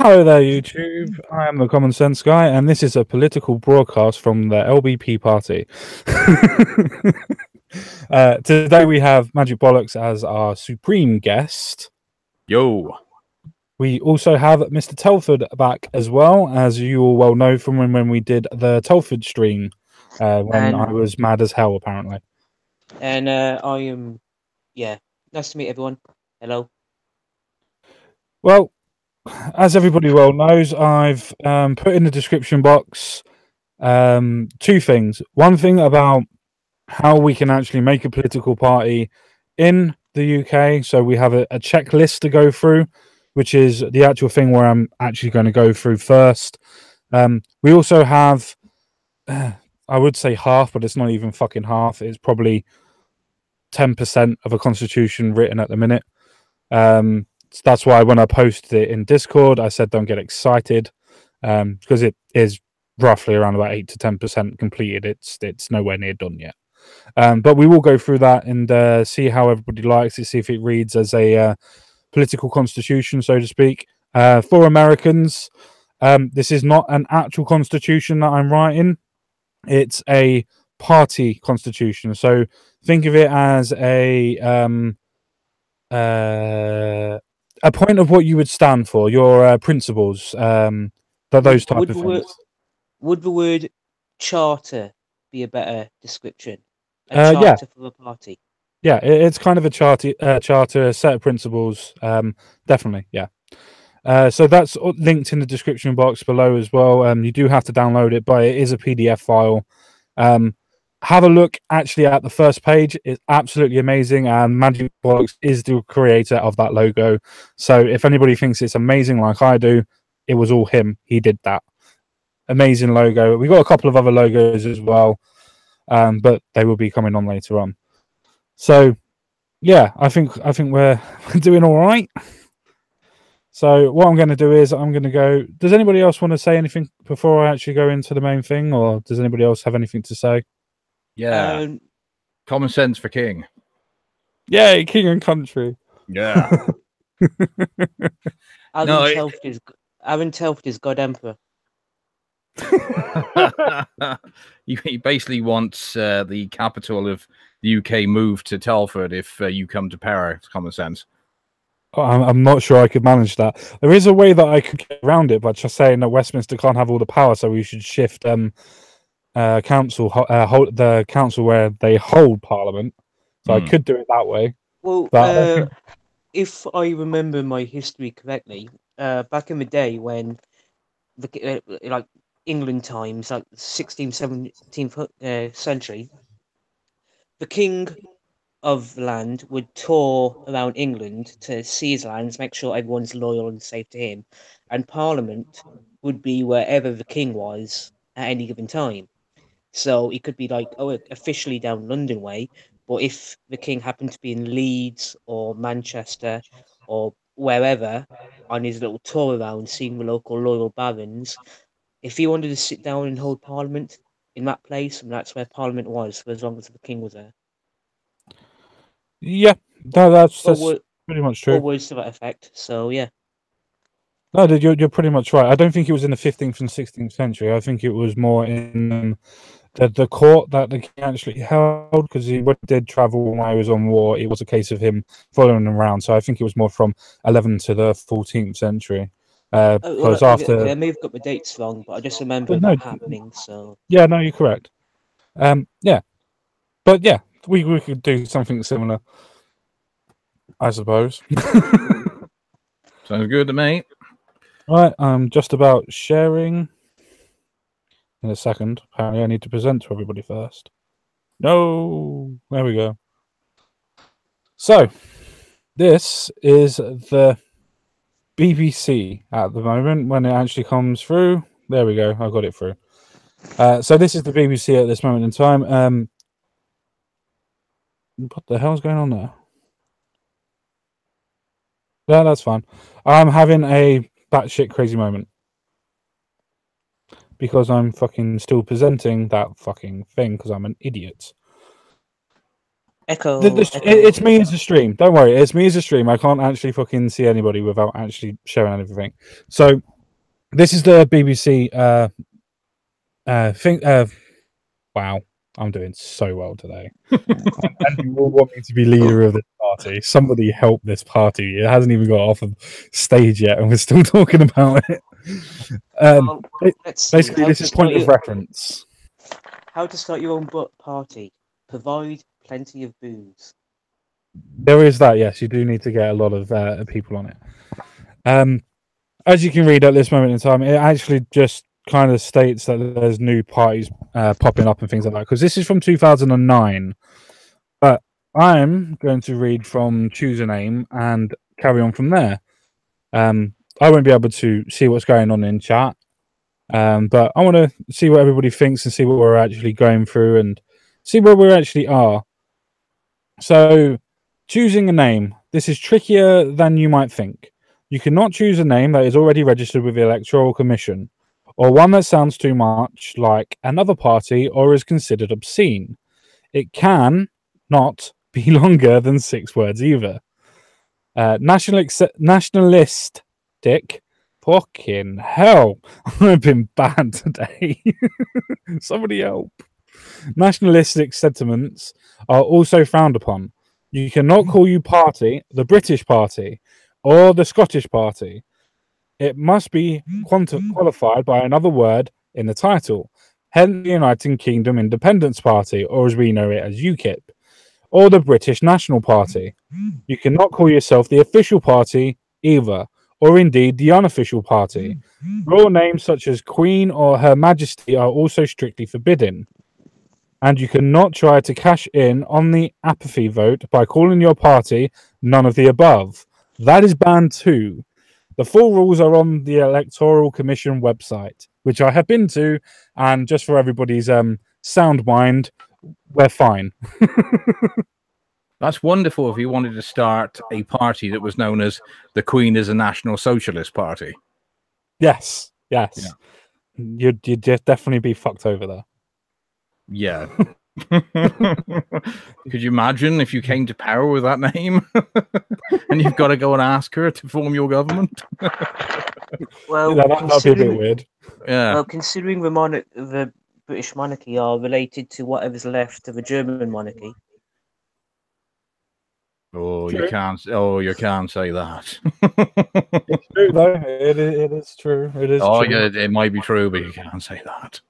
Hello there, YouTube. I am the Common Sense Guy, and this is a political broadcast from the LBP party. Today we have Magic Bollocks as our supreme guest. Yo. We also have Mr. Telford back as well, as you all well know from when we did the Telford stream, when I was mad as hell, apparently. And I am, nice to meet everyone. Hello. Well, as everybody well knows, I've put in the description box two things. One thing about how we can actually make a political party in the UK. So we have a checklist to go through, which is the actual thing where I'm actually going to go through first. We also have, I would say half, but it's not even fucking half. It's probably 10% of a constitution written at the minute. So that's why when I posted it in Discord, I said don't get excited, because it is roughly around about 8 to 10% completed. It's nowhere near done yet. But we will go through that and see how everybody likes it, see if it reads as a political constitution, so to speak. For Americans, this is not an actual constitution that I'm writing. It's a party constitution. So think of it as a point of what you would stand for, your principles, those type of things. Would the word charter be a better description? A charter for a party. Yeah, it's kind of a charter, a set of principles. Definitely, yeah. So that's linked in the description box below as well. You do have to download it, but it is a PDF file. Have a look actually at the first page. It's absolutely amazing, and Magic Bollocks is the creator of that logo. So if anybody thinks it's amazing like I do, it was all him. He did that. Amazing logo. We got a couple of other logos as well, but they will be coming on later on. So yeah, I think we're doing all right. So what I'm going to do is I'm going to go. Does anybody else want to say anything before I actually go into the main thing, or does anybody else have anything to say? Yeah. Common sense for king. Yay, king and country. Yeah. Aaron Telford is God Emperor. He basically wants the capital of the UK moved to Telford if you come to power. It's common sense. Oh, I'm not sure I could manage that. There is a way that I could get around it, but just saying that Westminster can't have all the power, so we should shift the council where they hold Parliament. So I could do it that way. Well, if I remember my history correctly, back in the day when like England times, like 16th, 17th century, the king of the land would tour around England to see his lands, make sure everyone's loyal and safe to him, and Parliament would be wherever the king was at any given time. So it could be like, officially down London way, but if the king happened to be in Leeds or Manchester or wherever on his little tour around seeing the local loyal barons, if he wanted to sit down and hold Parliament in that place, and that's where Parliament was for as long as the king was there. Yeah, that's pretty much true. Or words to that effect. So yeah. No, you're pretty much right. I don't think it was in the 15th and 16th century. I think it was more in the court that the king actually held, because he did travel when I was on war. It was a case of him following him around. So I think it was more from 11th to the 14th century. Because after I may have got the dates wrong, but I just remember that happening. So yeah, no, you're correct. Yeah, but yeah, we could do something similar, I suppose. Sounds good to me. Right, I'm just about sharing. In a second. Apparently I need to present to everybody first. No! There we go. So, this is the BBC at the moment when it actually comes through. There we go. I got it through. So this is the BBC at this moment in time. What the hell's going on there? Yeah, that's fine. I'm having a batshit crazy moment. Because I'm fucking still presenting that fucking thing because I'm an idiot. Echo. It's me as a stream. Don't worry, it's me as a stream. I can't actually fucking see anybody without actually showing everything. So this is the BBC thing. Wow, I'm doing so well today. And you all want me to be leader of this party. Somebody help this party. It hasn't even got off of stage yet, and we're still talking about it. Basically, this is point of reference. How to start your own party. Provide plenty of booze. There is that, yes. You do need to get a lot of people on it. As you can read at this moment in time, it actually just kind of states that there's new parties popping up and things like that, because this is from 2009. But I'm going to read from Choose a Name and carry on from there. I won't be able to see what's going on in chat, but I want to see what everybody thinks and see what we're actually going through and see where we actually are. So, choosing a name. This is trickier than you might think. You cannot choose a name that is already registered with the Electoral Commission, or one that sounds too much like another party or is considered obscene. It can not be longer than 6 words either. Nationalistic. Fucking hell. I've been bad today. Somebody help. Nationalistic sentiments are also frowned upon. You cannot call you party the British Party or the Scottish Party. It must be qualified by another word in the title, hence the United Kingdom Independence Party, or as we know it as UKIP, or the British National Party. You cannot call yourself the official party either, or indeed the unofficial party. Royal names such as Queen or Her Majesty are also strictly forbidden. And you cannot try to cash in on the apathy vote by calling your party none of the above. That is banned too. The full rules are on the Electoral Commission website, which I have been to, and just for everybody's sound mind, we're fine. That's wonderful if you wanted to start a party that was known as the Queen is a National Socialist Party. Yes. Yeah. You'd just definitely be fucked over there. Yeah. Could you imagine if you came to power with that name and you've got to go and ask her to form your government? Well, yeah, that'd be a bit weird. Yeah. Well, considering the British monarchy are related to whatever's left of a German monarchy. Oh, true. You can't say that. It's true though. It is true. It is. Oh, true. yeah, it might be true, but you can't say that.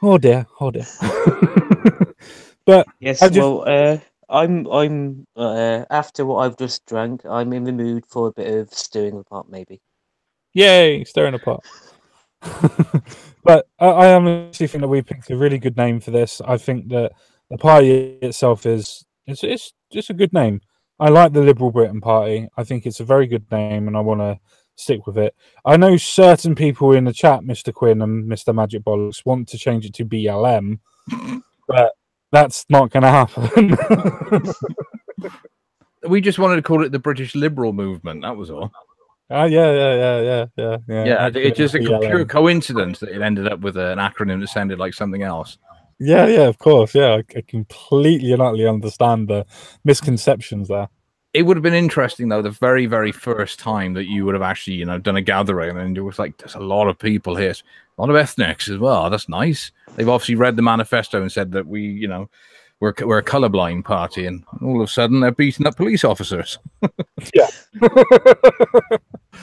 Oh dear. But yes, I'm after what I've just drank, I'm in the mood for a bit of stirring the pot, maybe. Yay, stirring the pot. But I honestly think that we picked a really good name for this. I think that the party itself it's just a good name. I like the Liberal Britain Party. I think it's a very good name, and I want to stick with it. I know certain people in the chat, Mr. Quinn and Mr. Magic Bollocks, want to change it to BLM, but that's not going to happen. We just wanted to call it the British Liberal Movement. That was all. Yeah. It's just a pure coincidence that it ended up with an acronym that sounded like something else. Yeah, of course. Yeah, I completely and utterly understand the misconceptions there. It would have been interesting, though, the very, very first time that you would have actually, done a gathering, and it was like, there's a lot of people here, a lot of ethnics as well. That's nice. They've obviously read the manifesto and said that we're a colorblind party, and all of a sudden they're beating up police officers. Yeah.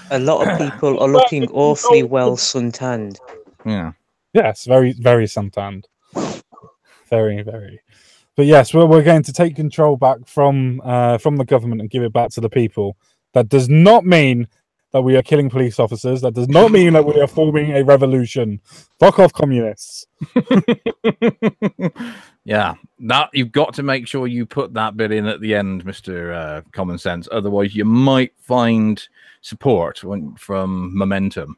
A lot of people are looking awfully well suntanned. Yeah. Yes, very, very suntanned. Very, very. But yes, we're going to take control back from the government and give it back to the people. That does not mean that we are killing police officers. That does not mean that we are forming a revolution. Fuck off, communists. Yeah, that you've got to make sure you put that bit in at the end, Mr. Common Sense. Otherwise, you might find support from Momentum.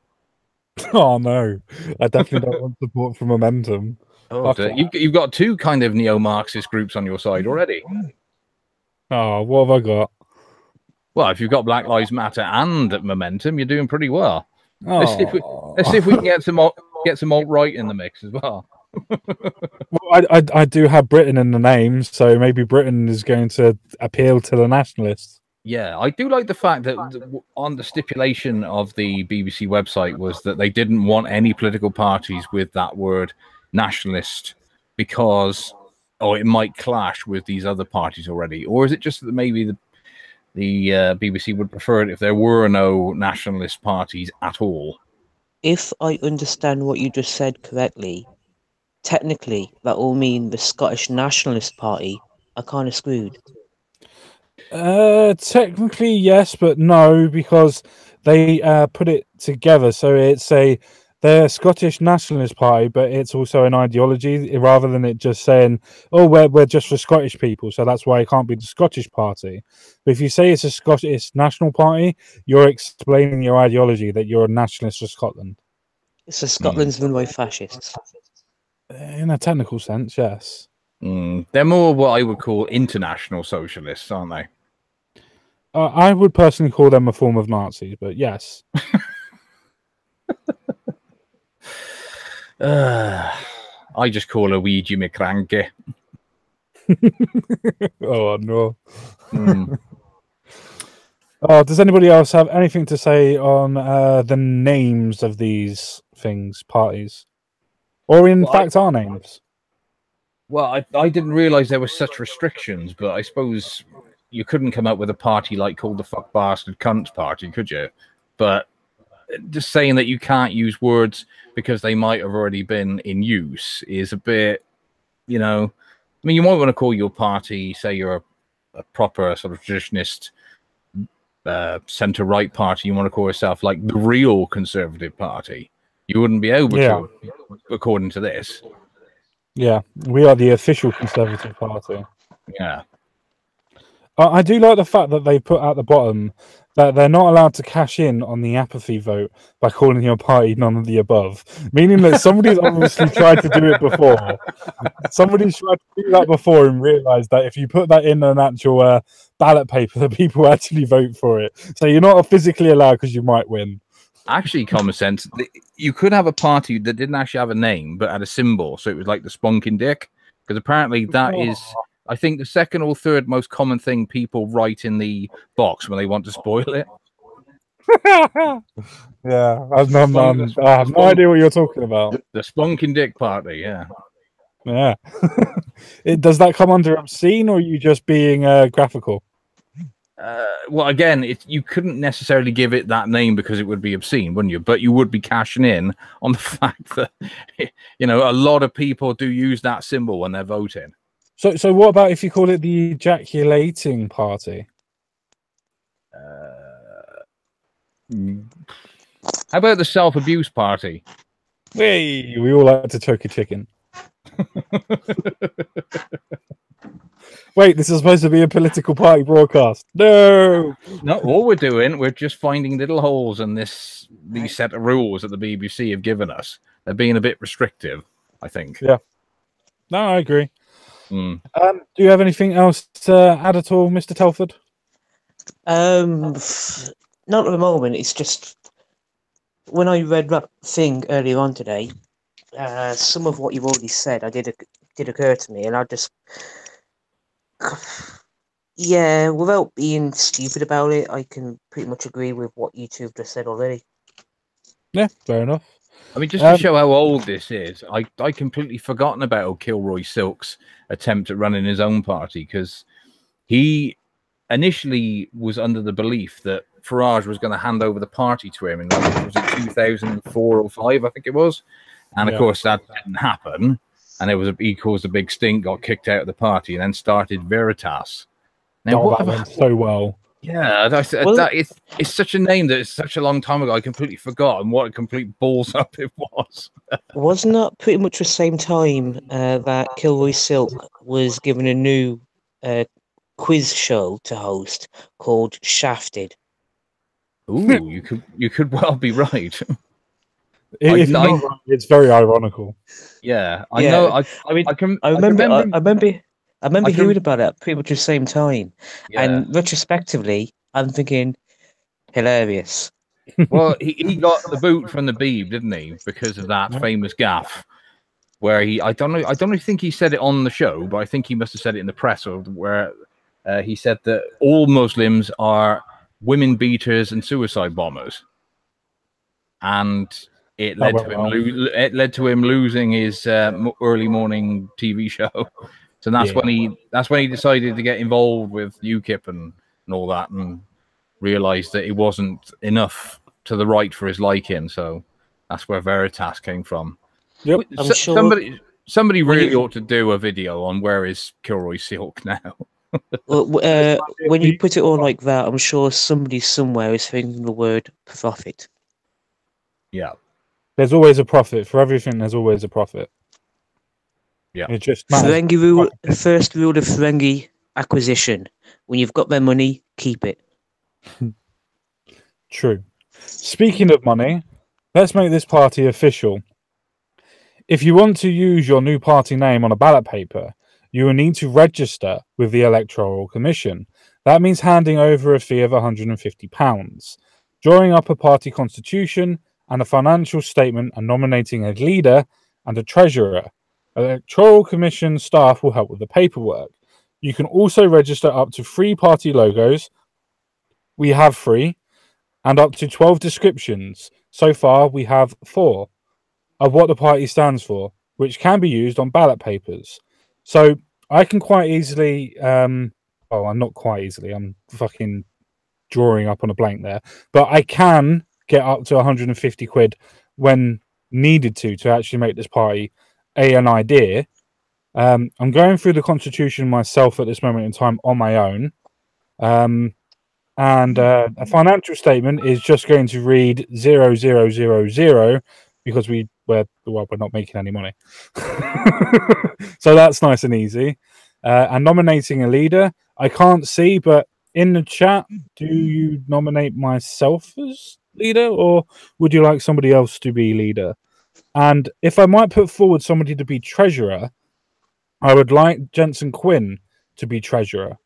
Oh no, I definitely don't want support from Momentum. Oh, you've got two kind of neo-Marxist groups on your side already. Oh, what have I got? Well, if you've got Black Lives Matter and Momentum, you're doing pretty well. Oh. Let's see if we can get some alt-right in the mix as well. Well, I do have Britain in the name, so maybe Britain is going to appeal to the nationalists. Yeah, I do like the fact that on the stipulation of the BBC website was that they didn't want any political parties with that word nationalist because it might clash with these other parties already. Or is it just that maybe the BBC would prefer it if there were no nationalist parties at all? If I understand what you just said correctly, technically that will mean the Scottish Nationalist Party are kind of screwed. Technically yes, but no, because they put it together. So it's the Scottish Nationalist Party, but it's also an ideology rather than it just saying, "Oh, we're just for Scottish people," so that's why it can't be the Scottish Party. But if you say it's a Scottish National Party, you're explaining your ideology that you're a nationalist for Scotland. So Scotland's run by fascists. In a technical sense, yes. They're more what I would call international socialists, aren't they? I would personally call them a form of Nazis, but yes. I just call her Ouija McCranky. Oh no. Does anybody else have anything to say on the names of these things, parties? Or in fact, our names? Well, I didn't realize there were such restrictions, but I suppose you couldn't come up with a party like called the Fuck Bastard Cunts Party, could you? But just saying that you can't use words because they might have already been in use is a bit, I mean, you might want to call your party, say you're a proper sort of traditionalist centre-right party, you want to call yourself like the real Conservative Party. You wouldn't be able to, according to this. Yeah, we are the official Conservative Party. Yeah. I do like the fact that they put at the bottom that they're not allowed to cash in on the apathy vote by calling your party none of the above, meaning that somebody's obviously tried to do it before. Somebody's tried to do that before and realised that if you put that in an actual ballot paper, the people actually vote for it. So you're not physically allowed because you might win. Actually, common sense, you could have a party that didn't actually have a name but had a symbol, so it was like the Spunking Dick, because apparently that is, I think, the second or third most common thing people write in the box when they want to spoil it. Yeah, I have no idea what you're talking about. The Spunking Dick Party, yeah. Yeah. Does that come under obscene, or are you just being graphical? Well, again, you couldn't necessarily give it that name because it would be obscene, wouldn't you? But you would be cashing in on the fact that, a lot of people do use that symbol when they're voting. So what about if you call it the ejaculating party? How about the self-abuse party? Hey, we all like to choke a chicken. Wait, this is supposed to be a political party broadcast. No, all we're doing, we're just finding little holes in these set of rules that the BBC have given us. They're being a bit restrictive, I think. Yeah. No, I agree. Do you have anything else to add at all, Mr. Telford? Not at the moment. It's just when I read that thing earlier on today, some of what you've already said, did occur to me, and I just, without being stupid about it, I can pretty much agree with what you two have just said already. Yeah, fair enough. I mean, just to show how old this is, I completely forgotten about old Kilroy Silk's attempt at running his own party, because he initially was under the belief that Farage was going to hand over the party to him in, was it 2004 or 5, I think it was. And of course, that didn't happen. And he caused a big stink, got kicked out of the party, and then started Veritas. Now, that went so well. Yeah, it's such a name that it's such a long time ago. I completely forgot, and what a complete balls up it was. Wasn't that pretty much the same time that Kilroy Silk was given a new quiz show to host called Shafted? Ooh, you could well be right. It's very ironical. Yeah, I know. I remember hearing about it pretty much the same time, and retrospectively, I'm thinking hilarious. Well, he got the boot from the Beeb, didn't he? Because of that famous gaffe. where I don't think he said it on the show, but I think he must have said it in the press, or where he said that all Muslims are women beaters and suicide bombers, and it led to him. It led to him losing his early morning TV show. So that's when he decided to get involved with UKIP and all that, and realized that it wasn't enough to the right for his liking. So that's where Veritas came from. Yep. I'm sure Somebody really ought to do a video on where is Kilroy Silk now. when you put it all like that, I'm sure somebody somewhere is thinking the word profit. Yeah. There's always a profit. For everything, there's always a profit. Yeah. It just matters. First rule of Ferengi acquisition. When you've got their money, keep it. True. Speaking of money, let's make this party official. If you want to use your new party name on a ballot paper, you will need to register with the Electoral Commission. That means handing over a fee of £150, drawing up a party constitution and a financial statement, and nominating a leader and a treasurer. Electoral Commission staff will help with the paperwork. You can also register up to 3 party logos. We have 3, and up to 12 descriptions. So far, we have 4 of what the party stands for, which can be used on ballot papers. So I can quite easily, I'm not quite easily, I'm fucking drawing up on a blank there, but I can get up to 150 quid when needed to actually make this party an idea. I'm going through the constitution myself at this moment in time on my own. And a financial statement is just going to read 0000 because we're not making any money. So that's nice and easy. And nominating a leader, I can't see, but in the chat, do you nominate myself as leader, or would you like somebody else to be leader? And if I might put forward somebody to be treasurer, I would like Jensen Quinn to be treasurer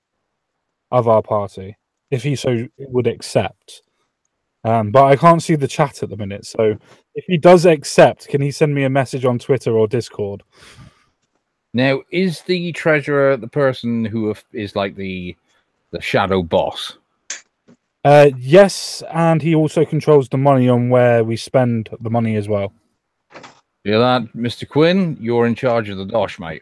of our party, if he so would accept. But I can't see the chat at the minute, so if he does accept, can he send me a message on Twitter or Discord? Now, is the treasurer the person who is like the shadow boss? Yes, and he also controls the money on where we spend the money as well. Yeah, that Mr. Quinn, you're in charge of the dosh, mate.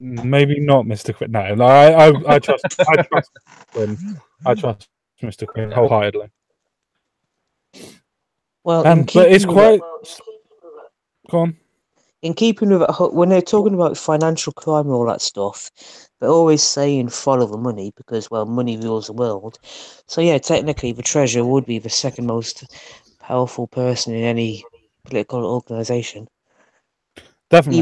Maybe not, Mr. Quinn. No, I trust. I trust Quinn. I trust Mr. Quinn wholeheartedly. Well, but it's quite. Go on. In keeping with it, when they're talking about financial crime and all that stuff, they're always saying follow the money because, well, money rules the world. So yeah, technically, the treasurer would be the second most powerful person in any political organisation. Definitely.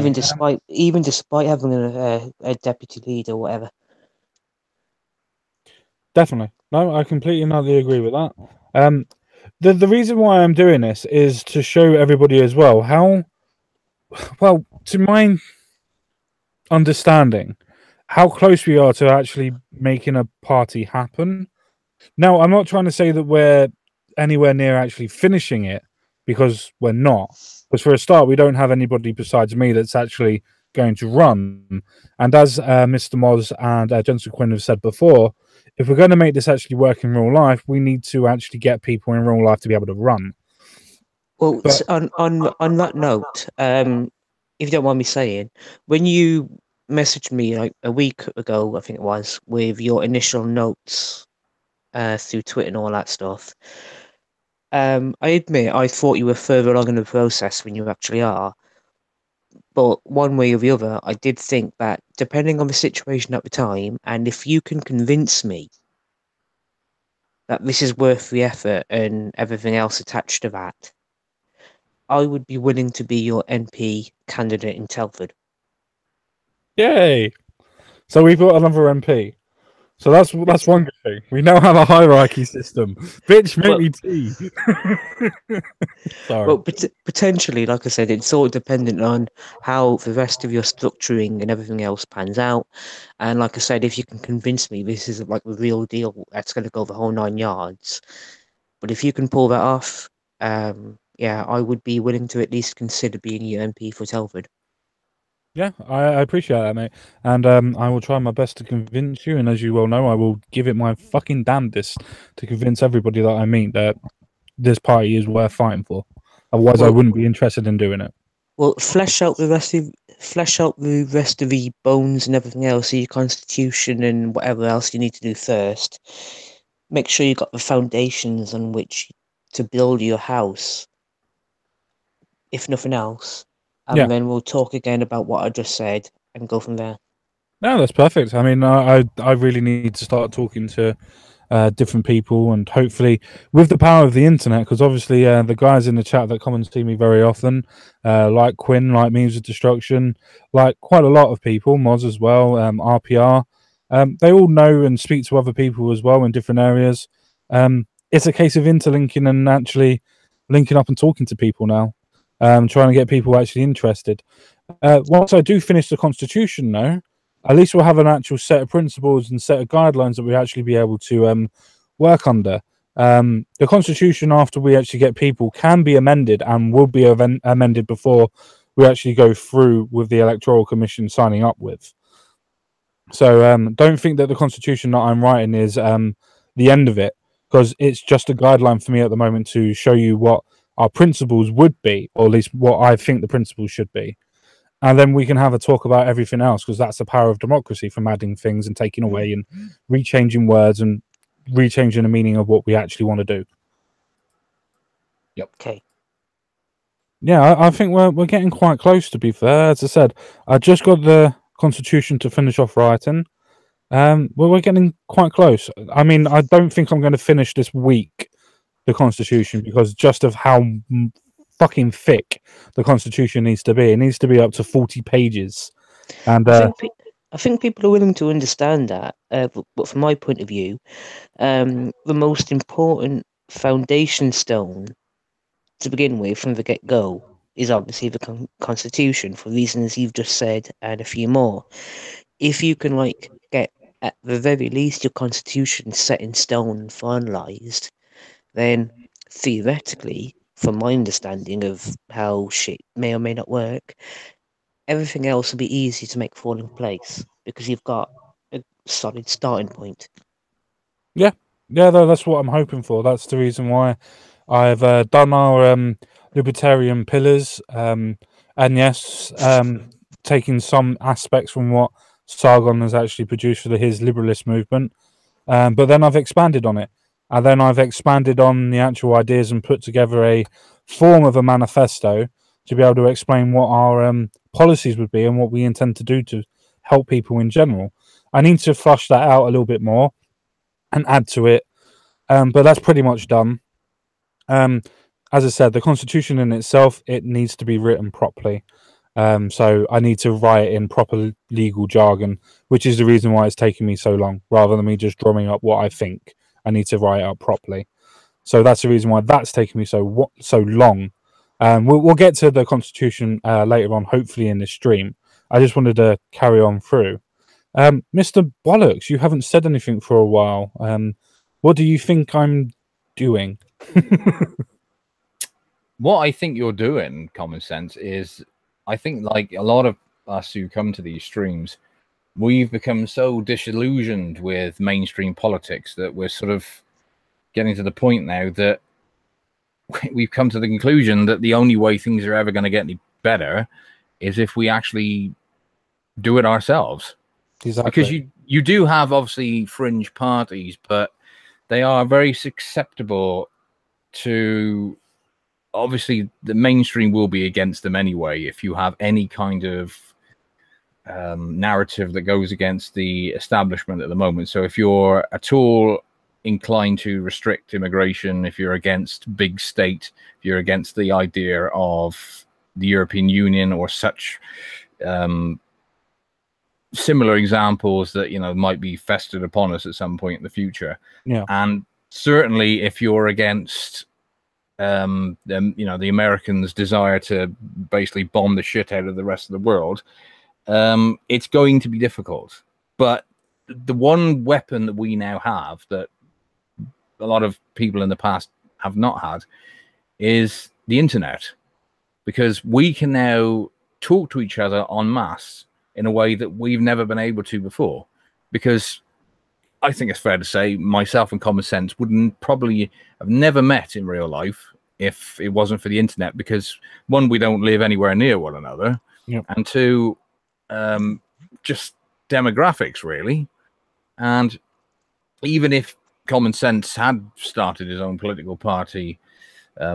Even despite having a deputy leader or whatever. Definitely. No, I completely and utterly agree with that. The reason why I'm doing this is to show everybody as well how, well, to my understanding, how close we are to actually making a party happen. Now, I'm not trying to say that we're anywhere near actually finishing it, because we're not. Because for a start, we don't have anybody besides me that's actually going to run. And as Mr. Moz and Jensen Quinn have said before, if we're going to make this actually work in real life, we need to actually get people in real life to be able to run. Well, on that note, if you don't mind me saying, when you messaged me like a week ago, I think it was, with your initial notes through Twitter and all that stuff, I admit I thought you were further along in the process than you actually are. But one way or the other, I did think that depending on the situation at the time, and if you can convince me that this is worth the effort and everything else attached to that, I would be willing to be your MP candidate in Telford. Yay! So we've got another MP. So that's one good thing. We now have a hierarchy system. Bitch, make me tea. Sorry. Well, potentially, like I said, it's all dependent on how the rest of your structuring and everything else pans out. And like I said, if you can convince me this is like the real deal, that's going to go the whole 9 yards. But if you can pull that off, yeah, I would be willing to at least consider being your MP for Telford. Yeah, I appreciate that, mate. And I will try my best to convince you. And as you well know, I will give it my fucking damnedest to convince everybody that I meet that this party is worth fighting for. Otherwise, I Well, wouldn't be interested in doing it. well, flesh out the rest of the bones and everything else, your constitution and whatever else you need to do first. Make sure you got the foundations on which to build your house, if nothing else, Yeah. and then we'll talk again about what I just said and go from there. No, that's perfect. I mean, I really need to start talking to different people, and hopefully, with the power of the internet, because obviously the guys in the chat that come and see me very often, like Quinn, like Memes of Destruction, like quite a lot of people, Moz as well, RPR, they all know and speak to other people as well in different areas. It's a case of interlinking and actually linking up and talking to people now, trying to get people actually interested. Once I do finish the Constitution, though, at least we'll have an actual set of principles and set of guidelines that we actually be able to work under. The Constitution, after we actually get people, can be amended and will be amended before we actually go through with the Electoral Commission signing up with. So don't think that the Constitution that I'm writing is the end of it, because it's just a guideline for me at the moment to show you what our principles would be, or at least what I think the principles should be. And then we can have a talk about everything else, because that's the power of democracy, from adding things and taking away and rechanging words and rechanging the meaning of what we actually want to do. Yep. Okay. Yeah, I think we're getting quite close, to be fair. As I said, I just got the Constitution to finish off writing. We're getting quite close. I mean, I don't think I'm going to finish this week, the Constitution, because just of how fucking thick the Constitution needs to be. It needs to be up to 40 pages. And I think people are willing to understand that, but from my point of view, the most important foundation stone to begin with from the get-go is obviously the Constitution, for reasons you've just said and a few more. If you can get at the very least your Constitution set in stone and finalised, then theoretically, from my understanding of how shit may or may not work, everything else will be easy to make fall in place because you've got a solid starting point. yeah, that's what I'm hoping for. That's the reason why I've done our libertarian pillars, and yes, taking some aspects from what Sargon has actually produced for his liberalist movement, but then I've expanded on it, and then I've expanded on the actual ideas and put together a form of a manifesto to be able to explain what our policies would be and what we intend to do to help people in general. I need to flush that out a little bit more and add to it, but that's pretty much done. As I said, the Constitution in itself, it needs to be written properly. So I need to write it in proper legal jargon, which is the reason why it's taking me so long, rather than me just drumming up what I think. I need to write it up properly. So that's the reason why that's taking me so long. We'll get to the Constitution later on, hopefully in this stream. I just wanted to carry on through. Mr. Bollocks, you haven't said anything for a while. What do you think I'm doing? What I think you're doing, Common Sense, is I think like a lot of us who come to these streams, we've become so disillusioned with mainstream politics that we're sort of getting to the point now that we've come to the conclusion that the only way things are ever going to get any better is if we actually do it ourselves. Exactly. Because you do have obviously fringe parties, but they are very susceptible to, obviously the mainstream will be against them anyway if you have any kind of narrative that goes against the establishment at the moment. So if you're at all inclined to restrict immigration, if you're against big state, if you're against the idea of the European Union or such similar examples that might be festered upon us at some point in the future, and certainly if you're against the Americans' desire to basically bomb the shit out of the rest of the world, it's going to be difficult. But the one weapon that we now have that a lot of people in the past have not had is the internet, because we can now talk to each other en masse in a way that we've never been able to before. Because I think it's fair to say myself and Common Sense wouldn't probably have never met in real life if it wasn't for the internet, because one, we don't live anywhere near one another, and two, just demographics really. And even if Common Sense had started his own political party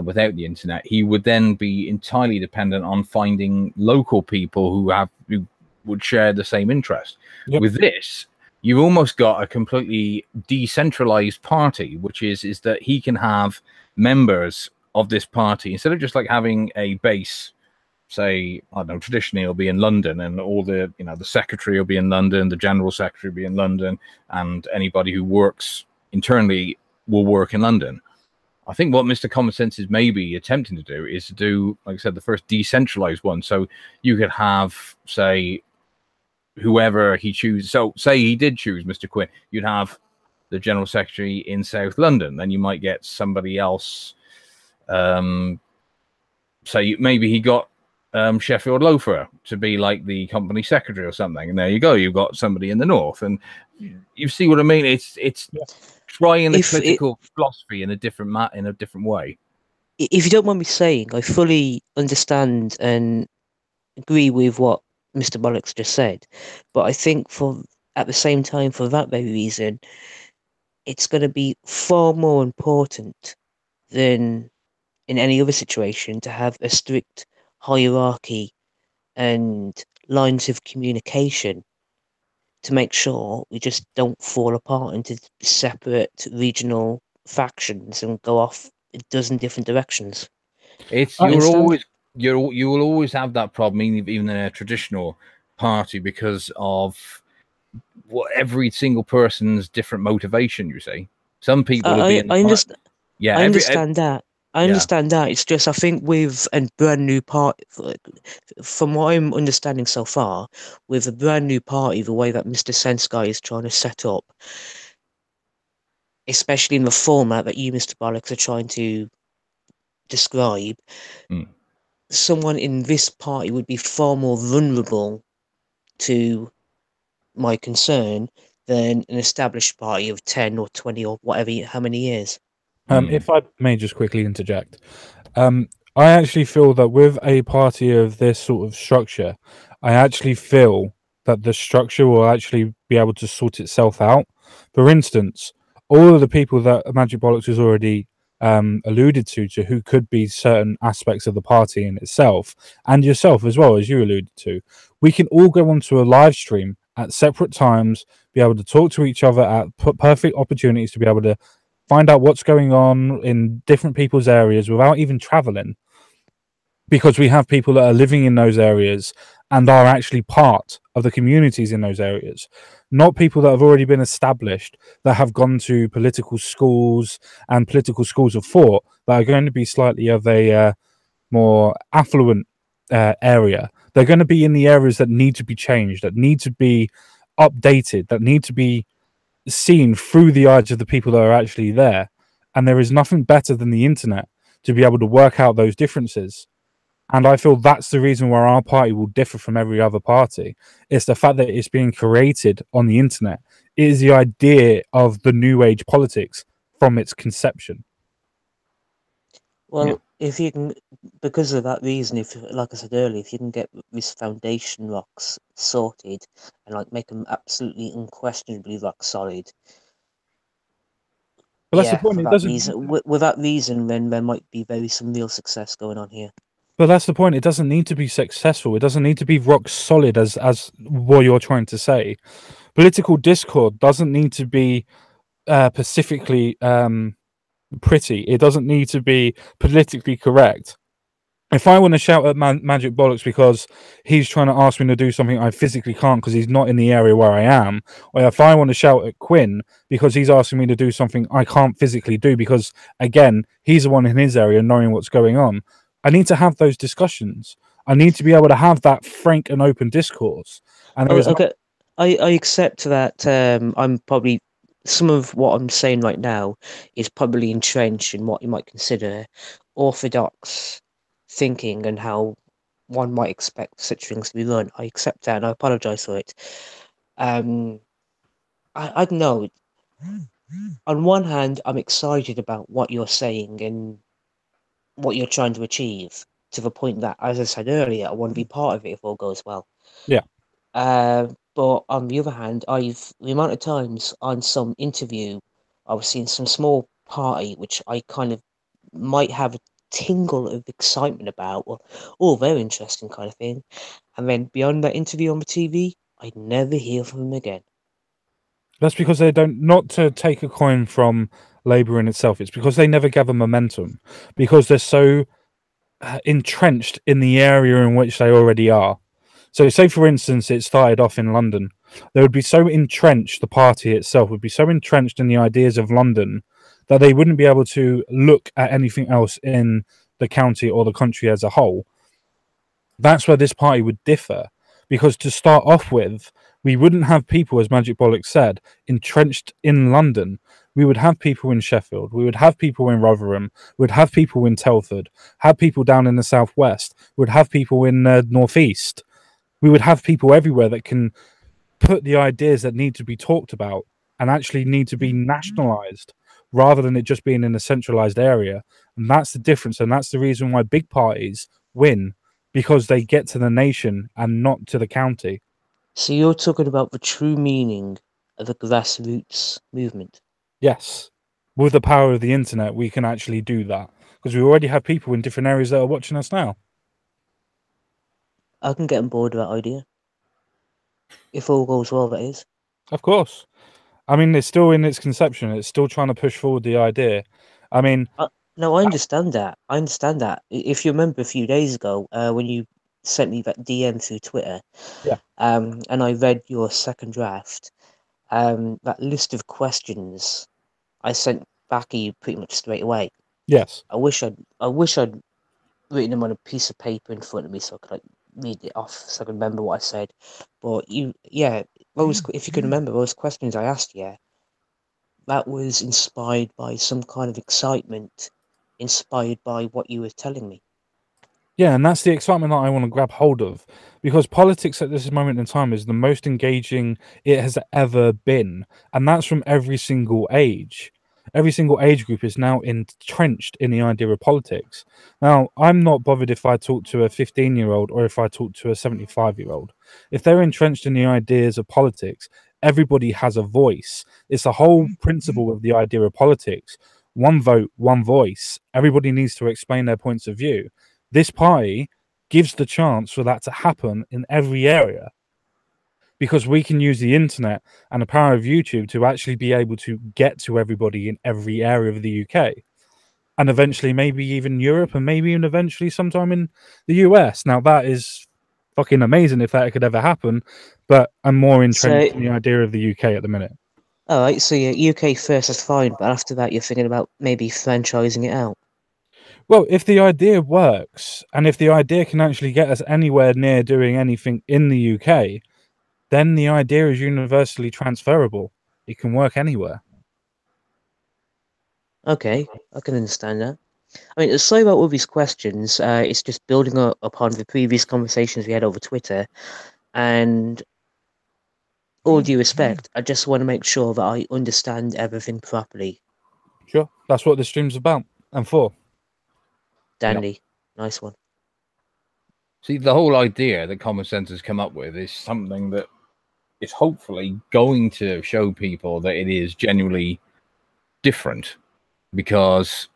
without the internet, he would then be entirely dependent on finding local people who would share the same interest. With this, you've almost got a completely decentralized party, which is that he can have members of this party instead of just like having a base. Say, I don't know, traditionally it'll be in London, and all the the secretary will be in London, the general secretary will be in London, and anybody who works internally will work in London. I think what Mr. Common Sense is maybe attempting to do is to do, like I said, the first decentralized one. So you could have, say, whoever he chooses. So say he did choose Mr. Quinn, you'd have the general secretary in South London. Then you might get somebody else. Say maybe he got Sheffield Loafer to be like the company secretary or something, and there you go, you've got somebody in the north. And you see what I mean? It's trying the political philosophy in a different way. If you don't mind me saying, I fully understand and agree with what Mr. Bollocks just said, but I think at the same time, for that very reason, it's going to be far more important than in any other situation to have a strict hierarchy and lines of communication to make sure we just don't fall apart into separate regional factions and go off a dozen different directions. You will always have that problem, even in a traditional party, because of every single person's different motivation. You see, some people will be in the understand. Yeah, I understand that. I understand that. It's just I think with a brand new party, from what I'm understanding so far, with a brand new party, the way that Mr. Sense Guy is trying to set up, especially in the format that you, Mr. Bollocks, are trying to describe, someone in this party would be far more vulnerable to my concern than an established party of 10 or 20 or whatever, how many years. If I may just quickly interject, I actually feel that with a party of this sort of structure, I actually feel that the structure will actually be able to sort itself out. For instance, all of the people that Magic Bollocks has already alluded to who could be certain aspects of the party in itself, and yourself as well, as you alluded to, we can all go onto a live stream at separate times, be able to talk to each other at perfect opportunities to be able to find out what's going on in different people's areas without even traveling, because we have people that are living in those areas and are actually part of the communities in those areas, not people that have already been established, that have gone to political schools and political schools of thought that are going to be slightly of a more affluent area. They're going to be in the areas that need to be changed, that need to be updated, that need to be seen through the eyes of the people that are actually there. And there is nothing better than the internet to be able to work out those differences. And I feel that's the reason why our party will differ from every other party. It's the fact that it's being created on the internet. It is the idea of the new age politics from its conception. Well, if you can, because of that reason, if, like I said earlier, if you can get this foundation rocks sorted and like make them absolutely unquestionably rock solid, But that's the point. for that reason, with that reason, then there might be some real success going on here. But that's the point. It doesn't need to be successful. It doesn't need to be rock solid, as what you're trying to say. Political discord doesn't need to be specifically pretty. It doesn't need to be politically correct. If I want to shout at Magic Bollocks because he's trying to ask me to do something I physically can't because he's not in the area where I am, or if I want to shout at Quinn because he's asking me to do something I can't physically do because, again, he's the one in his area knowing what's going on, I need to have those discussions. I need to be able to have that frank and open discourse. And okay, I accept that. I'm probably, some of what I'm saying right now is probably entrenched in what you might consider orthodox thinking and how one might expect such things to be run. I accept that and I apologise for it. I don't know. On one hand, I'm excited about what you're saying and what you're trying to achieve, to the point that, as I said earlier, I want to be part of it if all goes well. Yeah. But on the other hand, the amount of times on some interview I was seeing some small party which I kind of might have a tingle of excitement about, or oh, very interesting kind of thing, and then beyond that interview on the TV, I'd never hear from them again. That's because they don't, not to take a coin from Labour in itself, it's because they never gather momentum, because they're so entrenched in the area in which they already are. So, say for instance, it started off in London. They would be so entrenched, the party itself would be so entrenched in the ideas of London that they wouldn't be able to look at anything else in the county or the country as a whole. That's where this party would differ. Because to start off with, we wouldn't have people, as Magic Bollock said, entrenched in London. We would have people in Sheffield. We would have people in Rotherham. We'd have people in Telford. Have people down in the southwest. We'd have people in the northeast. We would have people everywhere that can put the ideas that need to be talked about and actually need to be nationalized rather than it just being in a centralized area. And that's the difference. And that's the reason why big parties win, because they get to the nation and not to the county. So you're talking about the true meaning of the grassroots movement. Yes. With the power of the internet, we can actually do that because we already have people in different areas that are watching us now. I can get on board with that idea. If all goes well, that is. Of course. I mean, it's still in its conception. It's still trying to push forward the idea. I mean, no, I understand that. I understand that. If you remember a few days ago, when you sent me that DM through Twitter, yeah, and I read your second draft, that list of questions I sent back at you pretty much straight away. Yes. I wish I'd written them on a piece of paper in front of me so I could like read it off so I could remember what I said. But if you can remember those questions I asked you, that was inspired by some kind of excitement, inspired by what you were telling me. Yeah, and that's the excitement that I want to grab hold of, because politics at this moment in time is the most engaging it has ever been, and that's from every single age. Every single age group is now entrenched in the idea of politics. Now, I'm not bothered if I talk to a 15-year-old or if I talk to a 75-year-old. If they're entrenched in the ideas of politics, everybody has a voice. It's the whole principle of the idea of politics. One vote, one voice. Everybody needs to explain their points of view. This party gives the chance for that to happen in every area, because we can use the internet and the power of YouTube to actually be able to get to everybody in every area of the UK, and eventually maybe even Europe, and maybe even eventually sometime in the US. Now that is fucking amazing if that could ever happen, but I'm more entrenched in the idea of the UK at the minute. All right, so yeah, UK first is fine, but after that you're thinking about maybe franchising it out. Well, if the idea works, and if the idea can actually get us anywhere near doing anything in the UK, then the idea is universally transferable. It can work anywhere. Okay, I can understand that. I mean, sorry about all these questions. It's just building upon the previous conversations we had over Twitter, and all due respect, I just want to make sure that I understand everything properly. Sure, that's what the stream's about and for. Dandy, yep. Nice one. See, the whole idea that Common Sense has come up with is something that is hopefully going to show people that it is genuinely different, because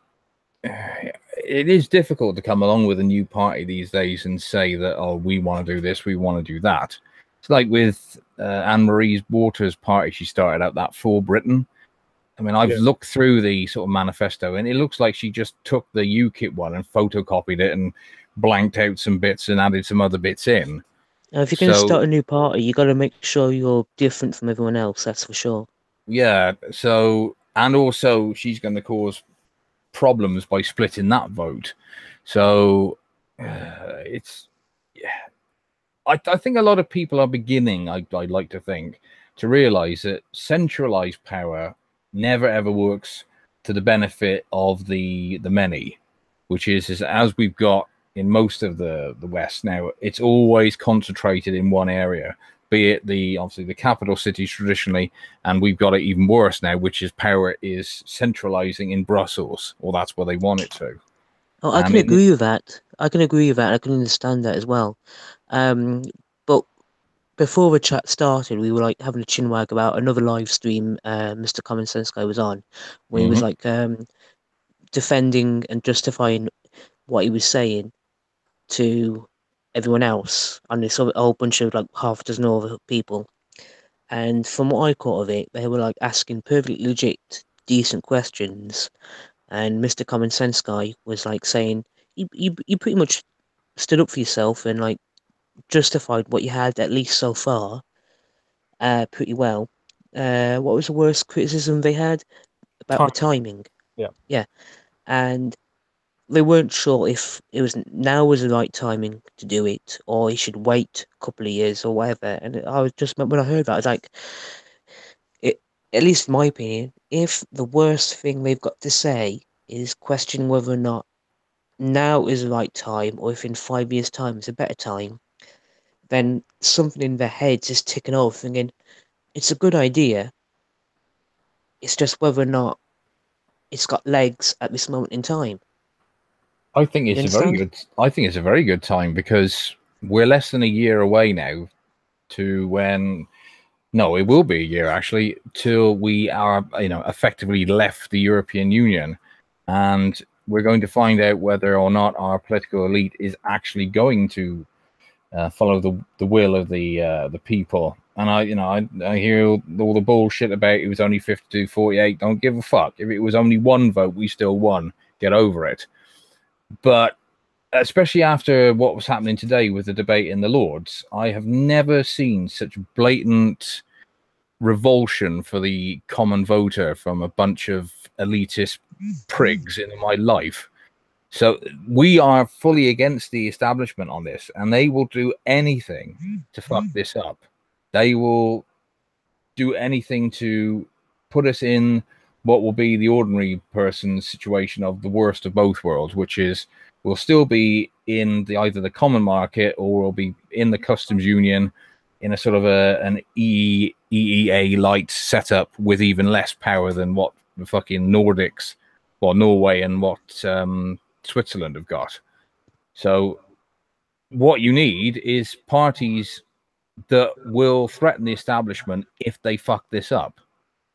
it is difficult to come along with a new party these days and say that, oh, we want to do this, we want to do that. It's like with Anne-Marie Waters' party she started out, that For Britain. I mean, I've looked through the sort of manifesto, and it looks like she just took the UKIP one and photocopied it and blanked out some bits and added some other bits in. Now, if you're going to start a new party, you got to make sure you're different from everyone else. That's for sure. Yeah. So, and also she's going to cause problems by splitting that vote. So it's, yeah. I think a lot of people are beginning, I'd like to think, to realize that centralized power never ever works to the benefit of the many, which is as we've got in most of the West now, it's always concentrated in one area, be it obviously the capital cities traditionally, and we've got it even worse now, which is power is centralizing in Brussels, or that's where they want it to. Oh, I can agree with that. I can agree with that. I can understand that as well. But before the chat started, we were like having a chinwag about another live stream Mr. Common Sense guy was on, where he was like defending and justifying what he was saying to everyone else, and they saw a whole bunch of like half a dozen other people. And from what I caught of it, they were like asking perfectly legit, decent questions. And Mr. Common Sense guy was like saying, you pretty much stood up for yourself and like justified what you had at least so far, pretty well. What was the worst criticism they had about the timing? Yeah. Yeah, and they weren't sure if it was now was the right timing to do it, or he should wait a couple of years or whatever. And I was just when I heard that, I was like, it. At least in my opinion, if the worst thing they've got to say is question whether or not now is the right time, or if in 5 years' time is a better time, then something in their heads is ticking off, thinking it's a good idea. It's just whether or not it's got legs at this moment in time. I think it's a very good. I think it's a very good time because we're less than a year away now to when. No, it will be a year actually till we are, effectively left the European Union, and we're going to find out whether or not our political elite is actually going to follow the will of the people. And I hear all the bullshit about it was only 52-48. Don't give a fuck. If it was only one vote, we still won. Get over it. But especially after what was happening today with the debate in the Lords, I have never seen such blatant revulsion for the common voter from a bunch of elitist prigs in my life. So we are fully against the establishment on this, and they will do anything to fuck this up. They will do anything to put us in what will be the ordinary person's situation of the worst of both worlds, which is we'll still be in either the common market or we'll be in the customs union in a sort of an EEA light setup with even less power than what the fucking Nordics, well, Norway and what Switzerland have got. So what you need is parties that will threaten the establishment if they fuck this up.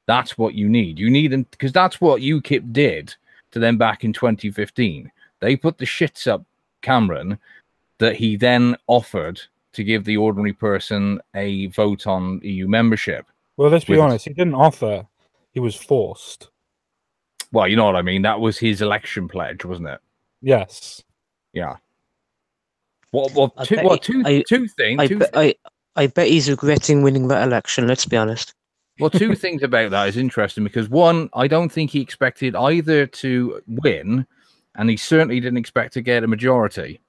That's what you need. You need them because that's what UKIP did to them back in 2015. They put the shits up Cameron that he then offered to give the ordinary person a vote on EU membership. Well, let's be honest. He didn't offer. He was forced. Well, you know what I mean. That was his election pledge, wasn't it? Yes. Yeah. Two things. I bet he's regretting winning that election. Let's be honest. Well, two things about that is interesting because one, I don't think he expected either to win, and he certainly didn't expect to get a majority.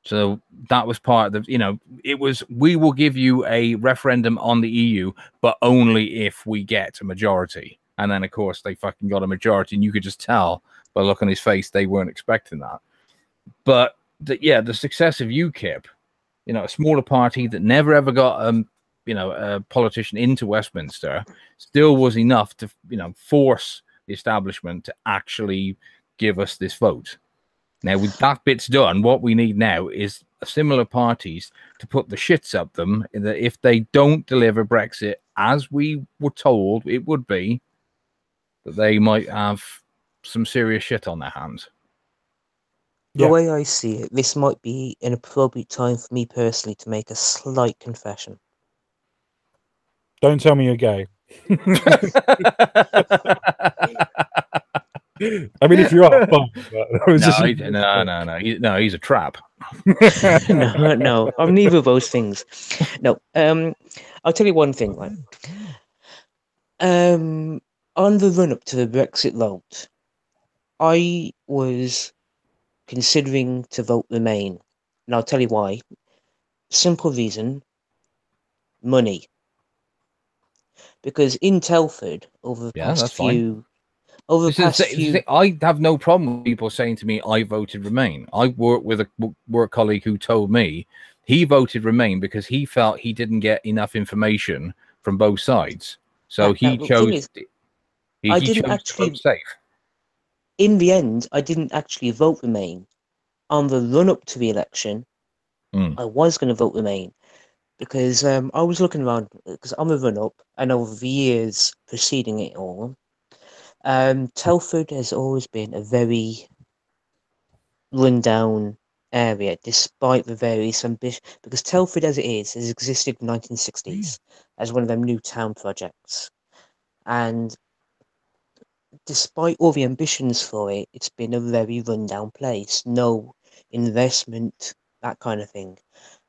So that was part of the, it was, we will give you a referendum on the EU, but only if we get a majority. And then, of course, they fucking got a majority, and you could just tell by the look on his face they weren't expecting that. But the success of UKIP, a smaller party that never ever got a politician into Westminster, still was enough to force the establishment to actually give us this vote. Now, with that bit's done, what we need now is similar parties to put the shits up them that if they don't deliver Brexit as we were told it would be, that they might have some serious shit on their hands. The way I see it, this might be an appropriate time for me personally to make a slight confession. Don't tell me you're gay. I mean, if you are, fine. No, he's a trap. No, I'm neither of those things. No, I'll tell you one thing. Right? On the run up to the Brexit vote, I was considering to vote Remain, and I'll tell you why. Simple reason: money. Because in Telford, over the past few over the This is past the few. thing. I have no problem with people saying to me, "I voted Remain." I work with a work colleague who told me he voted Remain because he felt he didn't get enough information from both sides, so Now, he the thing chose is, I he didn't chose to vote actually. safe. In the end, I didn't actually vote Remain. On the run up to the election, Mm. I was going to vote Remain because I was looking around because on the run up and over the years preceding it all, Telford has always been a very rundown area, despite the various ambition. Because Telford, as it is, has existed in the 1960s as one of them new town projects, and despite all the ambitions for it, it's been a very rundown place. No investment, that kind of thing,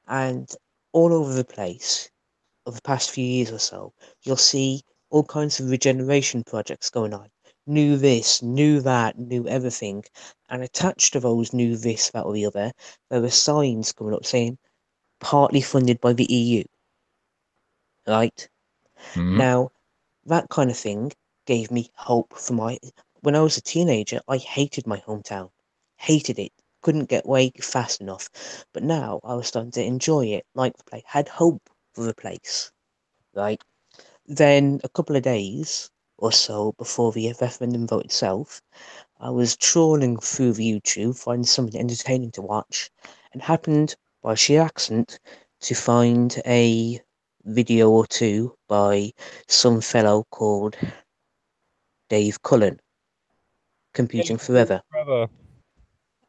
and all over the place over the past few years or so, you'll see all kinds of regeneration projects going on. New this, new that, new everything. And attached to those new this, that, or the other, there are signs coming up saying partly funded by the EU. Right? Mm. Now, that kind of thing gave me hope for my. When I was a teenager, I hated my hometown. Hated it. Couldn't get away fast enough. But now I was starting to enjoy it, like the place, had hope for the place. Right? Then a couple of days or so before the referendum vote itself, I was trawling through the YouTube, finding something entertaining to watch, and happened, by sheer accident, to find a video or two by some fellow called Dave Cullen, Computing Forever.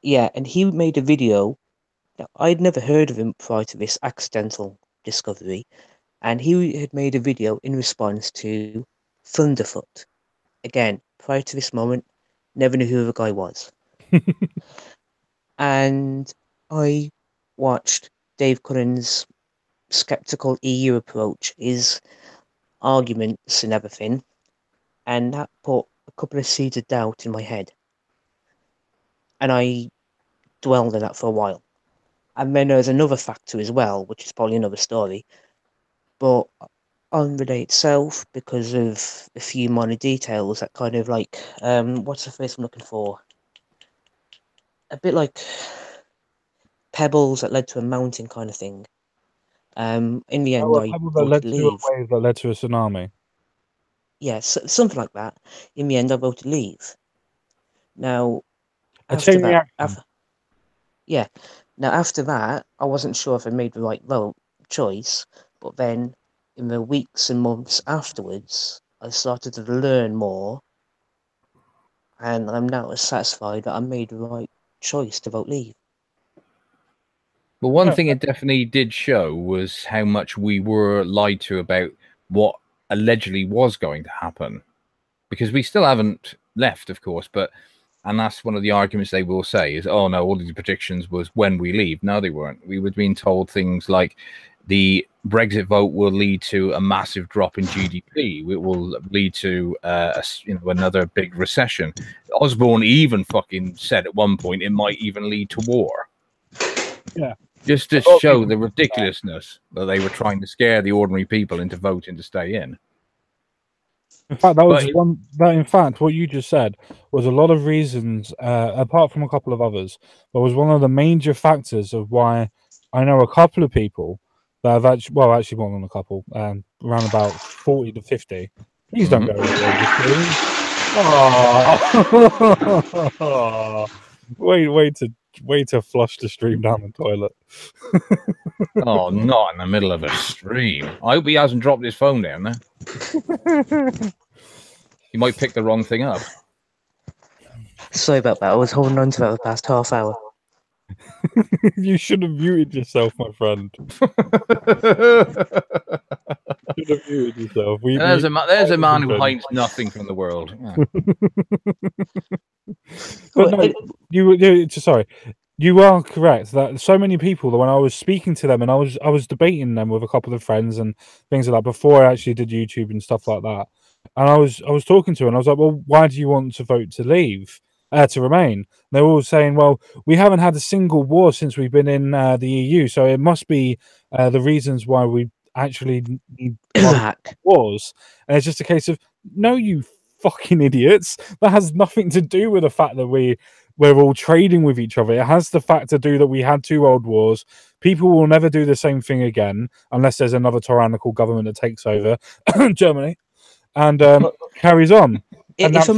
Yeah, and he made a video. Now, I'd never heard of him prior to this accidental discovery, and he had made a video in response to Thunderfoot. Again, prior to this moment, never knew who the guy was. And I watched Dave Cullen's skeptical EU approach, his arguments and everything, and that put a couple of seeds of doubt in my head. And I dwelled on that for a while. And then there's another factor as well, which is probably another story. But on the day itself, because of a few minor details that kind of like, what's the phrase I'm looking for? A bit like pebbles that led to a mountain kind of thing. In the end, Oh, a I pebble that voted led to a leave. wave that led to a tsunami. Yeah, something like that. In the end, I voted leave. Now, A after chain that, reaction. yeah. Now after that, I wasn't sure if I made the right choice. But then, in the weeks and months afterwards, I started to learn more, and I'm now satisfied that I made the right choice to vote leave. But one Yeah. thing it definitely did show was how much we were lied to about what allegedly was going to happen. Because we still haven't left, of course, but and that's one of the arguments they will say is, oh no, all these predictions was when we leave. No, they weren't. We were being told things like the Brexit vote will lead to a massive drop in GDP. It will lead to another big recession. Osborne even fucking said at one point it might even lead to war. Yeah. Just to A lot of show people the think ridiculousness that they were trying to scare the ordinary people into voting to stay in. In fact, that was But one. That in fact, what you just said was a lot of reasons, apart from a couple of others, but was one of the major factors of why I know a couple of people that have actually, well, actually more than a couple, around about 40 to 50. Please don't go over the screen. Oh, wait to flush the stream down the toilet. oh, not in the middle of a stream. I hope he hasn't dropped his phone down there. He might pick the wrong thing up. Sorry about that. I was holding on to that for the past half hour. You should have muted yourself, my friend. Should have muted yourself. There's a man who hides nothing from the world. Yeah. But no, sorry. You are correct that so many people that when I was speaking to them and I was debating them with a couple of friends and things like that before I actually did YouTube and stuff like that, and I was talking to her and I was like, well, why do you want to vote to leave, to remain? And they were all saying, well, we haven't had a single war since we've been in the EU, so it must be the reasons why we actually need Iraq. wars. And it's just a case of no, you fucking idiots. That has nothing to do with the fact that we're all trading with each other. It has the fact to do that we had 2 world wars. People will never do the same thing again unless there's another tyrannical government that takes over Germany and carries on. And If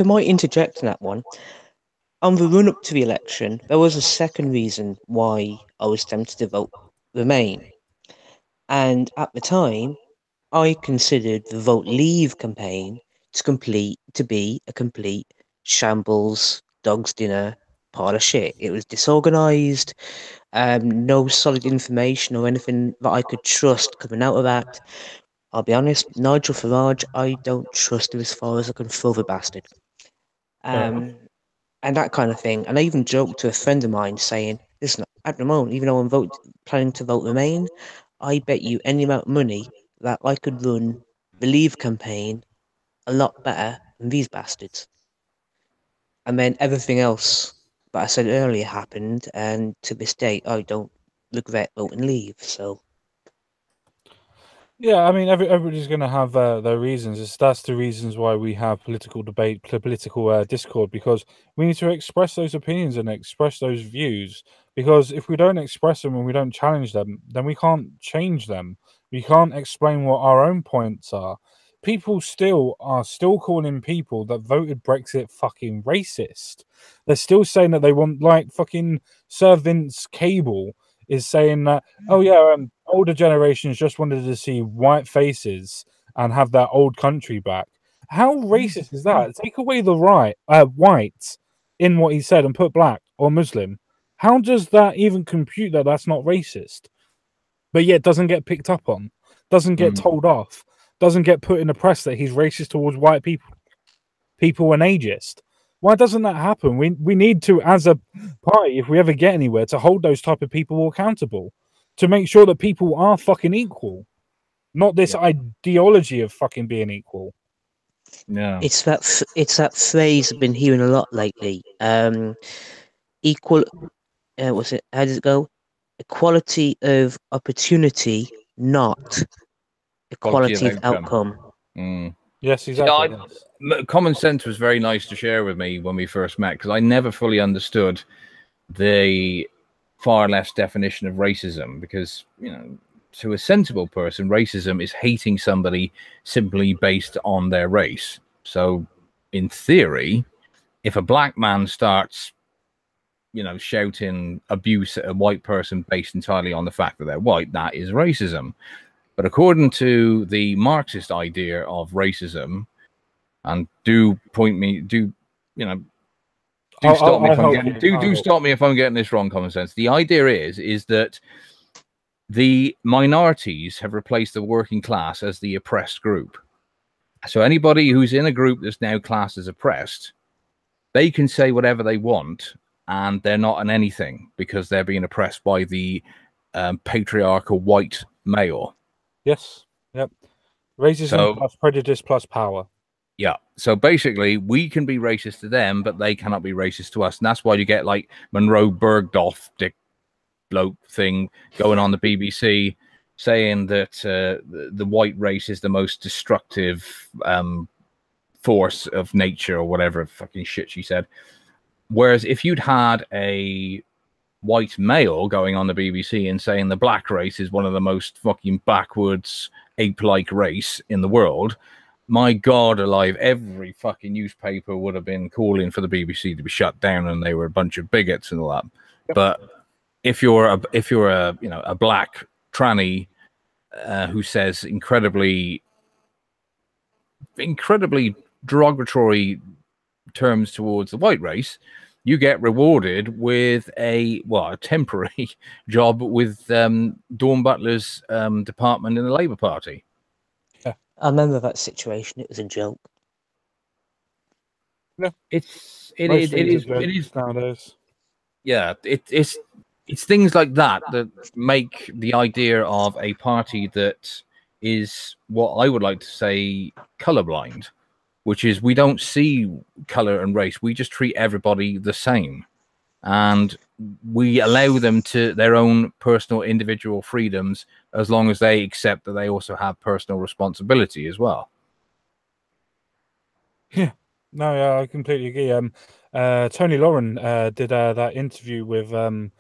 I might interject in that one, on the run up to the election, there was a second reason why I was tempted to vote Remain, and at the time, I considered the Vote Leave campaign to be a complete shambles, dog's dinner, pile of shit. It was disorganised, no solid information or anything that I could trust coming out of that. I'll be honest, Nigel Farage, I don't trust him as far as I can throw the bastard. And that kind of thing. And I even joked to a friend of mine saying, listen, at the moment, even though I'm planning to vote Remain, I bet you any amount of money that I could run the Leave campaign a lot better than these bastards. And then everything else that I said earlier happened, and to this day, I don't regret voting Leave. So. Yeah, I mean, everybody's going to have their reasons. That's the reasons why we have political debate, political discord, because we need to express those opinions and express those views. Because if we don't express them and we don't challenge them, then we can't change them. We can't explain what our own points are. People are still calling people that voted Brexit fucking racist. They're still saying that they want, like, fucking Sir Vince Cable is saying that, oh yeah, older generations just wanted to see white faces and have their old country back. How racist is that? Take away the white in what he said and put black or Muslim. How does that even compute that that's not racist? But yet doesn't get picked up on, doesn't get told off, doesn't get put in the press that he's racist towards white people and ageist. Why doesn't that happen? We need to, as a party, if we ever get anywhere, to hold those type of people accountable, to make sure that people are fucking equal, not this ideology of fucking being equal. Yeah, It's that phrase I've been hearing a lot lately. Equal. What's it? How does it go? Equality of opportunity, not equality of outcome. Yes, exactly. Common sense was very nice to share with me when we first met, because I never fully understood the far left definition of racism, because, you know, to a sensible person, racism is hating somebody simply based on their race. So in theory, if a black man starts, you know, shouting abuse at a white person based entirely on the fact that they're white, that is racism. But according to the Marxist idea of racism, and do stop me if I'm getting this wrong, common sense. The idea is that the minorities have replaced the working class as the oppressed group. So anybody who's in a group that's now classed as oppressed, they can say whatever they want, and they're not an anything because they're being oppressed by the patriarchal white male. Yes. Yep. Racism plus prejudice plus power. Yeah. So basically, we can be racist to them, but they cannot be racist to us. And that's why you get like Monroe Bergdorf, dick bloke thing going on the BBC saying that the white race is the most destructive force of nature or whatever fucking shit she said. Whereas if you'd had a white male going on the BBC and saying the black race is one of the most fucking backwards ape-like race in the world, my God alive, every fucking newspaper would have been calling for the BBC to be shut down, and they were a bunch of bigots and all that. Yep. But if you're a you know, a black tranny who says incredibly derogatory terms towards the white race, you get rewarded with a temporary job with Dawn Butler's department in the Labour Party. Yeah. I remember that situation. It was a joke. Yeah, it is nowadays. Yeah, it's things like that that make the idea of a party that is what I would like to say colorblind, which is we don't see color and race. We just treat everybody the same. And we allow them to their own personal individual freedoms as long as they accept that they also have personal responsibility as well. Yeah, no, yeah, I completely agree. Tony Lauren did that interview with the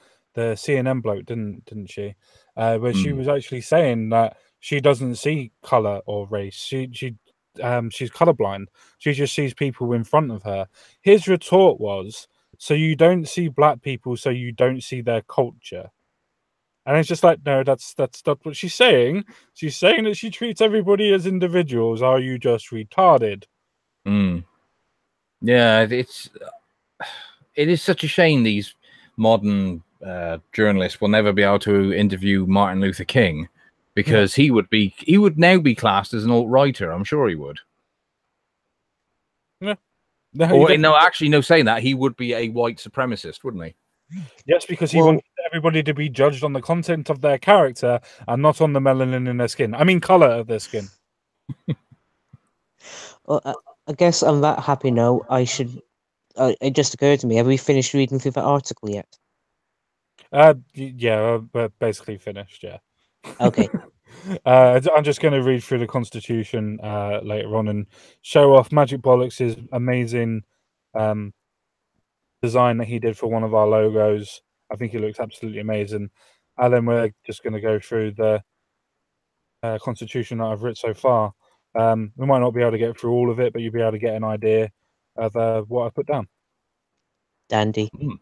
CNN bloke, didn't she? Where she Mm. was actually saying that she doesn't see color or race. She's colorblind. She just sees people in front of her. His retort was, "So you don't see black people, so you don't see their culture." And it's just like, no, that's not what she's saying. She's saying that she treats everybody as individuals. Are you just retarded? Mm. Yeah, it is such a shame these modern journalists will never be able to interview Martin Luther King, Yeah. because he would now be classed as an alt-righter. I'm sure he would. Yeah. No, he Or no, definitely. actually, no. Saying that, he would be a white supremacist, wouldn't he? Yes, because he Well, wanted everybody to be judged on the content of their character and not on the melanin in their skin. I mean, color of their skin. well, I guess on that happy note, I should. It just occurred to me: have we finished reading through the article yet? Yeah, we're basically finished. Yeah. Okay, I'm just going to read through the Constitution later on and show off Magic Bollocks' amazing um, design that he did for one of our logos. I think it looks absolutely amazing. And then we're just going to go through the Constitution that I've written so far. We might not be able to get through all of it, but you'll be able to get an idea of what I put down. dandy. Mm.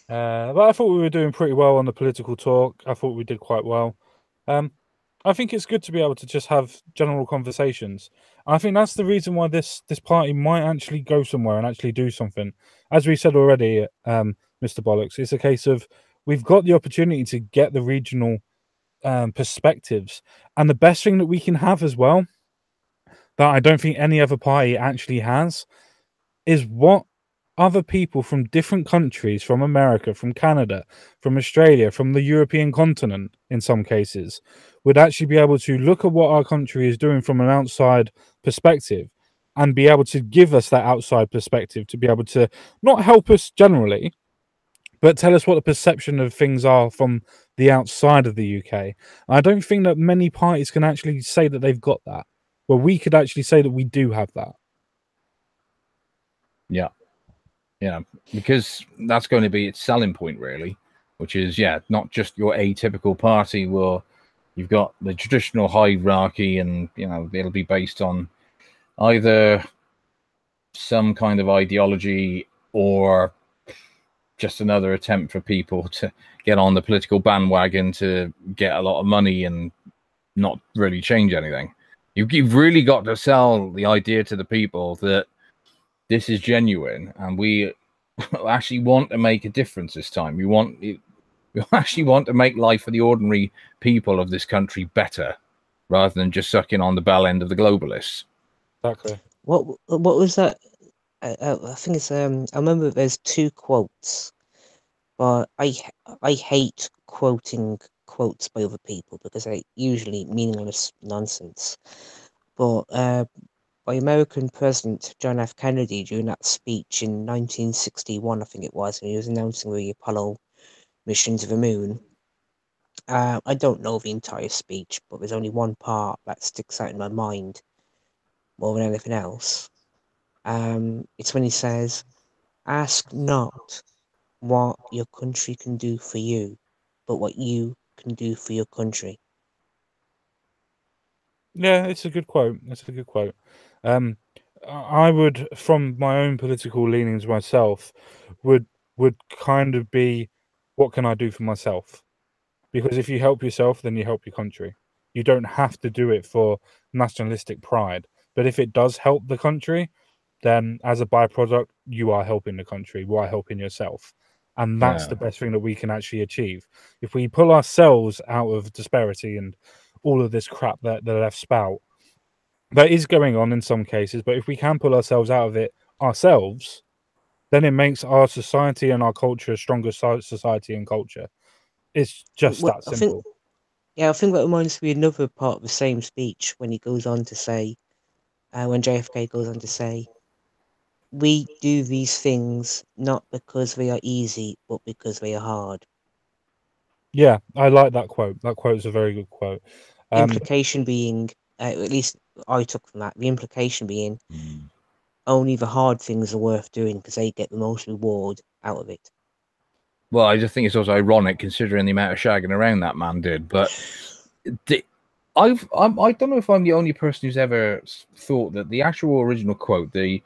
But I thought we were doing pretty well on the political talk. I thought we did quite well. I think it's good to be able to just have general conversations. I think that's the reason why this party might actually go somewhere and actually do something. As we said already, Mr. Bollocks, it's a case of we've got the opportunity to get the regional perspectives, and the best thing that we can have as well, that I don't think any other party actually has, is what other people from different countries, from America, from Canada, from Australia, from the European continent, in some cases, would actually be able to look at what our country is doing from an outside perspective and be able to give us that outside perspective to be able to not help us generally, but tell us what the perception of things are from the outside of the UK. I don't think that many parties can actually say that they've got that. Well, we could actually say that we do have that. Yeah, yeah, because that's going to be its selling point, really, which is, yeah, not just your atypical party. Well, you've got the traditional hierarchy, and it'll be based on either some kind of ideology or just another attempt for people to get on the political bandwagon to get a lot of money and not really change anything. You've really got to sell the idea to the people that this is genuine and we actually want to make a difference this time. We actually want to make life for the ordinary people of this country better, rather than just sucking on the bell end of the globalists. Exactly. What was that? I think it's I remember there's two quotes, but I hate quoting quotes by other people because they're usually meaningless nonsense. But by American President John F. Kennedy during that speech in 1961, I think it was, when he was announcing the Apollo mission to the moon. I don't know the entire speech, but there's only one part that sticks out in my mind more than anything else. It's when he says, "Ask not what your country can do for you, but what you can do for your country." Yeah, it's a good quote. It's a good quote. Um, I would, from my own political leanings myself, would would kind of be, what can I do for myself? Because if you help yourself, then you help your country. You don't have to do it for nationalistic pride, but if it does help the country, then as a byproduct, you are helping the country while helping yourself. And that's Yeah, the best thing that we can actually achieve. If we pull ourselves out of disparity and all of this crap that the left spout, that is going on in some cases, but if we can pull ourselves out of it ourselves, then it makes our society and our culture a stronger society and culture. It's just Well, that I think, simple. yeah, I think that reminds me of another part of the same speech when he goes on to say, when JFK goes on to say, "We do these things not because they are easy, but because they are hard." Yeah, I like that quote. That quote is a very good quote. Um, Implication being, at least I took from that. The implication being only the hard things are worth doing because they get the most reward out of it. Well, I just think it's also ironic considering the amount of shagging around that man did. But I don't know if I'm the only person who's ever thought that the actual original quote, the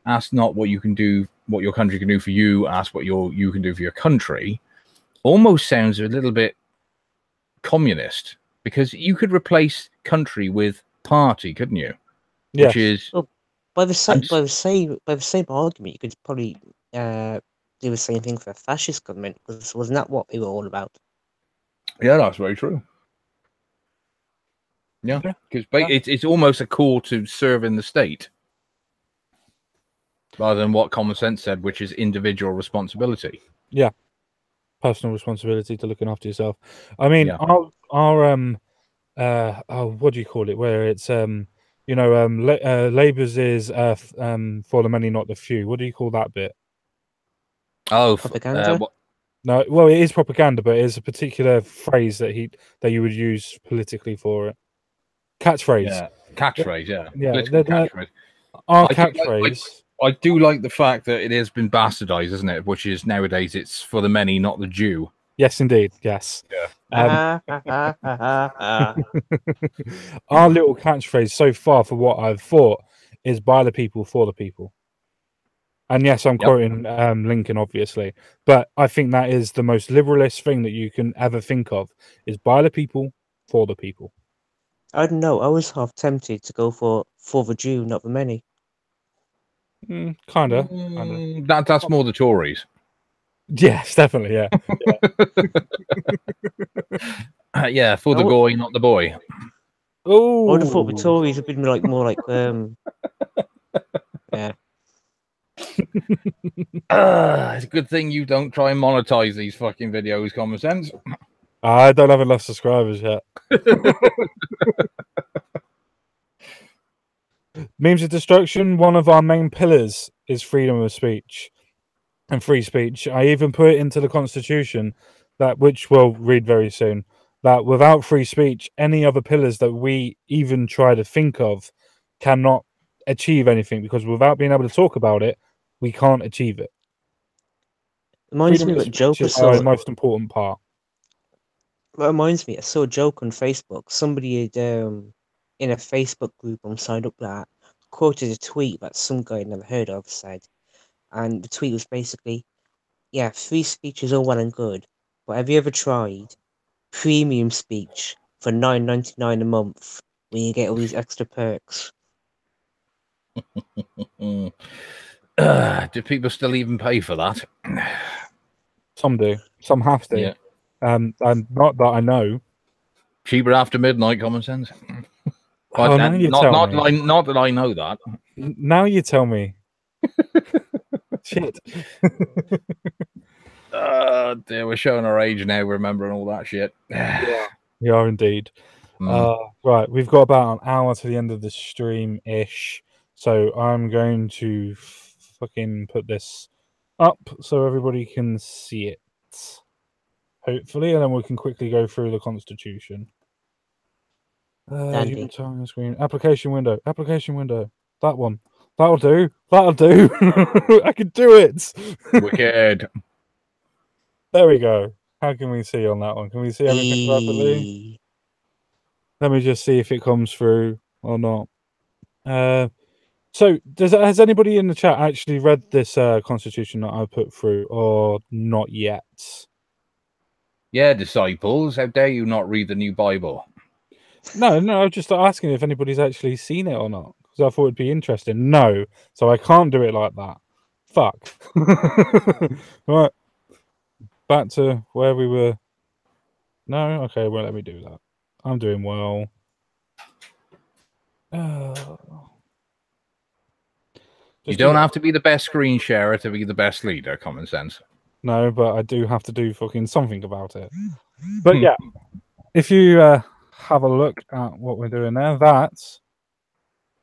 "ask not what you can do, what your country can do for you, ask what you can do for your country," almost sounds a little bit communist, because you could replace country with party, couldn't you? Yes. Which is Well, by the same argument, you could probably do the same thing for a fascist government, because wasn't that what they were all about? yeah, that's very true. Yeah, because it's almost a call to serve in the state rather than what common sense said, which is individual responsibility. Yeah, personal responsibility to looking after yourself. I mean, Yeah. our what do you call it? Where it's Labour's is for the many, not the few. What do you call that bit? Oh, Propaganda? No, well, it is propaganda, but it is a particular phrase that you would use politically for it. Catchphrase. Yeah, catchphrase. Yeah, Yeah, political catchphrase. Our catchphrase. I do like the fact that it has been bastardized, isn't it? Which is nowadays it's for the many, not the Jew. Yes, indeed. Yes. Yeah. Our little catchphrase so far, for what I've thought, is "by the people, for the people." And yes, I'm quoting Lincoln, obviously, but I think that is the most liberalist thing that you can ever think of: is by the people, for the people. I don't know. I was half tempted to go for the Jew, not the many. Kinda. That's more the Tories. Yes, definitely. Yeah. Yeah, for the goy, not the boy. Oh, I would have thought the Tories would be more like yeah. It's a good thing you don't try and monetize these fucking videos, common sense. I don't have enough subscribers yet. Means of destruction. One of our main pillars is freedom of speech and free speech. I even put it into the Constitution, which we'll read very soon, that without free speech, any other pillars that we even try to think of cannot achieve anything, because without being able to talk about it, we can't achieve it. Reminds me of a joke I is saw. the most important part. That reminds me, I saw a joke on Facebook. Somebody had in a Facebook group I'm signed up that quoted a tweet that some guy I'd never heard of said, and the tweet was basically, "Yeah, free speech is all well and good, but have you ever tried premium speech for $9.99 a month when you get all these extra perks?" Do people still even pay for that? Some do. Some have to. Yeah. And not that I know. Cheaper after midnight, common sense. Oh, now you tell me. Not that I know that. Now you tell me. Shit. Dear, we're showing our age now, remembering all that shit. Yeah, we are indeed. Right, we've got about an hour to the end of the stream-ish, so I'm going to fucking put this up so everybody can see it, hopefully, and then we can quickly go through the Constitution. Dandy. Time screen. Application window. That one. That'll do. I can do it. Wicked. There we go. How can we see on that one? Can we see everything perfectly? Let me just see if it comes through or not. So, has anybody in the chat actually read this Constitution that I put through, or not yet? Yeah, disciples, how dare you not read the new Bible? No, I'm just asking if anybody's actually seen it or not, because I thought it'd be interesting. No, so I can't do it like that. Fuck. Right. Back to where we were. No? Okay, well, let me do that. I'm doing well. You don't have to be the best screen sharer to be the best leader, common sense. No, but I do have to do fucking something about it. But yeah, if you have a look at what we're doing there, that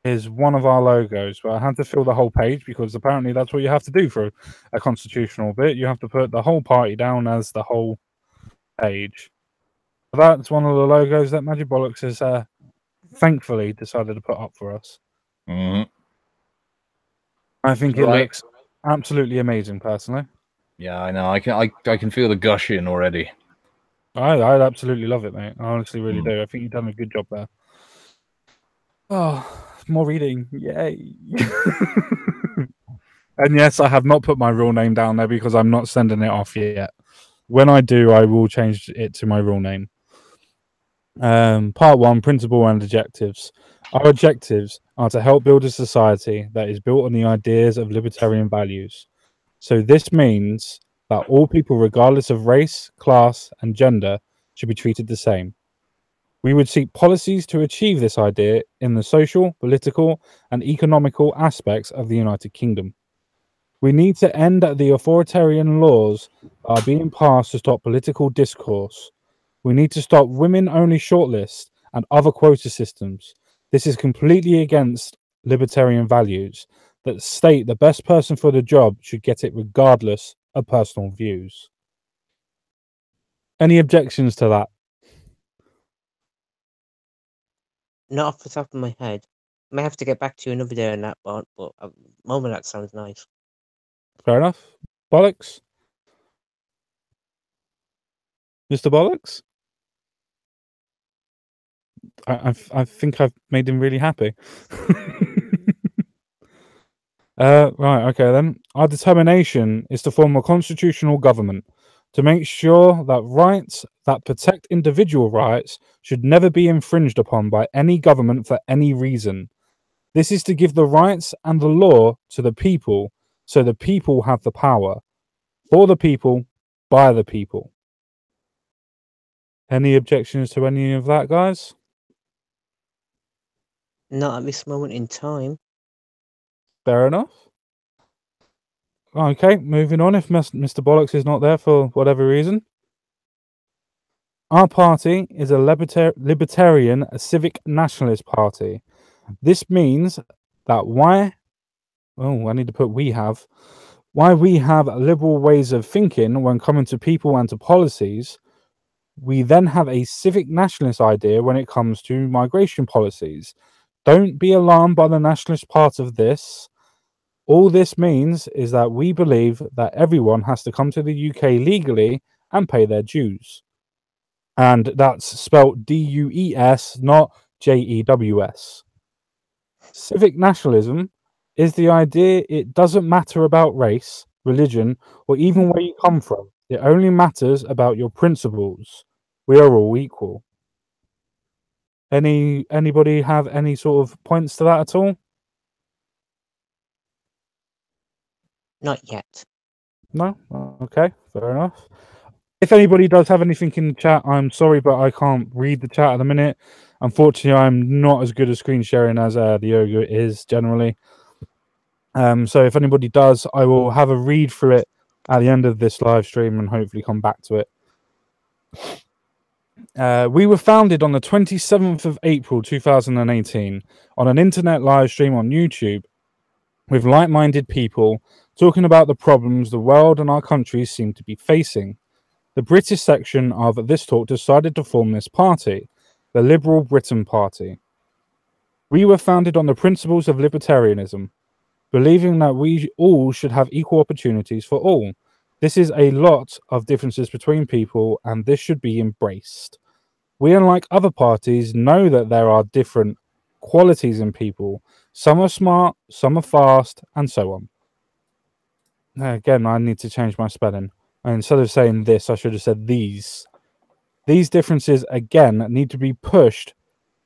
is one of our logos. But I had to fill the whole page because apparently that's what you have to do for a constitutional bit. You have to put the whole party down as the whole page. That's one of the logos that Magic Bollocks has thankfully decided to put up for us. Mhm. I think it Right. looks absolutely amazing, personally. Yeah, I know. I can feel the gushing already. I absolutely love it, mate. I honestly really do. I think you've done a good job there. Oh, more reading. Yay. And yes, I have not put my real name down there because I'm not sending it off yet. When I do, I will change it to my real name. Part 1, principle and objectives. Our objectives are to help build a society that is built on the ideas of libertarian values. So this means that all people, regardless of race, class, and gender, should be treated the same. We would seek policies to achieve this idea in the social, political, and economical aspects of the United Kingdom. We need to end the authoritarian laws that are being passed to stop political discourse. We need to stop women-only shortlists and other quota systems. This is completely against libertarian values that state the best person for the job should get it regardless of personal views. Any objections to that? Not off the top of my head. I may have to get back to you another day on that part, but at the moment that sounds nice. Fair enough. Bollocks? Mr. Bollocks? I think I've made him really happy. Right, okay then. Our determination is to form a constitutional government to make sure that rights that protect individual rights should never be infringed upon by any government for any reason. This is to give the rights and the law to the people, so the people have the power. For the people, by the people. Any objections to any of that, guys? Not at this moment in time. Fair enough. Okay, moving on. If Mr. Bollocks is not there for whatever reason. Our party is a libertarian, a civic nationalist party. This means that why we have liberal ways of thinking when coming to people and to policies. We then have a civic nationalist idea when it comes to migration policies. Don't be alarmed by the nationalist part of this. All this means is that we believe that everyone has to come to the UK legally and pay their dues. And that's spelt DUES, not JEWS. Civic nationalism is the idea it doesn't matter about race, religion, or even where you come from. It only matters about your principles. We are all equal. Anybody have any sort of points to that at all? Not yet. No? Okay, fair enough. If anybody does have anything in the chat, I'm sorry, but I can't read the chat at the minute. Unfortunately, I'm not as good at screen sharing as the Yoga is generally. So if anybody does, I will have a read through it at the end of this live stream and hopefully come back to it. We were founded on the 27th of April 2018 on an internet live stream on YouTube with like-minded people talking about the problems the world and our countries seem to be facing. The British section of this talk decided to form this party, the Liberal Britain Party. We were founded on the principles of libertarianism, believing that we all should have equal opportunities for all. This is a lot of differences between people, and this should be embraced. We, unlike other parties, know that there are different qualities in people. Some are smart, some are fast, and so on. Again, I need to change my spelling. And instead of saying this, I should have said these. These differences, again, need to be pushed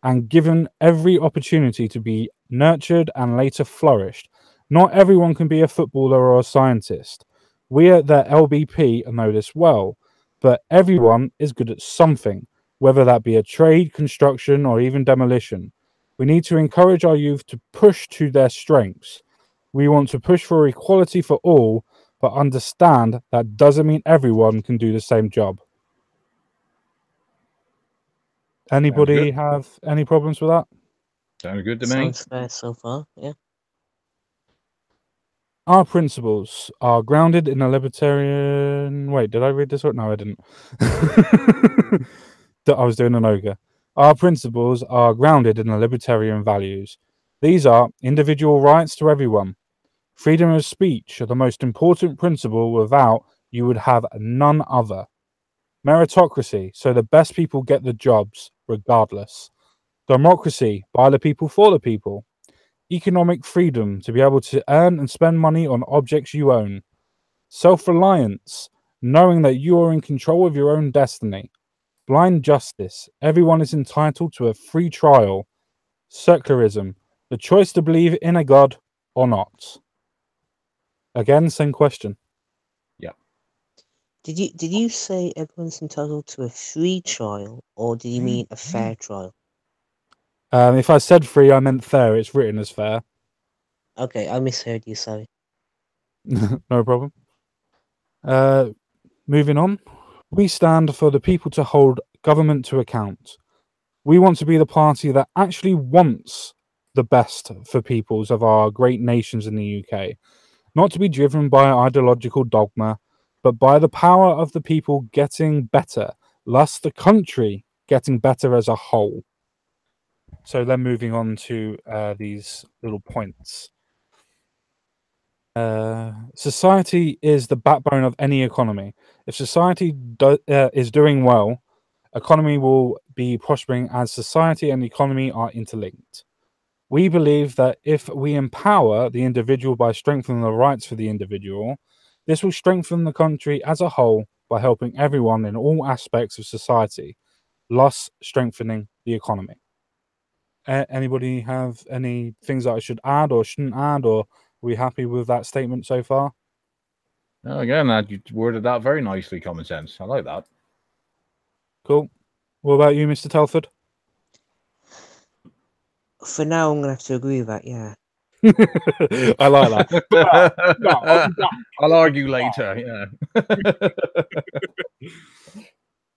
and given every opportunity to be nurtured and later flourished. Not everyone can be a footballer or a scientist. We at the LBP know this well, but everyone is good at something, whether that be a trade, construction, or even demolition. We need to encourage our youth to push to their strengths. We want to push for equality for all, but understand that doesn't mean everyone can do the same job. Anybody have any problems with that? Sounds good to me. Sounds fair so far, yeah. Our principles are grounded in a libertarian... Wait, did I read this? No, I didn't. I was doing an ogre. Our principles are grounded in the libertarian values. These are individual rights to everyone. Freedom of speech are the most important principle, without you would have none other. Meritocracy, so the best people get the jobs regardless. Democracy, by the people for the people. Economic freedom, to be able to earn and spend money on objects you own. Self-reliance, knowing that you are in control of your own destiny. Blind justice, everyone is entitled to a free trial. Secularism, the choice to believe in a god or not. Again, same question. Yeah. Did you say everyone's entitled to a free trial, or did you mean a fair trial? If I said free, I meant fair. It's written as fair. Okay, I misheard you. Sorry. No problem. Moving on. We stand for the people to hold government to account. We want to be the party that actually wants the best for peoples of our great nations in the UK, not to be driven by ideological dogma, but by the power of the people getting better, thus the country getting better as a whole. So then moving on to these little points. Society is the backbone of any economy. If society is doing well, economy will be prospering, as society and economy are interlinked. We believe that if we empower the individual by strengthening the rights for the individual, this will strengthen the country as a whole by helping everyone in all aspects of society, thus strengthening the economy. Anybody have any things that I should add or shouldn't add, or are we happy with that statement so far? No, again, you worded that very nicely. Common sense. I like that. Cool. What about you, Mr. Telford? For now, I'm gonna have to agree with that. Yeah. I like that. But, I'll argue later.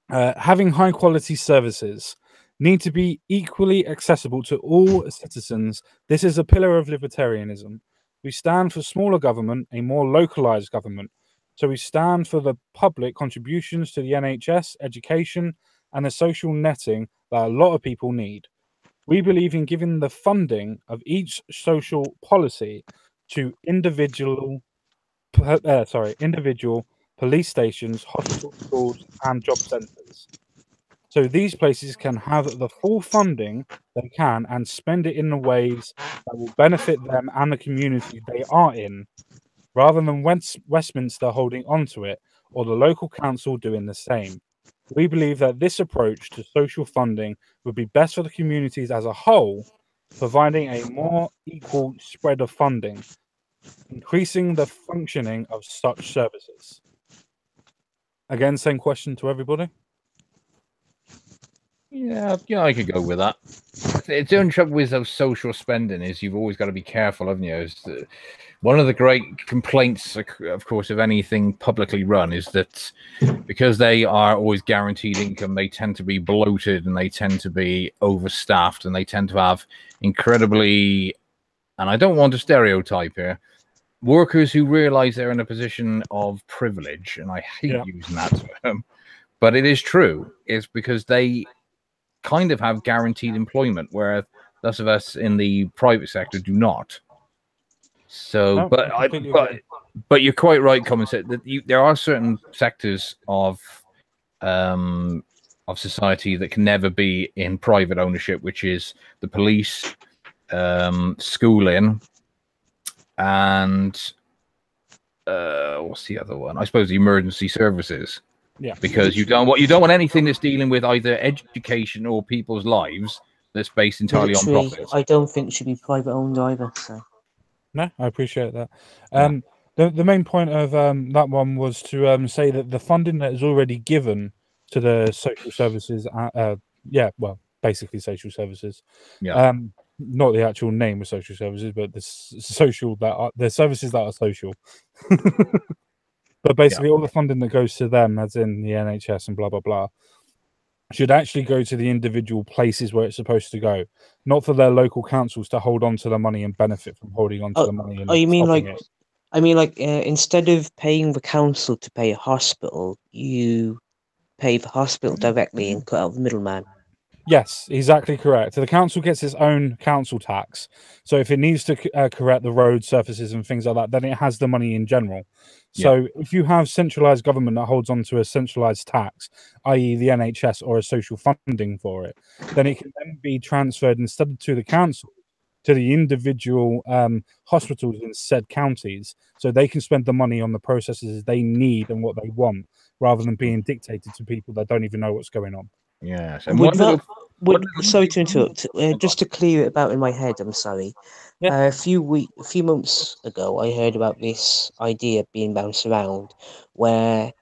Yeah. Having high quality services need to be equally accessible to all citizens. This is a pillar of libertarianism. We stand for smaller government, a more localized government. So we stand for the public contributions to the NHS, education, and the social netting that a lot of people need. We believe in giving the funding of each social policy to individual police stations, hospitals, schools, and job centres. So these places can have the full funding they can and spend it in the ways that will benefit them and the community they are in, rather than Westminster holding onto it or the local council doing the same. We believe that this approach to social funding would be best for the communities as a whole, providing a more equal spread of funding, increasing the functioning of such services. Again, same question to everybody. Yeah, I could go with that. The only trouble with those social spending is you've always got to be careful, haven't you? One of the great complaints, of course, of anything publicly run is that because they are always guaranteed income, they tend to be bloated and they tend to be overstaffed and they tend to have incredibly, and I don't want to stereotype here, workers who realize they're in a position of privilege, and I hate using that term, but it is true. It's because they kind of have guaranteed employment, whereas those of us in the private sector do not. So, but you're quite right, Common Sense, that there are certain sectors of society that can never be in private ownership, which is the police, schooling, and what's the other one? I suppose the emergency services. Yeah, because you don't want anything that's dealing with either education or people's lives that's based entirely on profit. I don't think it should be private owned either. So. No, I appreciate that. The main point of that one was to say that the funding that is already given to the social services, basically social services, not the actual name of social services, but the services that are social. But basically, all the funding that goes to them, as in the NHS and blah blah blah, should actually go to the individual places where it's supposed to go, not for their local councils to hold on to the money and benefit from holding on to the money. And you mean like, instead of paying the council to pay a hospital, you pay the hospital directly and cut out the middleman. Yes, exactly correct. The council gets its own council tax. So if it needs to correct the road surfaces and things like that, then it has the money in general. Yeah. So if you have centralized government that holds on to a centralized tax, i.e., the NHS or a social funding for it, then it can then be transferred instead to the council to the individual hospitals in said counties, so they can spend the money on the processes they need and what they want, rather than being dictated to people that don't even know what's going on. Yes. And Would that one sorry little to interrupt. Just to clear it about in my head, I'm sorry. Yeah. A few months ago, I heard about this idea being bounced around, where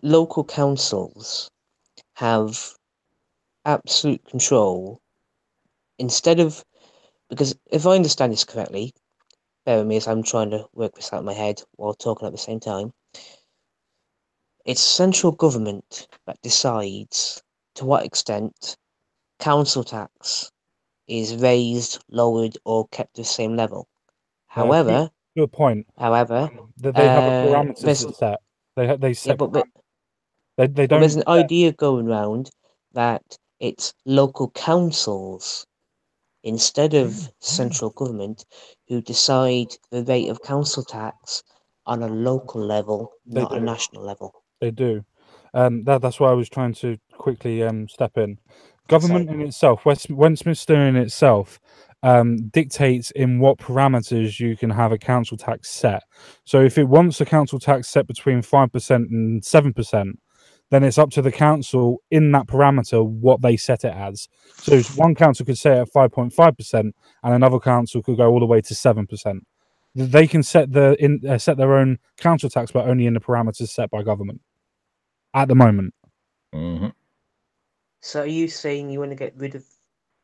local councils have absolute control instead of, because if I understand this correctly, bear with me as I'm trying to work this out in my head while talking at the same time. It's central government that decides to what extent council tax is raised, lowered, or kept the same level. To However, a point, however, that they have a parameters there's that set. They yeah, set. They but there's don't an set. idea going round that it's local councils instead of central government who decide the rate of council tax on a local level, They not a do. national level. They do. That's why I was trying to quickly step in. Government Sorry. in itself, Westminster in itself, dictates in what parameters you can have a council tax set. So if it wants a council tax set between 5% and 7%, then it's up to the council in that parameter what they set it as. So one council could say it at 5.5%, and another council could go all the way to 7%. They can set set their own council tax, but only in the parameters set by government at the moment. Mhm. So are you saying you want to get rid of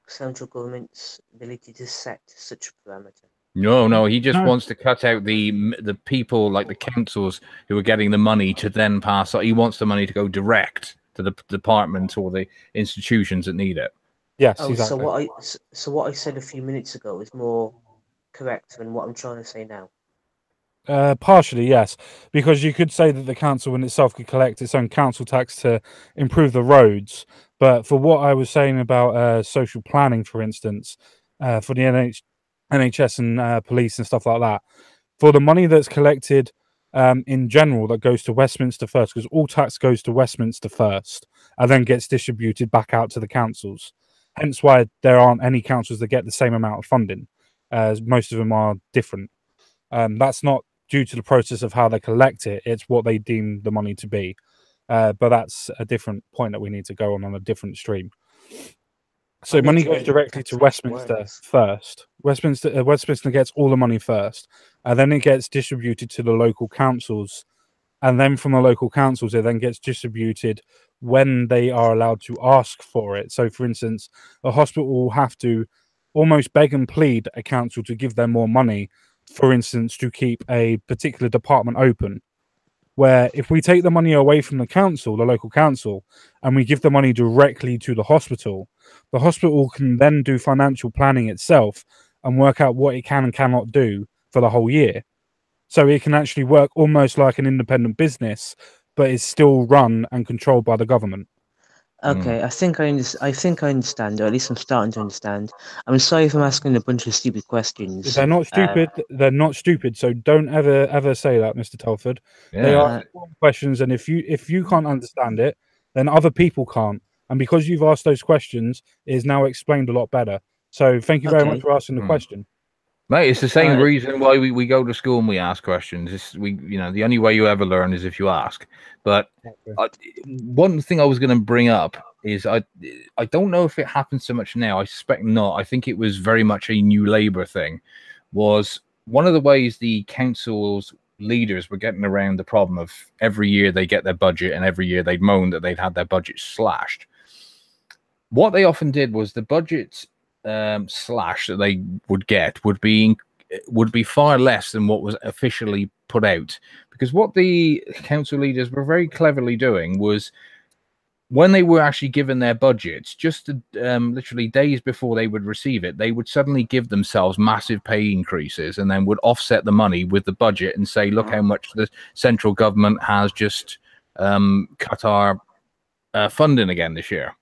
central government's ability to set such a parameter? No, he just No, wants to cut out the people like the councils who are getting the money to then pass. He wants the money to go direct to the departments or the institutions that need it. yes, Oh, exactly. so what I said a few minutes ago is more correct than what I'm trying to say now. Partially, yes, because you could say that the council in itself could collect its own council tax to improve the roads. But for what I was saying about social planning, for instance, for the NHS and police and stuff like that, for the money that's collected in general that goes to Westminster first, because all tax goes to Westminster first and then gets distributed back out to the councils. Hence why there aren't any councils that get the same amount of funding, as most of them are different. That's not due to the process of how they collect it, it's what they deem the money to be. But that's a different point that we need to go on a different stream. So I need money to goes learn how directly to taxation Westminster works. first. Westminster gets all the money first, and then it gets distributed to the local councils, and then from the local councils it then gets distributed when they are allowed to ask for it. So, for instance, a hospital will have to almost beg and plead a council to give them more money, for instance, to keep a particular department open. Where if we take the money away from the council, the local council, and we give the money directly to the hospital can then do financial planning itself and work out what it can and cannot do for the whole year. So it can actually work almost like an independent business, but is still run and controlled by the government. Okay, I think I understand, or at least I'm starting to understand. I'm sorry if I'm asking a bunch of stupid questions. They're not stupid. They're not stupid. So don't ever say that, Mr. Telford. They Yeah. are important questions, and if you can't understand it, then other people can't. And because you've asked those questions, it is now explained a lot better. So thank you very much Okay. for asking the Hmm. question. Mate, it's the same Uh, reason why we go to school and we ask questions. The only way you ever learn is if you ask. But one thing I was going to bring up is I don't know if it happens so much now. I suspect not. I think it was very much a New Labour thing. Was one of the ways the council's leaders were getting around the problem of every year they get their budget and every year they'd moan that they'd had their budget slashed. What they often did was the budget slash that they would get would be far less than what was officially put out, because what the council leaders were very cleverly doing was when they were actually given their budgets, just literally days before they would receive it, they would suddenly give themselves massive pay increases and then would offset the money with the budget and say, look how much the central government has just cut our funding again this year.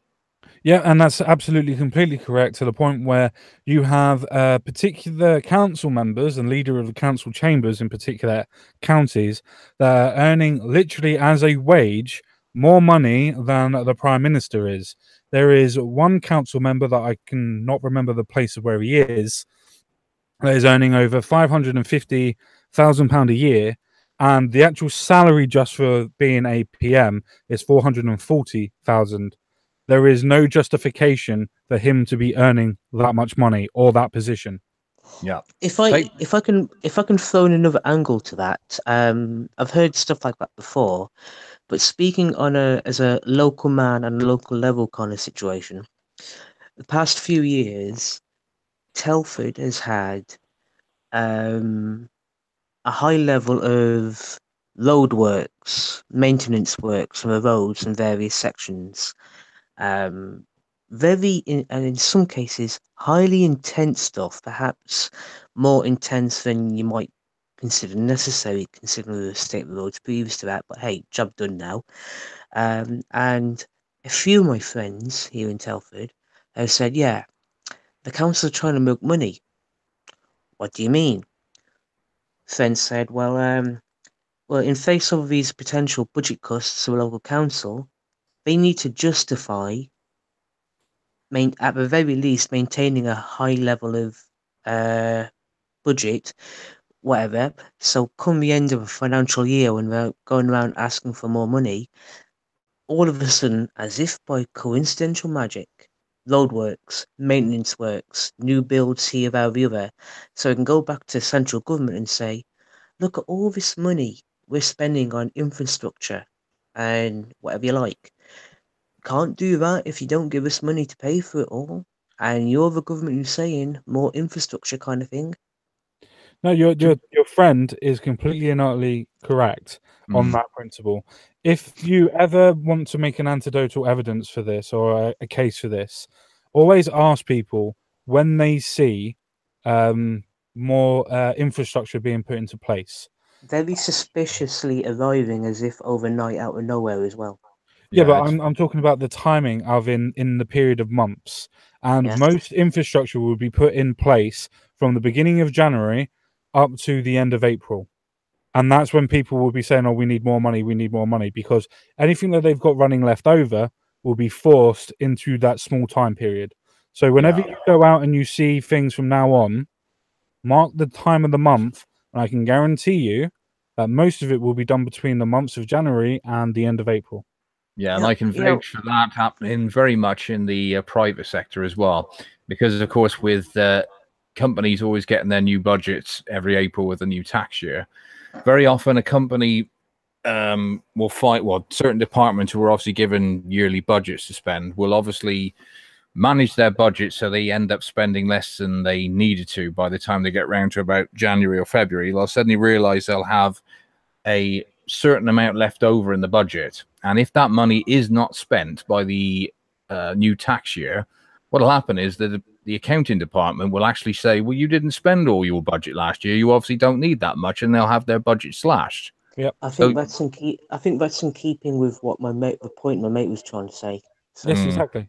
Yeah, and that's absolutely completely correct to the point where you have particular council members and leader of the council chambers in particular counties that are earning literally as a wage more money than the prime minister is. There is one council member that I can not remember the place of where he is that is earning over £550,000 a year, and the actual salary just for being a PM is 440,000. There is no justification for him to be earning that much money or that position. Yeah. If I can throw in another angle to that, I've heard stuff like that before, but speaking on as a local man and local level kind of situation, the past few years, Telford has had a high level of road works, maintenance works on the roads in various sections. Um, and in some cases, highly intense stuff, perhaps more intense than you might consider necessary, considering the state of the roads previous to that. But hey, job done now. And a few of my friends here in Telford have said, yeah, the council are trying to milk money. What do you mean? Friends said, well, in face of these potential budget cuts to a local council, they need to justify, at the very least, maintaining a high level of budget, whatever. So, come the end of a financial year, when they're going around asking for more money, all of a sudden, as if by coincidental magic, road works, maintenance works, new builds here, there, the other. So, we can go back to central government and say, look at all this money we're spending on infrastructure and whatever you like. Can't do that if you don't give us money to pay for it all. And you're the government who's saying more infrastructure kind of thing. No, your friend is completely and utterly correct on that principle. If you ever want to make an anecdotal evidence for this or a case for this, always ask people when they see more infrastructure being put into place. Very suspiciously arriving as if overnight out of nowhere as well. Yeah, but it's- I'm talking about the timing of in the period of months, and Yes. most infrastructure will be put in place from the beginning of January up to the end of April. And that's when people will be saying, oh, we need more money, because anything that they've got running left over will be forced into that small time period. So whenever Yeah. you go out and you see things from now on, mark the time of the month, and I can guarantee you that most of it will be done between the months of January and the end of April. Yeah, and Yeah, I can yeah. vouch for that happening very much in the private sector as well, because of course with companies always getting their new budgets every April with a new tax year. Very often, a company will fight. Well, certain departments who are obviously given yearly budgets to spend will obviously manage their budget so they end up spending less than they needed to by the time they get round to about January or February. They'll suddenly realize they'll have a certain amount left over in the budget. And if that money is not spent by the new tax year, what'll happen is that the accounting department will actually say, well, you didn't spend all your budget last year. You obviously don't need that much, and they'll have their budget slashed. Yep. I So think that's in keeping with what the point my mate was trying to say. So, Yes,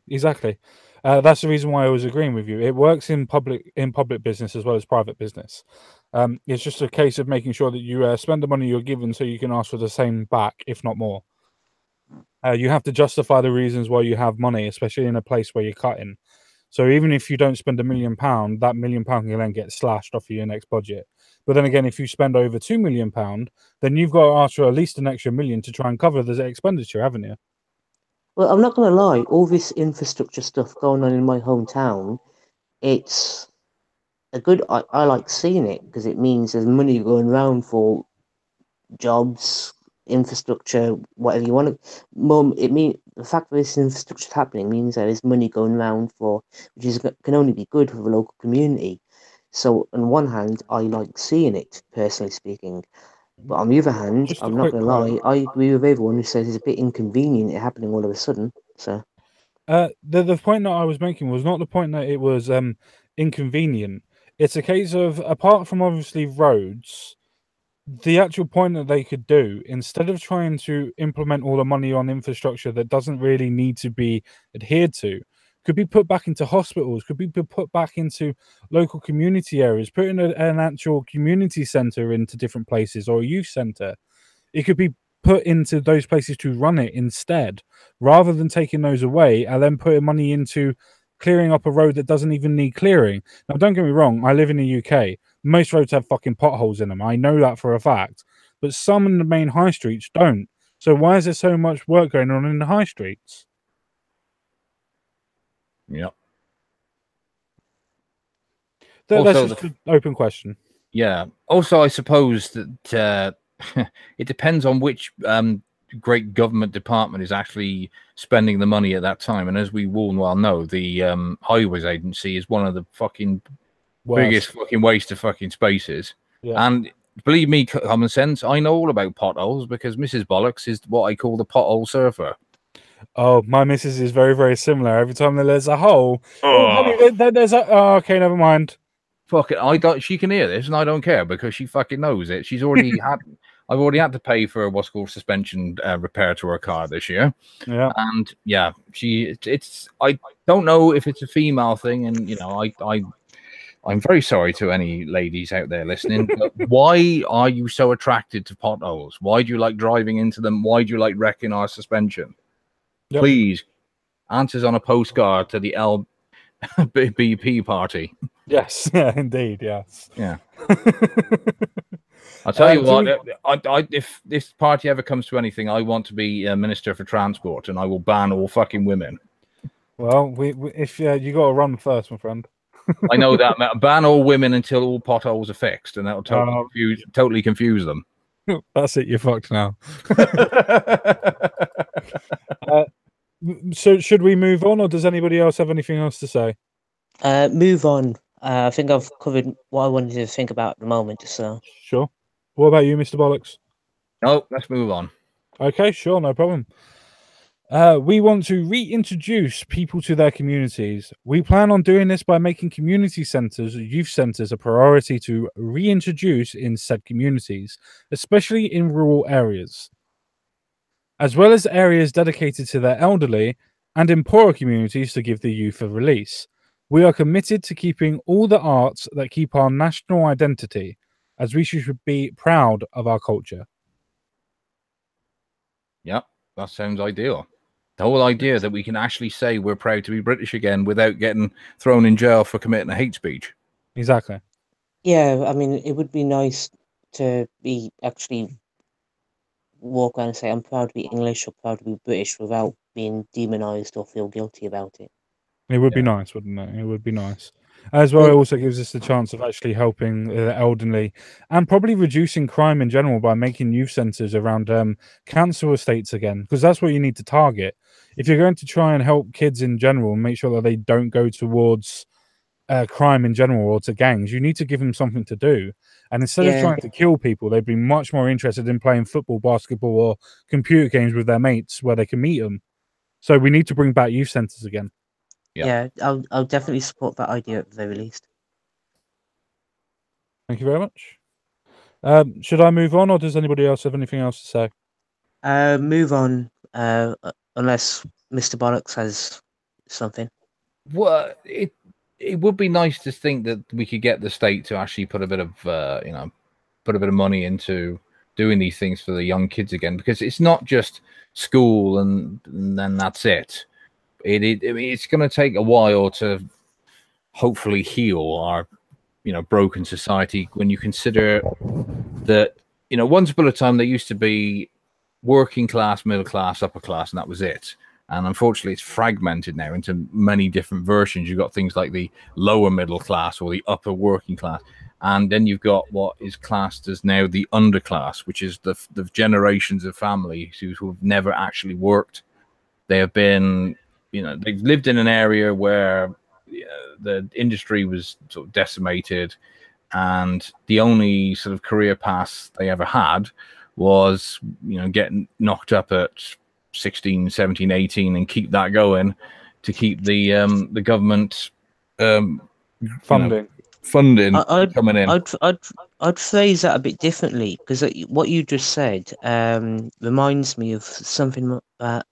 exactly. That's the reason why I was agreeing with you. It works in public business as well as private business. It's just a case of making sure that you spend the money you're given so you can ask for the same back, if not more. You have to justify the reasons why you have money, especially in a place where you're cutting. So even if you don't spend £1 million, that £1 million can then get slashed off of your next budget. But then again, if you spend over £2 million, then you've got to ask for at least an extra million to try and cover the expenditure, haven't you? well, I'm not going to lie, all this infrastructure stuff going on in my hometown, it's I like seeing it because it means there's money going around for jobs, infrastructure, whatever you want to. It mean the fact that this infrastructure is happening means there is money going around for, can only be good for the local community. So on one hand, I like seeing it, personally speaking. But on the other hand, Just a I'm not quick going to quote. lie, I agree with everyone who says it's a bit inconvenient it happening all of a sudden. So The point that I was making was not the point that it was inconvenient. It's a case of, apart from obviously roads, the actual point that they could do, instead of trying to implement all the money on infrastructure that doesn't really need to be adhered to, could be put back into hospitals, could be put back into local community areas, put in an actual community centre into different places, or a youth centre. It could be put into those places to run it instead, rather than taking those away and then putting money into clearing up a road that doesn't even need clearing. Now, don't get me wrong, I live in the UK. Most roads have fucking potholes in them. I know that for a fact. But some in the main high streets don't. So why is there so much work going on in the high streets? Yeah. That's just an open question. Yeah. Also, I suppose that it depends on which great government department is actually spending the money at that time. And as we all well know, the Highways Agency is one of the fucking biggest fucking waste of fucking spaces. Yeah. And believe me, common sense, I know all about potholes because Mrs. Bollocks is what I call the pothole surfer. Oh, my missus is very, very similar. Every time there's a hole, honey, there's a. Oh, okay, never mind. Fuck it, she can hear this, and I don't care because she fucking knows it. She's already had. I've already had to pay for what's called suspension repair to her car this year. Yeah, and yeah, it's. I don't know if it's a female thing, and you know, I'm very sorry to any ladies out there listening, but why are you so attracted to potholes? Why do you like driving into them? Why do you like wrecking our suspension? Yep. Please, answers on a postcard to the LBP party. Yes, yeah, indeed, yes. Yeah. I'll tell you what, if this party ever comes to anything, I want to be a Minister for Transport, and I will ban all fucking women. Well, if you got to run first, my friend. I know that. Ban all women until all potholes are fixed, and that'll totally confuse them. That's it. You're fucked now. So, should we move on, or does anybody else have anything else to say? Move on. I think I've covered what I wanted to think about at the moment. So sure. What about you, Mr. Bollocks? No, let's move on. Okay, sure, no problem. We want to reintroduce people to their communities. We plan on doing this by making community centres, youth centres, a priority to reintroduce in said communities, especially in rural areas, as well as areas dedicated to their elderly, and in poorer communities to give the youth a release. We are committed to keeping all the arts that keep our national identity, as we should be proud of our culture. Yep, that sounds ideal. The whole idea that we can actually say we're proud to be British again without getting thrown in jail for committing a hate speech. Exactly. Yeah, I mean, it would be nice to be actually walk around and say, I'm proud to be English or proud to be British without being demonized or feel guilty about it. It would be nice, wouldn't it? It would be nice. As well, it also gives us the chance of actually helping the elderly and probably reducing crime in general by making youth centres around council estates again, because that's what you need to target. If you're going to try and help kids in general and make sure that they don't go towards crime in general or to gangs, you need to give them something to do. And instead of trying to kill people, they'd be much more interested in playing football, basketball, or computer games with their mates where they can meet them. So we need to bring back youth centres again. Yeah, I'll definitely support that idea at the very least. Thank you very much. Should I move on, or does anybody else have anything else to say? Move on, unless Mr. Bollocks has something. Well, it would be nice to think that we could get the state to actually put a bit of put a bit of money into doing these things for the young kids again, because it's not just school and then that's it. I mean, it's going to take a while to hopefully heal our, broken society. When you consider that, once upon a time there used to be working class, middle class, upper class, and that was it. And unfortunately, it's fragmented now into many different versions. You've got things like the lower middle class or the upper working class, and then you've got what is classed as now the underclass, which is the generations of families who have never actually worked. They have been they've lived in an area where the industry was sort of decimated, and the only sort of career path they ever had was, getting knocked up at 16, 17, 18 and keep that going to keep the government funding coming in. I'd phrase that a bit differently, because what you just said reminds me of something that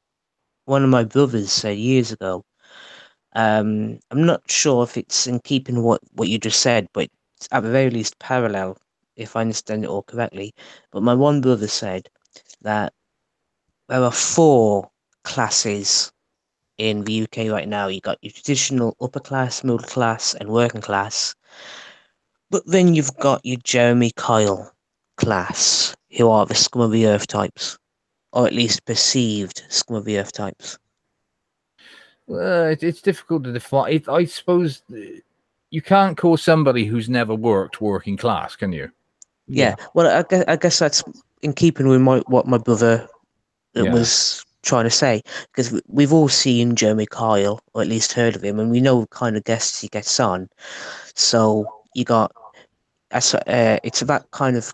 one of my brothers said years ago. I'm not sure if it's in keeping what you just said, but it's at the very least parallel, if I understand it all correctly. But my one brother said that there are four classes in the UK right now. You got your traditional upper class, middle class, and working class. But then you've got your Jeremy Kyle class, who are the scum of the earth types, or at least perceived scum of the earth types. Well, it's difficult to define. I suppose you can't call somebody who's never worked working class, can you? Yeah, well, I guess that's in keeping with what my brother Yeah. was trying to say, because we've all seen Jeremy Kyle, or at least heard of him, and we know what kind of guests he gets on. So you got, it's that kind of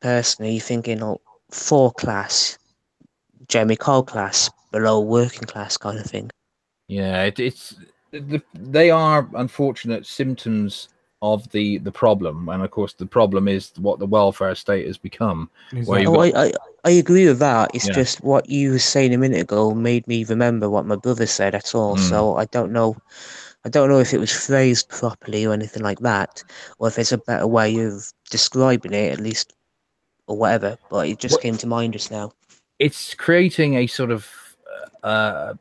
person. Are you thinking, oh, four class, Jeremy Kyle class, below working class kind of thing? Yeah, they are unfortunate symptoms of the problem, and of course the problem is what the welfare state has become. Where you've Exactly. got, I agree with that. It's yeah, just what you were saying a minute ago made me remember what my brother said. That's all. mm. So I don't know. I don't know if it was phrased properly or anything like that, or if there's a better way of describing it, at least, or whatever. But it just What came to mind just now. it's creating a sort of a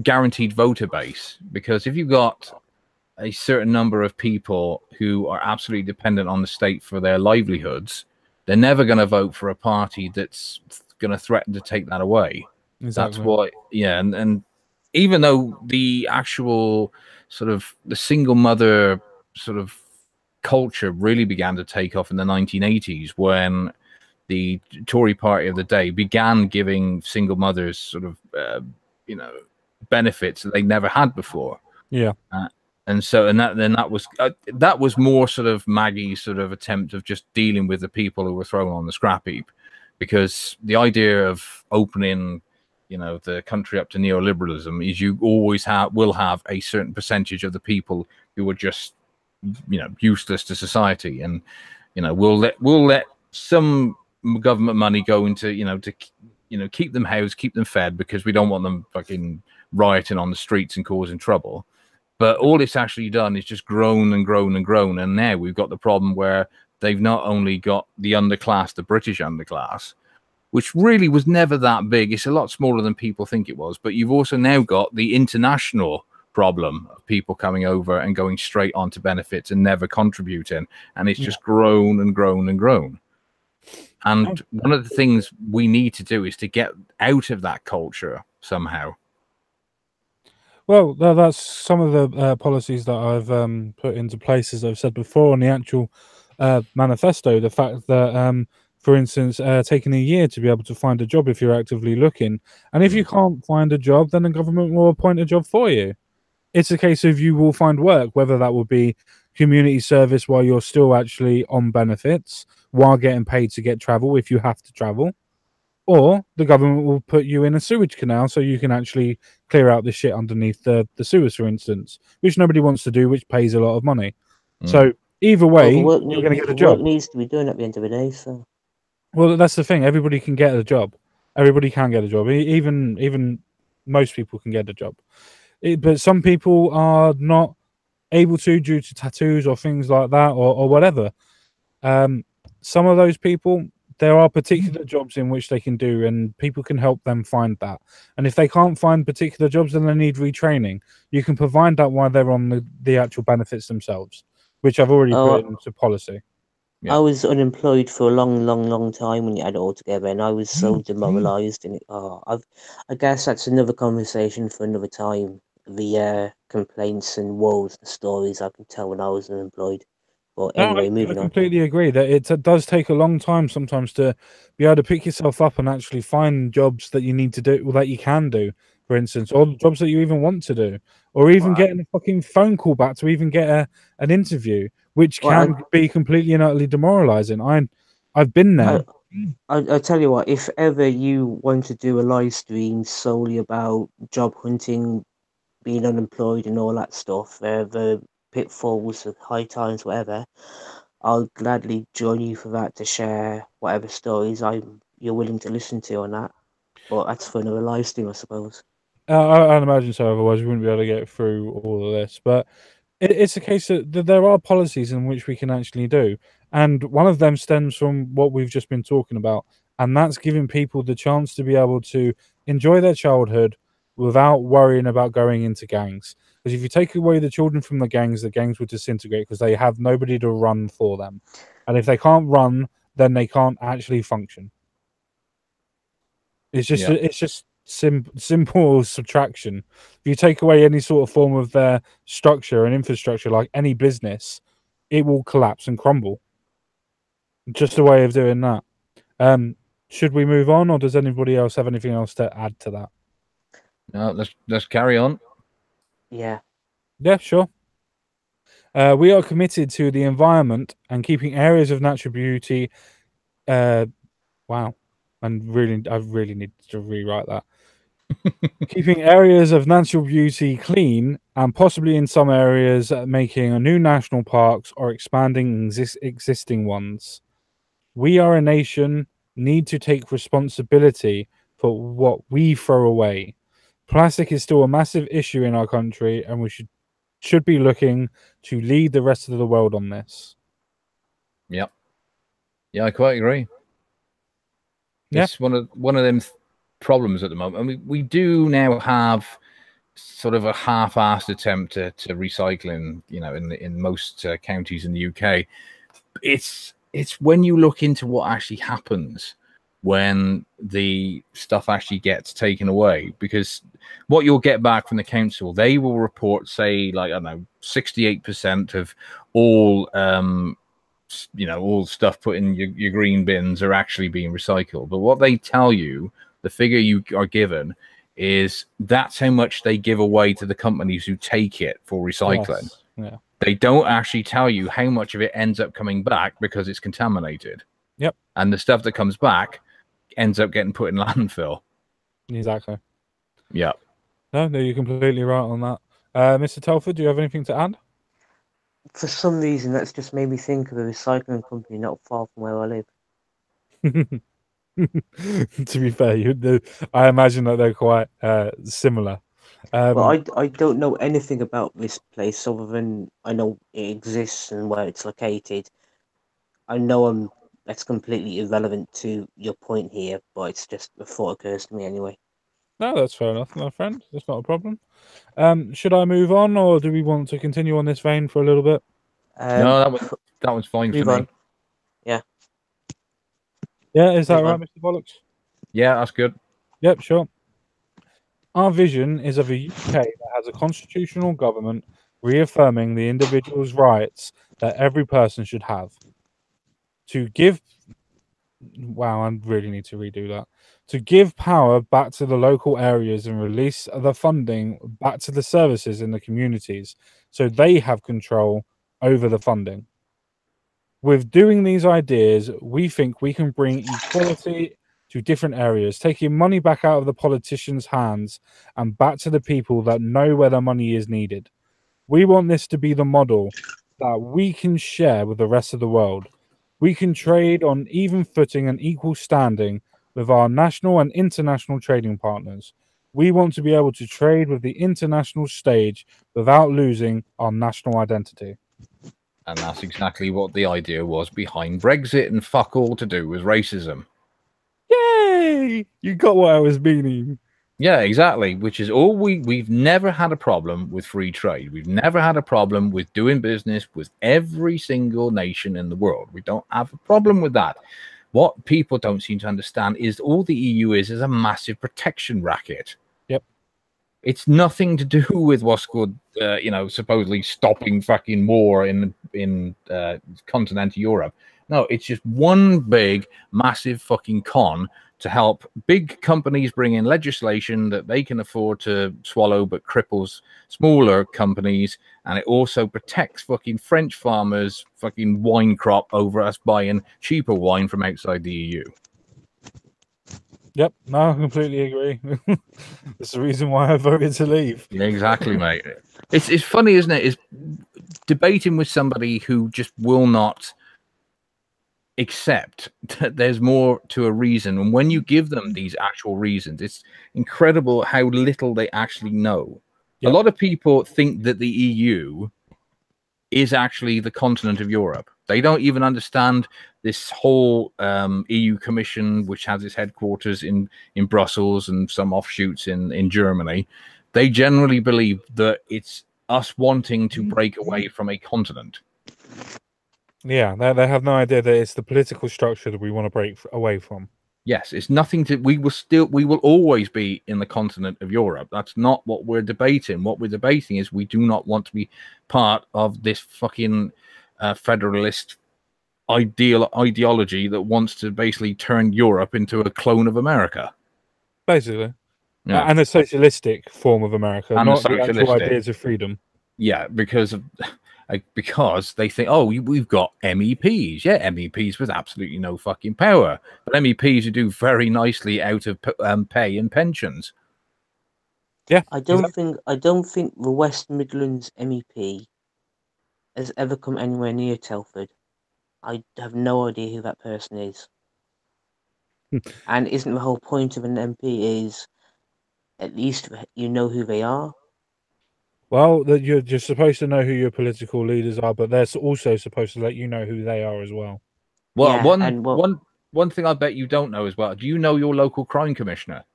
guaranteed voter base, because if you've got a certain number of people who are absolutely dependent on the state for their livelihoods, they're never going to vote for a party that's going to threaten to take that away. That's Exactly. what, yeah, and even though the actual sort of the single mother sort of culture really began to take off in the 1980s, when the Tory party of the day began giving single mothers sort of you know, benefits that they never had before. Yeah. And so, and that was more sort of Maggie's sort of attempt of just dealing with the people who were thrown on the scrap heap, because the idea of opening, you know, the country up to neoliberalism is you always will have a certain percentage of the people who are just, you know, useless to society, and you know, we'll let some government money go into, you know, to, you know, keep them housed, keep them fed, because we don't want them fucking rioting on the streets and causing trouble. But all it's actually done is just grown and grown and grown. And now we've got the problem where they've not only got the underclass, the British underclass, which really was never that big. It's a lot smaller than people think it was. But you've also now got the international problem of people coming over and going straight onto benefits and never contributing. And it's just grown and grown and grown. And one of the things we need to do is to get out of that culture somehow. Well, that's some of the policies that I've put into place, as I've said before, on the actual manifesto. The fact that, for instance, taking a year to be able to find a job if you're actively looking, and if you can't find a job, then the government will appoint a job for you. It's a case of you will find work, whether that will be community service while you're still actually on benefits, while getting paid to get travel if you have to travel, or the government will put you in a sewage canal so you can actually clear out the shit underneath the sewers, for instance, which nobody wants to do, which pays a lot of money. So either way, Well, you're going to get a work job. needs to be done at the end of the day. So, Well, that's the thing. Everybody can get a job. Everybody can get a job. Even most people can get a job. But some people are not able to due to tattoos or things like that, or whatever. Some of those people, there are particular jobs in which they can do, and people can help them find that. And if they can't find particular jobs, then they need retraining. You can provide that while they're on the actual benefits themselves, which I've already put into policy. Yeah. I was unemployed for a long, long, long time when you add it all together, and I was so demoralised. And I guess that's another conversation for another time. The complaints and woes and stories I can tell when I was unemployed. But No, anyway, I moving on. completely agree that it does take a long time sometimes to be able to pick yourself up and actually find jobs that you need to do, or that you can do, for instance, or jobs that you even want to do, or even getting a fucking phone call back to even get an interview, which Well, can be completely and utterly demoralizing. I've been there. I tell you what, if ever you want to do a live stream solely about job hunting, being unemployed, and all that stuff, the pitfalls, the high times, whatever, I'll gladly join you for that to share whatever stories you're willing to listen to on that. But that's for another live stream, I suppose. I'd imagine so. Otherwise, we wouldn't be able to get through all of this. But it's a case that there are policies in which we can actually do, and one of them stems from what we've just been talking about, and that's giving people the chance to be able to enjoy their childhood without worrying about going into gangs. Because if you take away the children from the gangs will disintegrate because they have nobody to run for them, and if they can't run, then they can't actually function. It's just simple subtraction. If you take away any sort of form of their structure and infrastructure, like any business, it will collapse and crumble. Just a way of doing that. Should we move on, or does anybody else have anything else to add to that? No, let's carry on. Yeah. Yeah, sure. We are committed to the environment and keeping areas of natural beauty. Wow. And I really need to rewrite that. Keeping areas of natural beauty clean and possibly in some areas making a new national parks or expanding existing ones. We are a nation, need to take responsibility for what we throw away. Plastic is still a massive issue in our country, and we should be looking to lead the rest of the world on this. Yep. Yeah, I quite agree. Yeah. It's one of them problems at the moment. I mean, we do now have sort of a half-assed attempt to recycling, in most counties in the UK. It's when you look into what actually happens when the stuff actually gets taken away, because what you'll get back from the council, they will report, say, like, I don't know, 68% of all all stuff put in your green bins are actually being recycled. But what they tell you, the figure you are given, is that's how much they give away to the companies who take it for recycling. Yes. Yeah. They don't actually tell you how much of it ends up coming back because it's contaminated. Yep. And the stuff that comes back ends up getting put in landfill. Exactly. Yeah. No, you're completely right on that. Mr. Telford, do you have anything to add? For some reason, that's just made me think of a recycling company not far from where I live. To be fair, I imagine that they're quite similar. Well, I don't know anything about this place other than I know it exists and where it's located. I know that's completely irrelevant to your point here, but it's just a thought occurs to me anyway. No, that's fair enough, my friend. That's not a problem. Should I move on, or do we want to continue on this vein for a little bit? No, that one's fine for me. Yeah. Yeah, is that right, Mr. Bollocks? Yeah, that's good. Yep, sure. Our vision is of a UK that has a constitutional government reaffirming the individual's rights that every person should have. Wow, I really need to redo that. To give power back to the local areas and release the funding back to the services in the communities so they have control over the funding. With doing these ideas, we think we can bring equality to different areas, taking money back out of the politicians' hands and back to the people that know where the money is needed. We want this to be the model that we can share with the rest of the world. We can trade on even footing and equal standing with our national and international trading partners. We want to be able to trade with the international stage without losing our national identity. And that's exactly what the idea was behind Brexit, and fuck all to do with racism. Yay! You got what I was meaning. Yeah, exactly. Which is all we've never had a problem with free trade. We've never had a problem with doing business with every single nation in the world. We don't have a problem with that. What people don't seem to understand is all the EU is a massive protection racket. Yep. It's nothing to do with what's called, supposedly stopping fucking war in continental Europe. No, it's just one big, massive fucking con to help big companies bring in legislation that they can afford to swallow, but cripples smaller companies. And it also protects fucking French farmers' fucking wine crop over us buying cheaper wine from outside the EU. Yep, no, I completely agree. That's the reason why I voted to leave. Yeah, exactly, mate. It's funny, isn't it? Is debating with somebody who just will not accept that there's more to a reason. And when you give them these actual reasons, it's incredible how little they actually know. A Yep. lot of people think that the EU is actually the continent of Europe. They don't even understand this whole EU Commission, which has its headquarters in Brussels and some offshoots in Germany. They generally believe that it's us wanting to break away from a continent. Yeah, they have no idea that it's the political structure that we want to break away from. Yes, it's nothing to. We will always be in the continent of Europe. That's not what we're debating. What we're debating is we do not want to be part of this fucking federalist ideology that wants to basically turn Europe into a clone of America. Basically. Yeah, And a socialistic form of America, and not the the actual socialistic. ideas of freedom. Yeah, because they think, oh, we've got MEPs. Yeah, MEPs with absolutely no fucking power, but MEPs who do very nicely out of pay and pensions. Yeah, I don't think the West Midlands MEP has ever come anywhere near Telford. I have no idea who that person is. And isn't the whole point of an MP is at least you know who they are? Well, that you're supposed to know who your political leaders are, but they're also supposed to let you know who they are as well. Well, Yeah, and one thing I bet you don't know as well. Do you know your local crime commissioner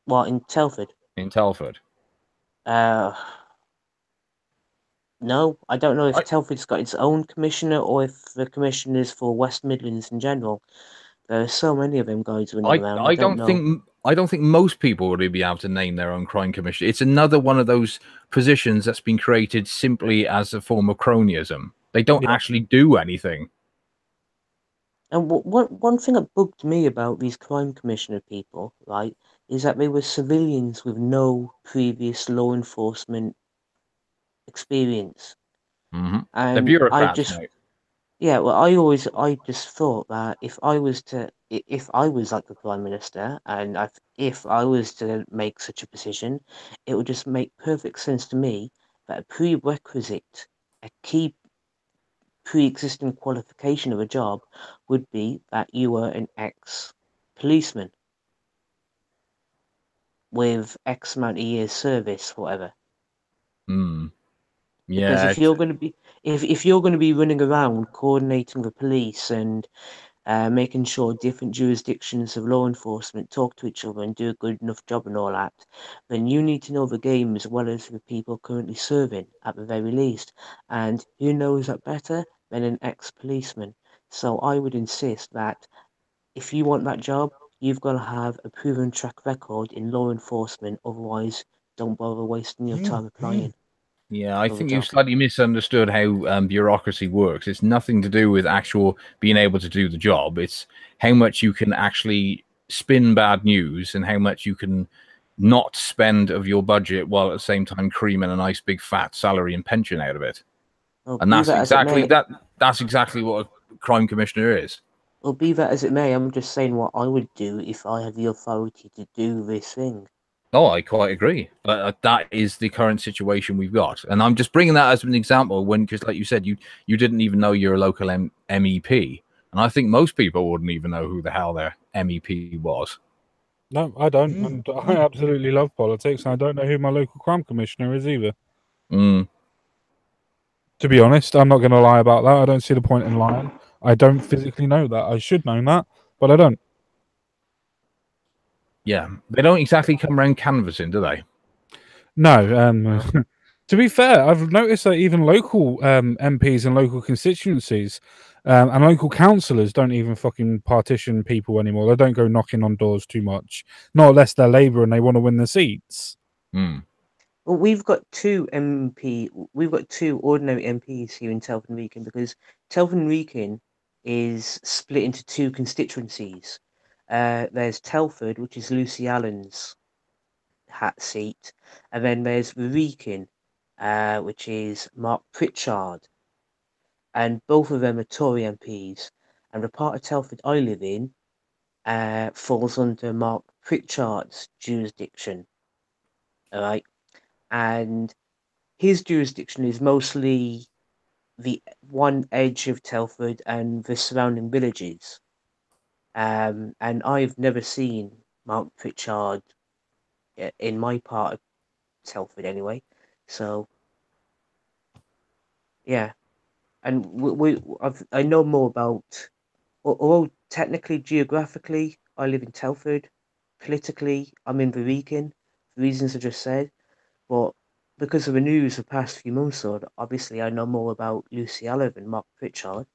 in Telford? in Telford? No, I don't know if I, Telford's got its own commissioner or if the commissioner is for West Midlands in general. There are so many of them guys running around. I don't know. I don't think most people would be able to name their own crime commissioner. It's another one of those positions that's been created simply as a form of cronyism. They don't Yeah. actually do anything. And one thing that bugged me about these crime commissioner people, right, is that they were civilians with no previous law enforcement experience. Mm-hmm. They're And I bureaucrats, just, mate. yeah, well, I just thought that if I was like the prime minister, and if I was to make such a position, it would just make perfect sense to me that a prerequisite, a key pre-existing qualification of a job would be that you were an ex-policeman with X amount of years service, whatever. Mm. Because Yeah, if you're going to be running around coordinating the police and making sure different jurisdictions of law enforcement talk to each other and do a good enough job and all that, then you need to know the game as well as the people currently serving at the very least. And who knows that better than an ex-policeman? So I would insist that if you want that job, you've got to have a proven track record in law enforcement. Otherwise, don't bother wasting your time applying yeah, I for the think you job. slightly misunderstood how bureaucracy works. It's nothing to do with actual being able to do the job. It's how much you can actually spin bad news and how much you can not spend of your budget while at the same time creaming a nice big fat salary and pension out of it. Well, And be that's that as it exactly may, that. That's exactly what a crime commissioner is. I'm just saying what I would do if I had the authority to do this thing. Oh, I quite agree. But that is the current situation we've got, and I'm just bringing that as an example. Because, like you said, you didn't even know you're a local MEP, and I think most people wouldn't even know who the hell their MEP was. No, I don't. And I absolutely love politics, and I don't know who my local crime commissioner is either. Mm. To be honest, I'm not going to lie about that. I don't see the point in lying. I don't physically know that. I should know that, but I don't. Yeah, they don't exactly come around canvassing, do they? No. To be fair, I've noticed that even local MPs and local constituencies and local councillors don't even fucking partition people anymore. They don't go knocking on doors too much. Not unless they're Labour and they want to win the seats. Mm. Well, we've got two ordinary MPs here in Telford and Wrekin because Telford and Wrekin is split into two constituencies. There's Telford, which is Lucy Allen's hat seat, and then there's Wrekin, which is Mark Pritchard, and both of them are Tory MPs. And the part of Telford I live in falls under Mark Pritchard's jurisdiction. All right, and his jurisdiction is mostly the one edge of Telford and the surrounding villages. And I've never seen Mount Pritchard in my part of Telford anyway. So yeah, and I know more about. Although technically, geographically, I live in Telford. Politically, I'm in the Beacon, for reasons I just said. But because of the news the past few months, obviously I know more about Lucy Allen and Mark Pritchard.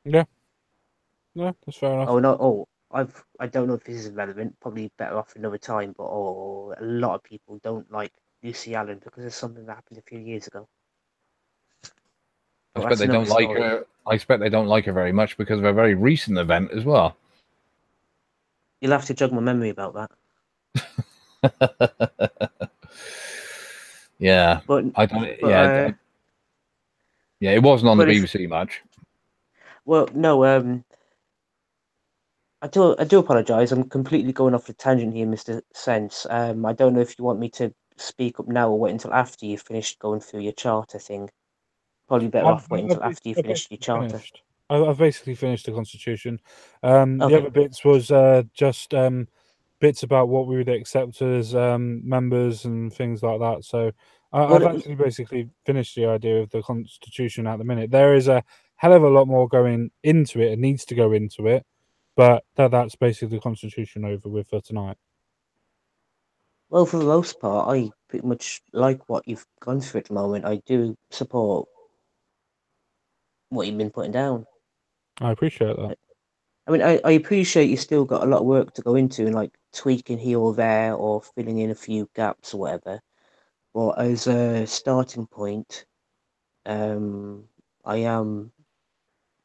Yeah, no, that's fair enough. Oh no! Oh, I don't know if this is relevant. Probably better off another time. But a lot of people don't like Lucy Allen because of something that happened a few years ago. I But expect that's they another don't like story. her. I expect they don't like her very much because of a very recent event as well. You'll have to jog my memory about that. Yeah, But I don't. but Yeah, yeah, it wasn't on the but if BBC match. well no I do apologise. I'm completely going off the tangent here, Mr. Sense. I don't know if you want me to speak up now or wait until after you've finished going through your charter thing. Probably better off waiting until after you I've finish your basically charter. finished. I've basically finished the Constitution. The Okay. other bits was just bits about what we would accept as members and things like that. So I've Well, actually basically finished the idea of the Constitution at the minute. There is a hell of a lot more going into it. It needs to go into it, but that's basically the Constitution over with for tonight. well, for the most part, I pretty much like what you've gone through at the moment. I do support what you've been putting down. I appreciate that. I mean, I appreciate you still got a lot of work to go into and like tweaking here or there or filling in a few gaps or whatever. But as a starting point, um, I am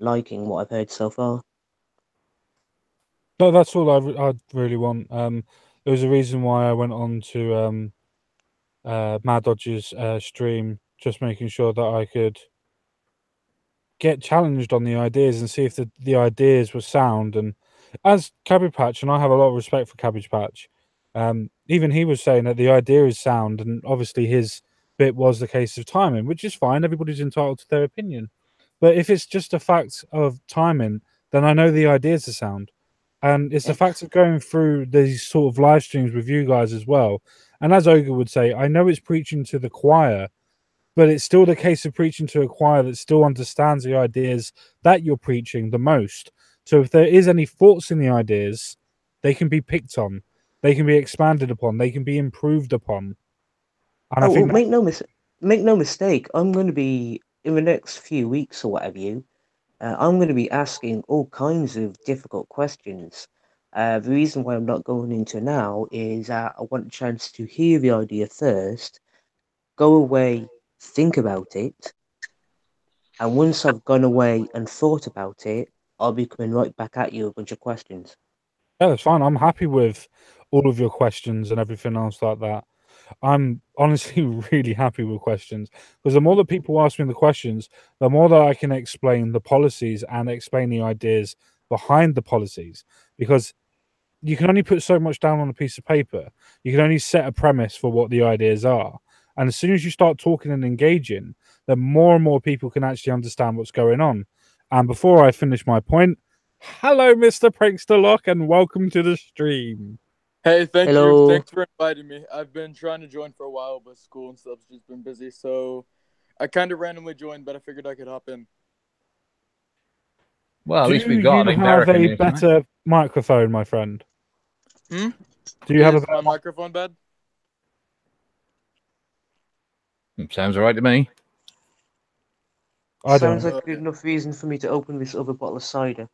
liking what I've heard so far. No, that's all I really want. There was a reason why I went on to Mad Dodge's stream, just making sure that I could get challenged on the ideas and see if the ideas were sound. And as Cabbage Patch, and I have a lot of respect for Cabbage Patch, even he was saying that the idea is sound, and obviously his bit was the case of timing, which is fine. Everybody's entitled to their opinion. But if it's just a fact of timing, then I know the ideas are sound. And it's the fact of going through these sort of live streams with you guys as well. And as Ogre would say, I know it's preaching to the choir, but it's still the case of preaching to a choir that still understands the ideas that you're preaching the most. So if there is any faults in the ideas, they can be picked on, they can be expanded upon, they can be improved upon. And I Oh, well, think make no mistake. I'm going to be in the next few weeks or whatever I'm going to be asking all kinds of difficult questions. The reason why I'm not going into now is I want a chance to hear the idea first, go away, think about it, and once I've gone away and thought about it, I'll be coming right back at you with a bunch of questions. yeah, that's fine. I'm happy with all of your questions and everything else like that. I'm honestly really happy with questions because the more that people ask me the questions, the more that I can explain the policies and explain the ideas behind the policies. Because you can only put so much down on a piece of paper. You can only set a premise for what the ideas are. And as soon as you start talking and engaging, then more and more people can actually understand what's going on. And before I finish my point, hello, Mr. Prankster Lock, and welcome to the stream. Hey, thank you. Hello. Thanks for inviting me. I've been trying to join for a while, but school and stuff's just been busy, so I kind of randomly joined, but I figured I could hop in. Well, at least Do we've got you an have American a here tonight. better microphone, my friend? Hmm? Do you have a Is my better microphone bad? Sounds all right to me. I Sounds don't. like a good enough reason for me to open this other bottle of cider.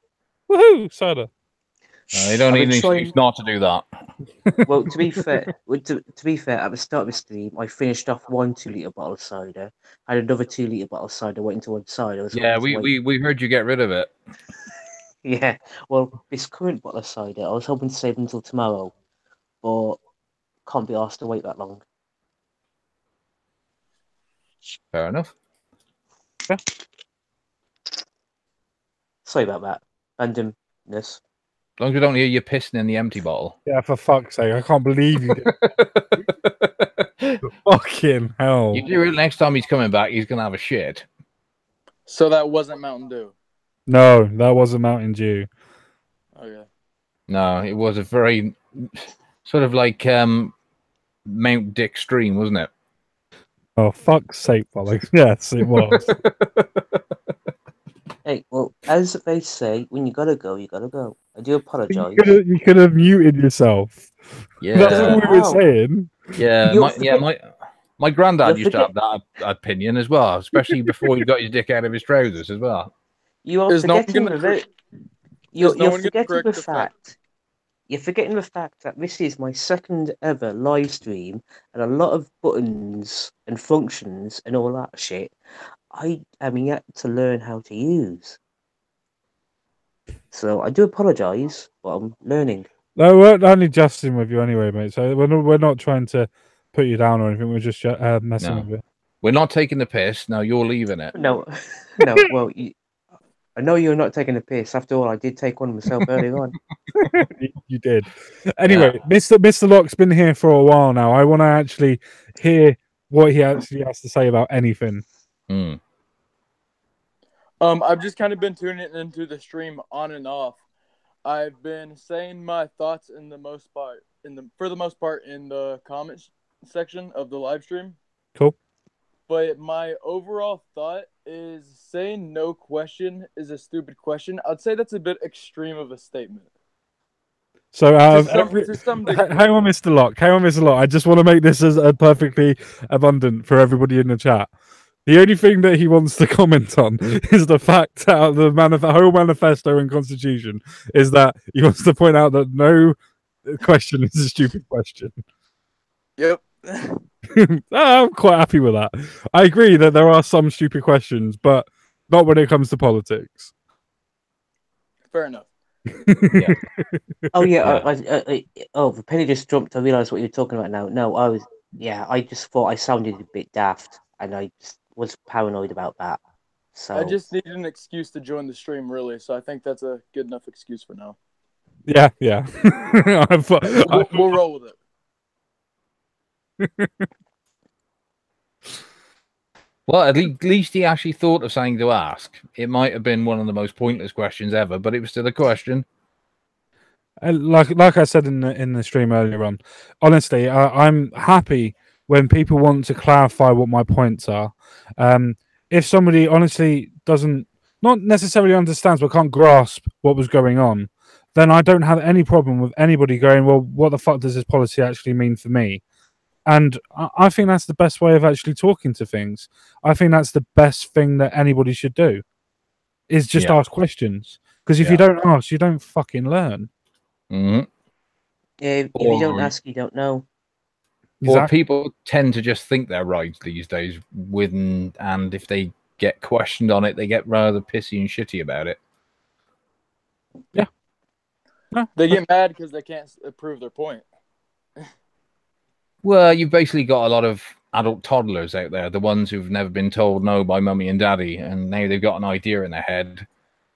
Woohoo, cider. You don't I've need been an trying. excuse not to do that. Well, to be fair, to be fair, at the start of the stream, I finished off one 2 litre bottle of cider. I had another 2 litre bottle of cider waiting to one side. I was Yeah, hoping to wait. we heard you get rid of it. Yeah, well, this current bottle of cider, I was hoping to save until tomorrow, but can't be asked to wait that long. Fair enough. Yeah. Sorry about that. Randomness. As long as we don't hear you pissing in the empty bottle. Yeah, for fuck's sake. I can't believe you did. Fucking hell. You do it next time he's coming back, he's going to have a shit. So that wasn't Mountain Dew. No, that wasn't Mountain Dew. Okay. No, it was a very sort of like Mount Dick Stream, wasn't it? Oh, fuck's sake, Bollocks. Yes, it was. Hey, well, as they say, when you gotta go, you gotta go. I do apologise. You could have muted yourself. That's Yeah, what we were Wow. saying. yeah, You're my granddad You're used to have that opinion as well, especially before he got his dick out of his trousers as well. You are Is no one forgetting gonna the Is you're no one gonna forgetting correct the the fact? fact. You're forgetting the fact that this is my second ever live stream, and a lot of buttons and functions and all that shit I am yet to learn how to use. So I do apologise, but I'm learning. No, we're only jesting with you anyway, mate. So we're not trying to put you down or anything. We're just messing No. with you. We're not taking the piss. No, you're leaving it. No, no. Well, I know you're not taking a piss. After all, I did take one myself earlier on. You did. Anyway, Mr. Locke's been here for a while now. I want to actually hear what he actually has to say about anything. Hmm. I've just kind of been tuning into the stream on and off. I've been saying my thoughts for the most part in the comments section of the live stream. Cool. But my overall thought is saying no question is a stupid question. I'd say that's a bit extreme of a statement. So To some degree. hang on, Mr. Locke. Hang on, Mr. Locke. I just want to make this as perfectly abundant for everybody in the chat. The only thing that he wants to comment on is the fact that the whole manifesto and constitution is that he wants to point out that no question is a stupid question. Yep. I'm quite happy with that. I agree that there are some stupid questions, but not when it comes to politics. Fair enough. Yeah. Oh yeah. The penny just dropped. I realised what you're talking about now. No, I just thought I sounded a bit daft, and I just was paranoid about that. So I just needed an excuse to join the stream, really. So I think that's a good enough excuse for now. Yeah. We'll roll with it. Well, at least he actually thought of something to ask. It might have been one of the most pointless questions ever, but it was still a question. Like I said in the stream earlier on, honestly, I'm happy when people want to clarify what my points are. If somebody honestly not necessarily understands but can't grasp what was going on, then I don't have any problem with anybody going, well, what the fuck does this policy actually mean for me? And I think that's the best way of actually talking to things. I think that's the best thing that anybody should do, is just ask questions. Because if you don't ask, you don't fucking learn. Mm-hmm. if you don't ask, you don't know. Or people tend to just think they're right these days, and if they get questioned on it, they get rather pissy and shitty about it. Yeah. No. They get mad because they can't prove their point. Well, you've basically got a lot of adult toddlers out there, the ones who've never been told no by mummy and daddy, and now they've got an idea in their head.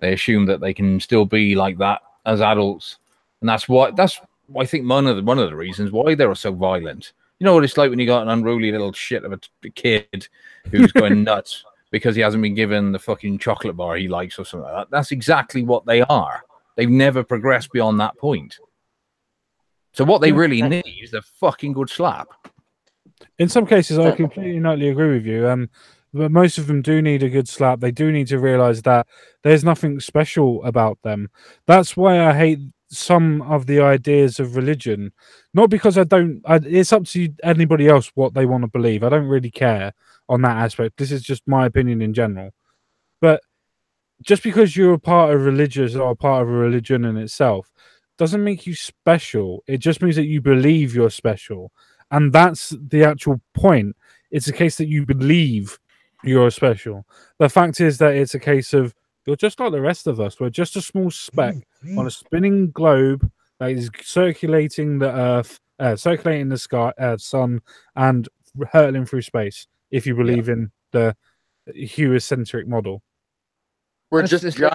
They assume that they can still be like that as adults, and that's I think one of the reasons why they're so violent. You know what it's like when you got an unruly little shit of a kid who's going nuts because he hasn't been given the fucking chocolate bar he likes or something like that. That's exactly what they are. They've never progressed beyond that point. So what they really need is a fucking good slap. In some cases, I completely agree with you. But most of them do need a good slap. They do need to realize that there's nothing special about them. That's why I hate some of the ideas of religion. Not because it's up to anybody else what they want to believe. I don't really care on that aspect. This is just my opinion in general. But just because you're a part of religious or a part of a religion in itself doesn't make you special. It just means that you believe you're special. And that's the actual point. It's a case that you believe you're special. The fact is that it's a case of you're just like the rest of us. We're just a small speck on a spinning globe that is circulating the Earth, circulating the sky, sun, and hurtling through space. If you believe in the heliocentric model, We're just giant.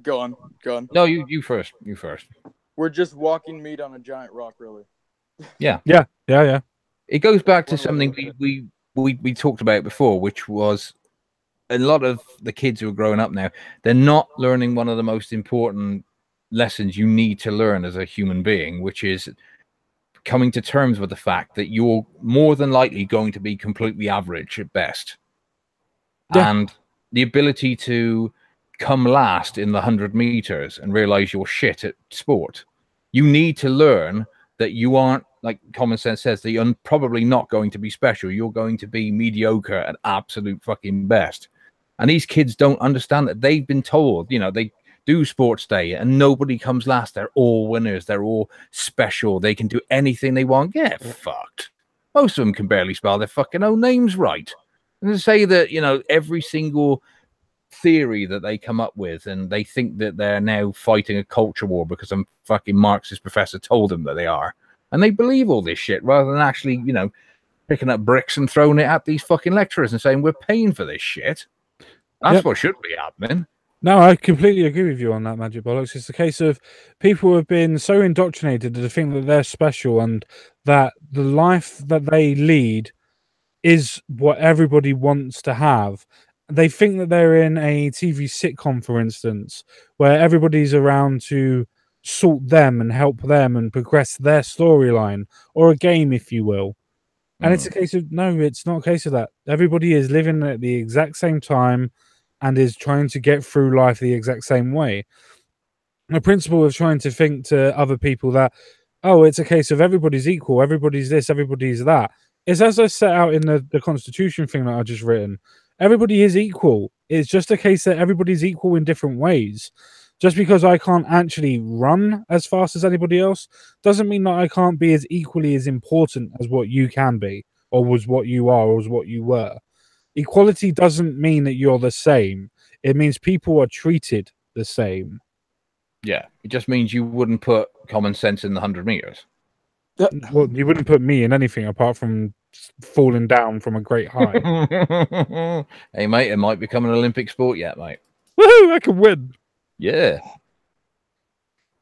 Go on. No, you first. You first. We're just walking meat on a giant rock, really. Yeah. Yeah. It goes back to One way to something look at it. we talked about before, which was a lot of the kids who are growing up now, they're not learning one of the most important lessons you need to learn as a human being, which is coming to terms with the fact that you're more than likely going to be completely average at best. Yeah. And the ability to come last in the 100 meters and realize you're shit at sport. You need to learn that you aren't, like common sense says, that you're probably not going to be special. You're going to be mediocre at absolute fucking best. And these kids don't understand that. They've been told, you know, they do sports day and nobody comes last. They're all winners. They're all special. They can do anything they want. Get fucked. Most of them can barely spell their fucking own names right. And to say that, you know, every single theory that they come up with and they think that they're now fighting a culture war because some fucking Marxist professor told them that they are. And they believe all this shit rather than actually, you know, picking up bricks and throwing it at these fucking lecturers and saying, we're paying for this shit. That's what should be happening. No, I completely agree with you on that, Magic Bollocks. It's a case of people have been so indoctrinated to think that they're special and that the life that they lead is what everybody wants to have. They think that they're in a TV sitcom, for instance, where everybody's around to sort them and help them and progress their storyline, or a game, if you will. And it's a case of, no, it's not a case of that. Everybody is living at the exact same time and is trying to get through life the exact same way. The principle of trying to think to other people that, oh, it's a case of everybody's equal, everybody's this, everybody's that, is as I set out in the Constitution thing that I just written. Everybody is equal. It's just a case that everybody's equal in different ways. Just because I can't actually run as fast as anybody else doesn't mean that I can't be as equally as important as what you can be, or was what you are, or was what you were. Equality doesn't mean that you're the same. It means people are treated the same. Yeah, it just means you wouldn't put common sense in the 100 meters. Well, you wouldn't put me in anything apart from falling down from a great height. Hey, mate, it might become an Olympic sport yet, mate. Woohoo! I can win. Yeah.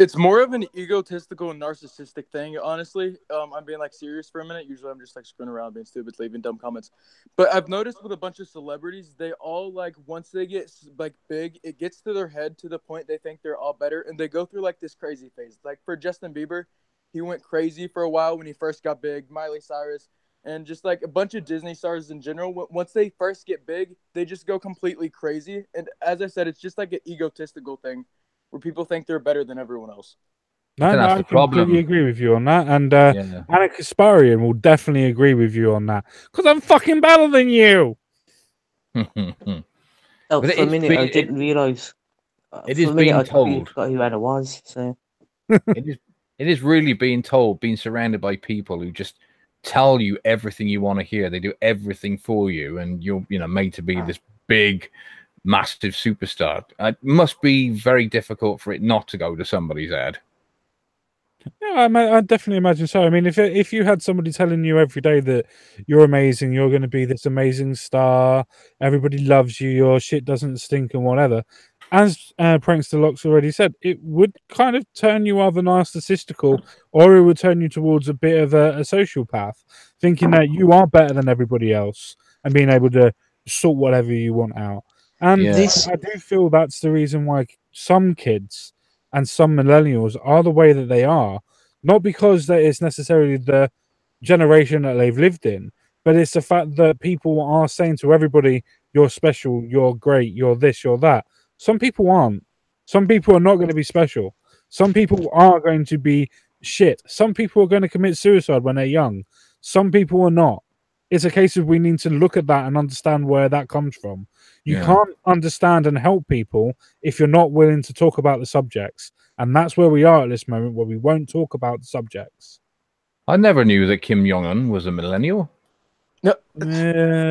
It's more of an egotistical and narcissistic thing, honestly. I'm being like serious for a minute. Usually I'm just like screwing around, being stupid, leaving dumb comments. But I've noticed with a bunch of celebrities, they all like, once they get like big, it gets to their head to the point they think they're all better, and they go through like this crazy phase. Like for Justin Bieber, he went crazy for a while when he first got big. Miley Cyrus, and just like a bunch of Disney stars in general, once they first get big, they just go completely crazy. And as I said, it's just like an egotistical thing, where people think they're better than everyone else. No, think that's I the completely problem. agree with you on that. And Yeah. Anna Kasparian will definitely agree with you on that. Because I'm fucking better than you. Oh, But for a minute, I didn't realise. it For is a minute, being I told. forgot who Anna was. So It is really being told, being surrounded by people who just tell you everything you want to hear. They do everything for you, and you're, you know, made to be this big, massive superstar. It must be very difficult for it not to go to somebody's head. Yeah, I definitely imagine so. I mean, if you had somebody telling you every day that you're amazing, you're going to be this amazing star, everybody loves you, your shit doesn't stink, and whatever, as Prankster Locks already said, it would kind of turn you either narcissistical or it would turn you towards a bit of a sociopath, thinking that you are better than everybody else and being able to sort whatever you want out. And Yeah. I do feel that's the reason why some kids and some millennials are the way that they are, not because that it's necessarily the generation that they've lived in, but it's the fact that people are saying to everybody, you're special, you're great, you're this, you're that. Some people aren't. Some people are not going to be special. Some people are going to be shit. Some people are going to commit suicide when they're young. Some people are not. It's a case of we need to look at that and understand where that comes from. You can't understand and help people if you're not willing to talk about the subjects. And that's where we are at this moment, where we won't talk about the subjects. I never knew that Kim Jong-un was a millennial. No,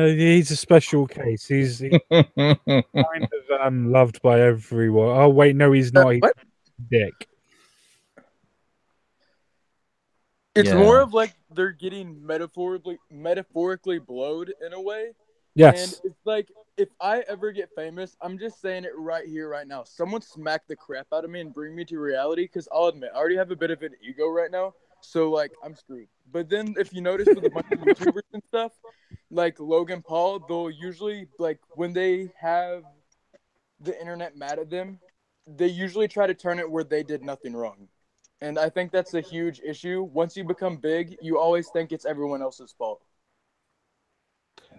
He's a special case. He's kind of loved by everyone. Oh, wait, no, he's not. He's what? a dick. It's Yeah. more of like they're getting metaphorically blowed in a way. Yes. And it's like, if I ever get famous, I'm just saying it right here, right now. Someone smack the crap out of me and bring me to reality, because I'll admit, I already have a bit of an ego right now. So like I'm screwed. But then if you notice with a bunch of YouTubers and stuff, like Logan Paul, they'll usually like when they have the internet mad at them, they usually try to turn it where they did nothing wrong. And I think that's a huge issue. Once you become big, you always think it's everyone else's fault.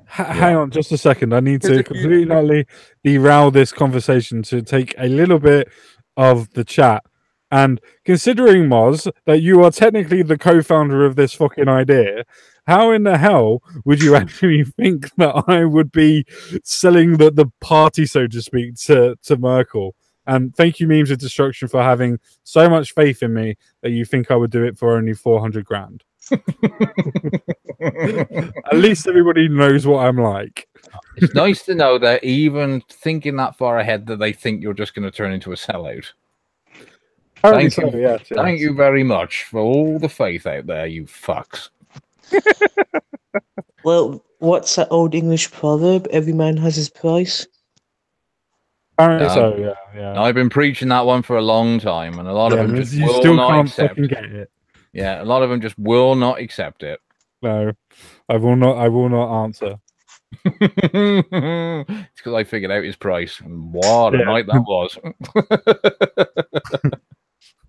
Hang on just a second. I need 'Cause to if you- completely derail this conversation to take a little bit of the chat. And considering, Moz, that you are technically the co-founder of this fucking idea, how in the hell would you actually think that I would be selling the party, so to speak, to Merkel? And thank you, Memes of Destruction, for having so much faith in me that you think I would do it for only 400 grand. At least everybody knows what I'm like. It's nice to know that even thinking that far ahead, that they think you're just going to turn into a sellout. Apparently Thank so, you. yes. Thank you very much for all the faith out there, you fucks. Well, what's that old English proverb? Every man has his price. Apparently No. so, yeah. I've been preaching that one for a long time, and a lot of them just you will still not can't accept. fucking get it. Yeah, a lot of them just will not accept it. No, I will not answer. It's because I figured out his price, and what a night that was.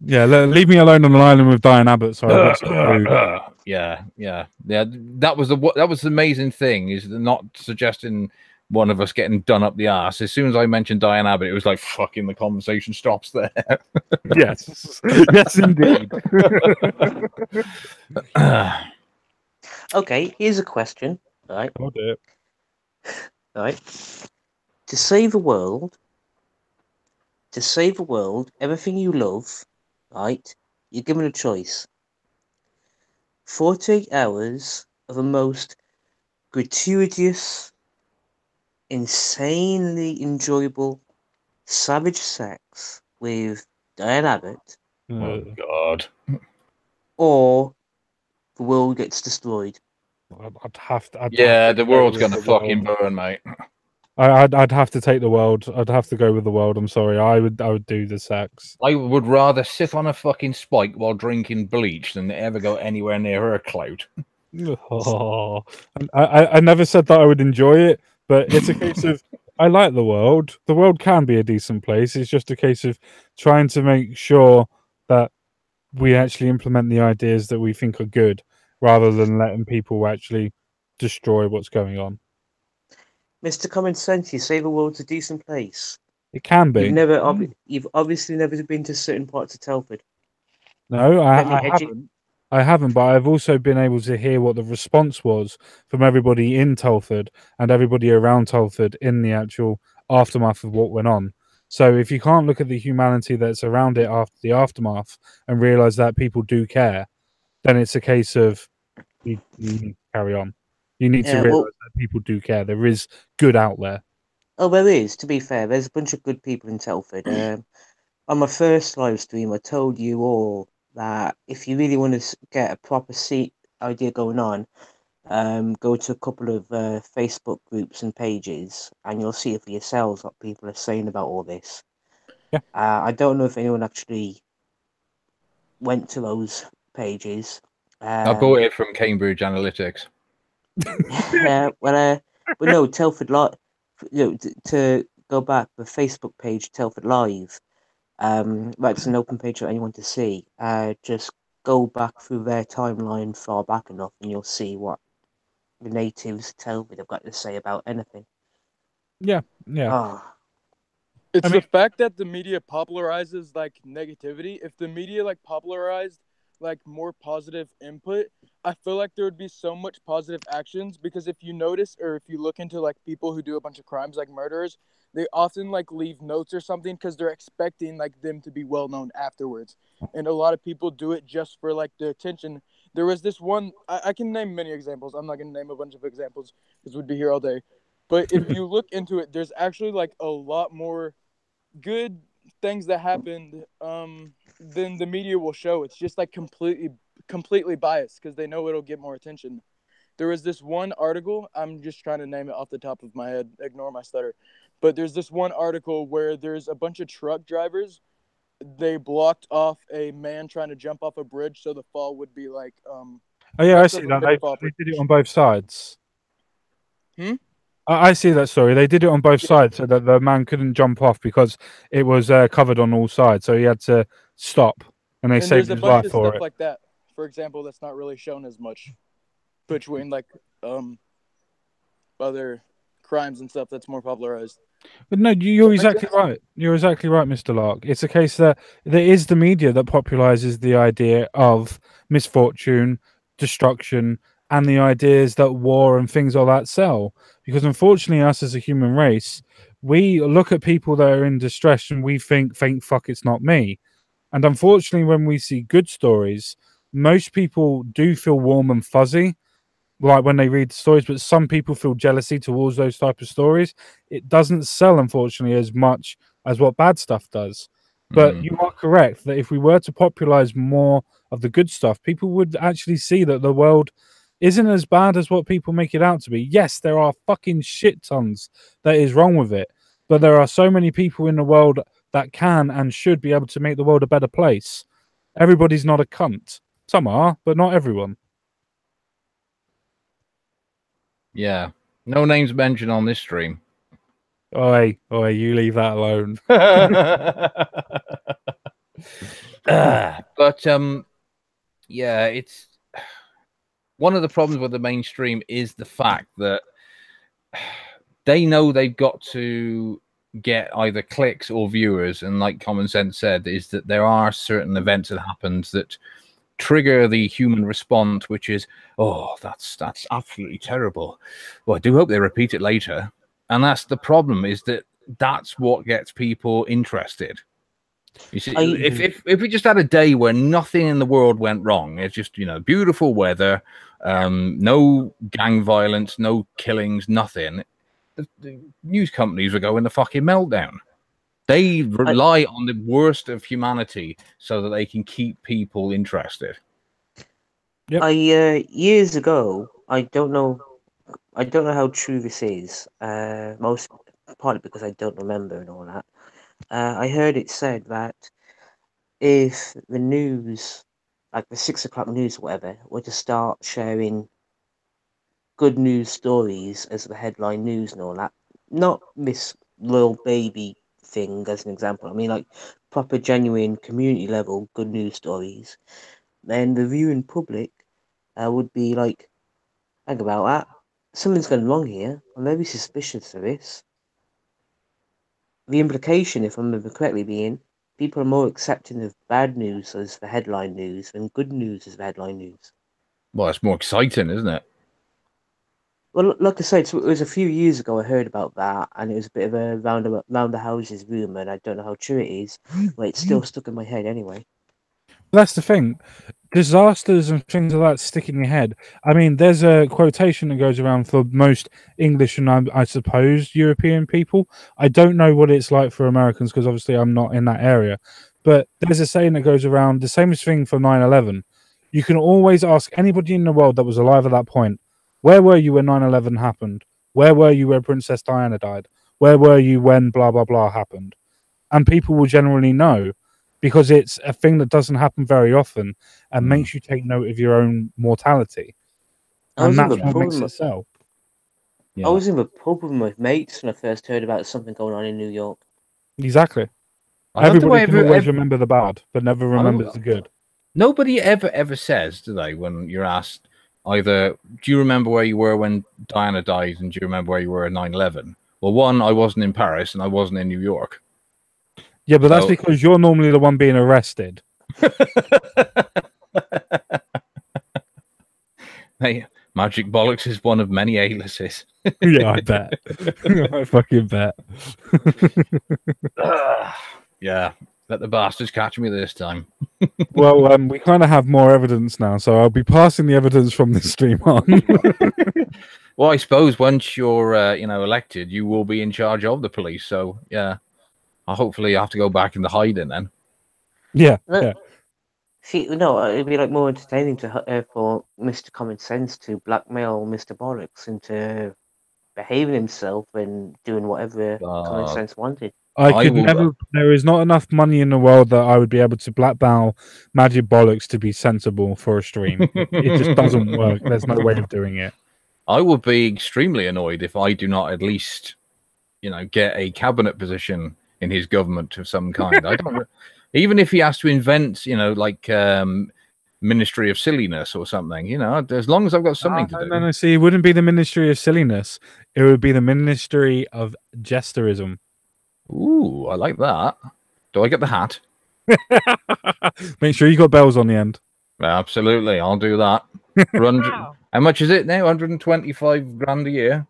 Yeah, leave me alone on an island with Diane Abbott. So I've got some food. Yeah. That was the amazing thing, is not suggesting one of us getting done up the ass. As soon as I mentioned Diane Abbott, it was like fucking the conversation stops there. Yes, yes, indeed. Okay, here's a question. Right, I'll do it. right. To save the world, everything you love, right? You're given a choice. 48 hours of the most gratuitous, insanely enjoyable, savage sex with Diane Abbott, Oh God! or the world gets destroyed. I'd have to. Yeah, the go world's with gonna the fucking world. burn, mate. I'd have to take the world. I'd have to go with the world. I'm sorry. I would do the sex. I would rather sit on a fucking spike while drinking bleach than ever go anywhere near her clout. Oh, I never said that I would enjoy it, but it's a case of I like the world. The world can be a decent place. It's just a case of trying to make sure that we actually implement the ideas that we think are good, rather than letting people actually destroy what's going on. Mr. Common Sense, you say the world's a decent place. It can be. You've obviously never been to certain parts of Telford. No, Let me I hedge it. haven't. I haven't, but I've also been able to hear what the response was from everybody in Telford and everybody around Telford in the actual aftermath of what went on. So if you can't look at the humanity that's around it after the aftermath and realize that people do care, then it's a case of you need to carry on. You need to realize that people do care. There is good out there. Oh, there is. To be fair, there's a bunch of good people in Telford. On my first live stream, I told you all that if you really want to get a proper seat idea going on, go to a couple of Facebook groups and pages, and you'll see for yourselves what people are saying about all this. Yeah. I don't know if anyone actually went to those pages. I bought it from Cambridge Analytics. But no, Telford Live. To go back, the Facebook page Telford Live. That's an open page for anyone to see. Just go back through their timeline far back enough, and you'll see what the natives tell me they've got to say about anything. Yeah. It's the fact that the media popularizes like negativity. If the media like popularized like more positive input, I feel like there would be so much positive actions, because if you notice or if you look into like people who do a bunch of crimes like murderers, they often like leave notes or something because they're expecting like them to be well known afterwards. And a lot of people do it just for like the attention. There was this one, I can name many examples. I'm not going to name a bunch of examples because we'd be here all day. But if you look into it, there's actually like a lot more good things that happened than the media will show. It's just like completely biased because they know it'll get more attention. There was this one article, I'm just trying to name it off the top of my head, ignore my stutter, but there's this one article where there's a bunch of truck drivers they blocked off a man trying to jump off a bridge, so the fall would be like Oh yeah, I less see of a that. pitfall. They did it on both sides. Hmm? I see that story. They did it on both sides so that the man couldn't jump off because it was covered on all sides, so he had to stop, and they And saved there's a his bunch life of for stuff it. like that. For example, that's not really shown as much between like other crimes and stuff that's more popularized. But no, Does you're that make exactly sense? right. You're exactly right, Mr. Lark. It's a case that there is the media that popularizes the idea of misfortune, destruction, and the ideas that war and things like that sell. Because unfortunately, us as a human race, we look at people that are in distress and we think, thank fuck, it's not me. And unfortunately, when we see good stories, most people do feel warm and fuzzy like when they read the stories, but some people feel jealousy towards those type of stories. It doesn't sell, unfortunately, as much as what bad stuff does. But you are correct that if we were to popularize more of the good stuff, people would actually see that the world isn't as bad as what people make it out to be. Yes, there are fucking shit tons that is wrong with it, but there are so many people in the world that can and should be able to make the world a better place. Everybody's not a cunt. Some are, but not everyone. Yeah. No names mentioned on this stream. Oi, you leave that alone. But yeah, it's one of the problems with the mainstream is the fact that they know they've got to get either clicks or viewers, and like Common Sense said, is that there are certain events that happens that trigger the human response, which is, oh, that's absolutely terrible. Well, I do hope they repeat it later. And that's the problem, is that that's what gets people interested. You see, if we just had a day where nothing in the world went wrong, it's just, beautiful weather, no gang violence, no killings, nothing, the news companies would go in the fucking meltdown. They rely on the worst of humanity so that they can keep people interested. Yep. Years ago, I don't know how true this is. Most partly because I don't remember and all that. I heard it said that if the news, like the 6 o'clock news or whatever, were to start sharing good news stories as the headline news and all that, not this royal baby thing as an example. I mean, like proper, genuine community level good news stories. Then the viewing public would be like, think about that. Something's gone wrong here. I'm very suspicious of this. The implication, if I remember correctly, being people are more accepting of bad news as the headline news than good news as the headline news. Well, it's more exciting, isn't it? Well, like I said, so it was a few years ago I heard about that, and it was a bit of a round the houses rumour, and I don't know how true it is, but it's still stuck in my head anyway. That's the thing. Disasters and things like that stick in your head. I mean, there's a quotation that goes around for most English and I suppose European people. I don't know what it's like for Americans because obviously I'm not in that area. But there's a saying that goes around the same thing for 9/11. You can always ask anybody in the world that was alive at that point, where were you when 9/11 happened? Where were you when Princess Diana died? Where were you when blah, blah, blah happened? And people will generally know because it's a thing that doesn't happen very often and makes you take note of your own mortality. And that's what makes it sell. I was in the pub with my mates when I first heard about something going on in New York. Exactly. Everybody can always remember the bad, but never remembers the good. Nobody ever says, do they, when you're asked either, do you remember where you were when Diana died and do you remember where you were at 9/11? Well, one, I wasn't in Paris and I wasn't in New York. Yeah, but that's because you're normally the one being arrested. Hey, Magic Bollocks is one of many aliases. Yeah, I bet. I fucking bet. Yeah, let the bastards catch me this time. Well, we kind of have more evidence now, so I'll be passing the evidence from this stream on. Well, I suppose once you're, elected, you will be in charge of the police. So, yeah, hopefully you have to go back into hiding then. Yeah. See, no, it'd be like more entertaining for Mr. Common Sense to blackmail Mr. Bollocks into behaving himself and doing whatever Common Sense wanted. I I could will- never. There is not enough money in the world that I would be able to blackmail Magic Bollocks to be sensible for a stream. It just doesn't work. There's no way of doing it. I would be extremely annoyed if I do not at least, get a cabinet position in his government of some kind. I don't. Even if he has to invent, like Ministry of Silliness or something, as long as I've got something to do. No. See, it wouldn't be the Ministry of Silliness. It would be the Ministry of Jesterism. Ooh, I like that. Do I get the hat? Make sure you got bells on the end. Absolutely, I'll do that. How much is it now? 125 grand a year.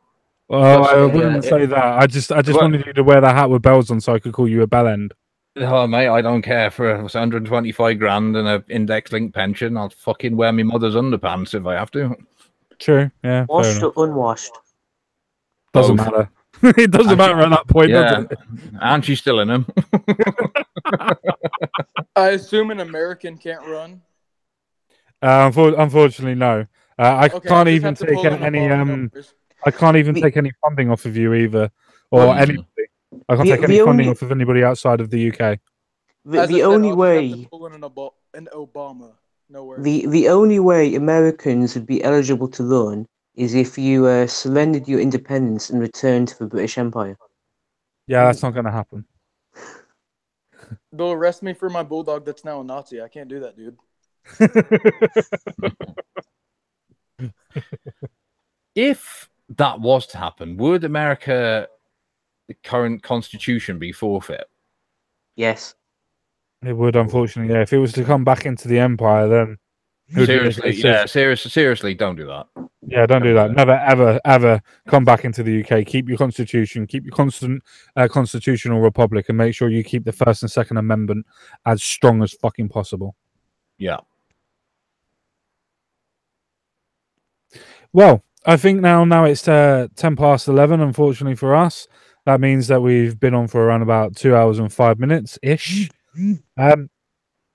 Well, Plus, I wouldn't say that. I just What? wanted you to wear that hat with bells on, so I could call you a bell end. Oh, mate, I don't care for 125 grand and an index-linked pension. I'll fucking wear my mother's underpants if I have to. True. Yeah. Fair Washed enough. or unwashed? Doesn't Both. matter. It doesn't matter at that point, Yeah, does it? and she's still in them. I assume an American can't run. Unfortunately, no. I Okay, can't I just even have to take pull in any. the numbers. I can't even The- take any funding off of you either, or Well, anybody. I can't the- take any the funding only- off of anybody outside of the UK. The, As I the said, only I'll just have way to pull in an Obama. No worries. the only way Americans would be eligible to run is if you surrendered your independence and returned to the British Empire. Yeah, that's not going to happen. They'll arrest me for my bulldog that's now a Nazi. I can't do that, dude. If that was to happen, would America, the current constitution, be forfeit? Yes. It would, unfortunately. Yeah, if it was to come back into the empire, then it would be a Seriously, case yeah, of- seriously, don't do that. yeah, don't do that. Never, ever, ever come back into the UK. Keep your constitution. Keep your constant constitutional republic, and make sure you keep the First and Second Amendment as strong as fucking possible. Yeah. Well, I think now it's 11:10. Unfortunately for us, that means that we've been on for around about 2 hours and 5 minutes ish.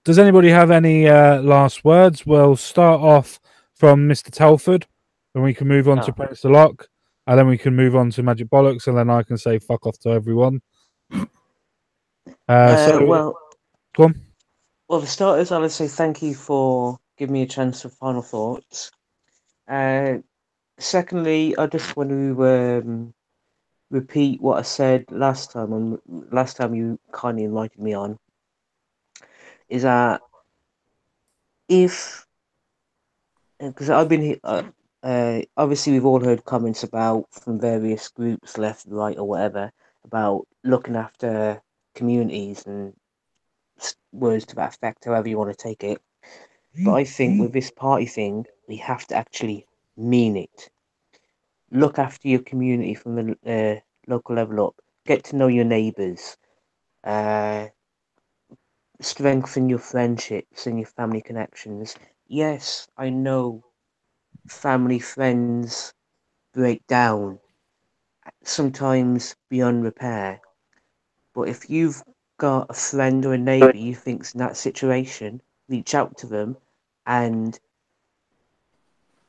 Does anybody have any last words? We'll start off from Mr. Telford, and we can move on to Prince the Lock, and then we can move on to Magic Bollocks, and then I can say fuck off to everyone. Well, go on. Well, for starters, I'll say thank you for giving me a chance for final thoughts. Secondly, I just want to repeat what I said last time. Last time you kindly enlightened me on is that because I've been obviously we've all heard comments about from various groups, left, right, or whatever, about looking after communities and words to that effect, however you want to take it. But I think with this party thing, we have to actually mean it. Look after your community from the local level up. Get to know your neighbours. Strengthen your friendships and your family connections. Yes, I know family, friends break down, sometimes beyond repair. But if you've got a friend or a neighbour you think's in that situation, reach out to them and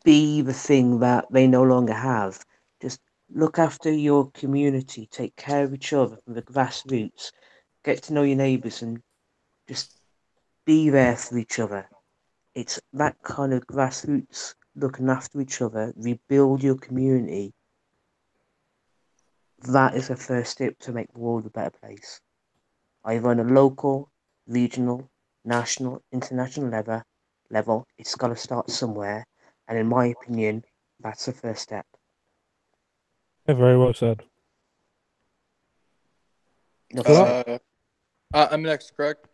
be the thing that they no longer have. Just look after your community, take care of each other from the grassroots, get to know your neighbours and just be there for each other. It's that kind of grassroots looking after each other, rebuild your community. That is the first step to make the world a better place. Either on a local, regional, national, international level, it's got to start somewhere. And in my opinion, that's the first step. Yeah, very well said. I'm next, correct?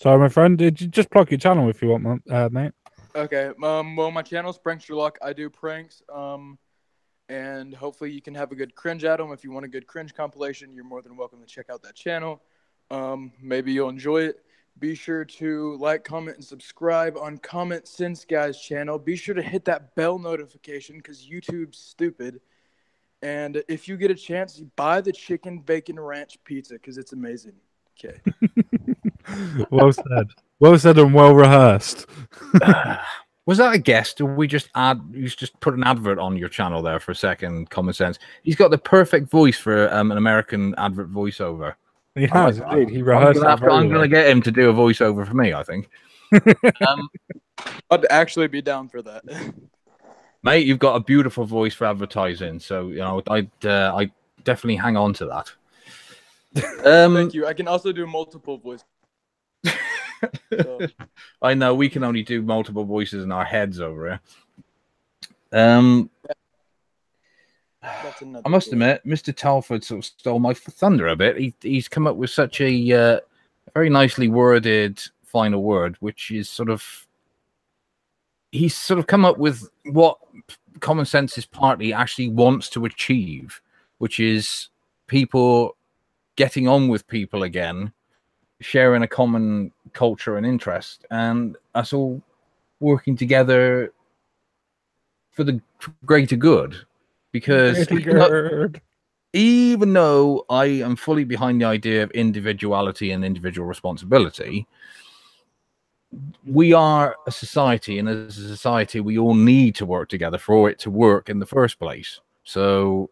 So, my friend, did you just plug your channel if you want, mate? Okay. Well, my channel's Pranks Your Luck. I do pranks. And hopefully you can have a good cringe at them. If you want a good cringe compilation, you're more than welcome to check out that channel. Maybe you'll enjoy it. Be sure to like, comment, and subscribe on Comment Sense Guy's channel. Be sure to hit that bell notification because YouTube's stupid. And if you get a chance, buy the chicken bacon ranch pizza because it's amazing. Okay. Well said. Well said and well rehearsed. Was that a guest, or we just you just put an advert on your channel there for a second? Common Sense. He's got the perfect voice for an American advert voiceover. He has indeed. He rehearsed that very I'm well. gonna get him to do a voiceover for me, I think. I'd actually be down for that. Mate, you've got a beautiful voice for advertising, so you know I definitely hang on to that. Thank you. I can also do multiple voices. So. I know we can only do multiple voices in our heads over here. That's another I must story. admit, Mr. Telford sort of stole my thunder a bit. He's come up with such a very nicely worded final word, which is he's sort of come up with what Common Sense's party actually wants to achieve, which is people getting on with people again, sharing a common culture and interest, and us all working together for the greater good. Because even though I am fully behind the idea of individuality and individual responsibility, we are a society, and as a society, we all need to work together for it to work in the first place. So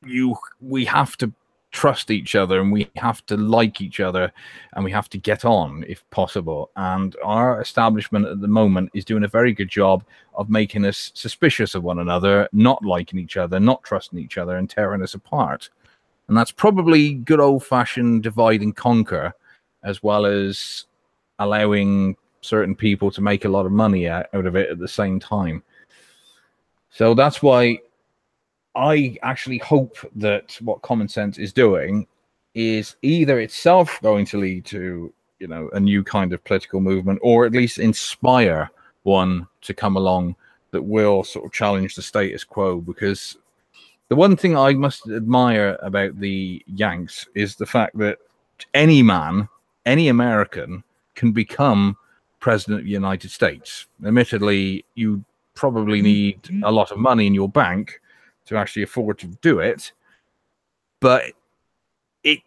we have to trust each other, and we have to like each other, and we have to get on if possible. And our establishment at the moment is doing a very good job of making us suspicious of one another, not liking each other, not trusting each other, and tearing us apart. And that's probably good old-fashioned divide and conquer, as well as allowing certain people to make a lot of money out of it at the same time. So that's why I actually hope that what Common Sense is doing is either itself going to lead to, you know, a new kind of political movement, or at least inspire one to come along that will sort of challenge the status quo. Because the one thing I must admire about the Yanks is the fact that any man, any American, can become president of the United States. Admittedly, you probably need a lot of money in your bank to actually afford to do it, but it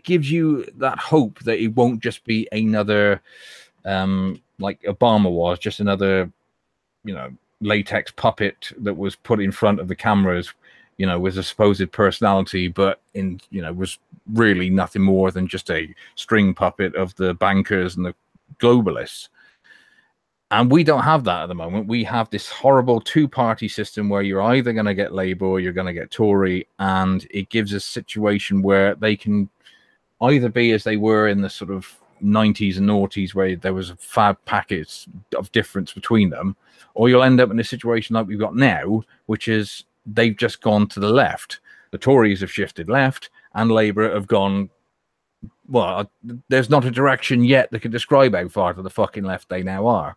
gives you that hope that it won't just be another like Obama was, just another, you know, latex puppet that was put in front of the cameras, you know, with a supposed personality, but was really nothing more than just a string puppet of the bankers and the globalists. And we don't have that at the moment. We have this horrible two-party system where you're either going to get Labour or you're going to get Tory, and it gives a situation where they can either be as they were in the sort of 90s and noughties, where there was a fab packets of difference between them, or you'll end up in a situation like we've got now, which is they've just gone to the left. The Tories have shifted left, and Labour have gone, well, there's not a direction yet that can describe how far to the fucking left they now are.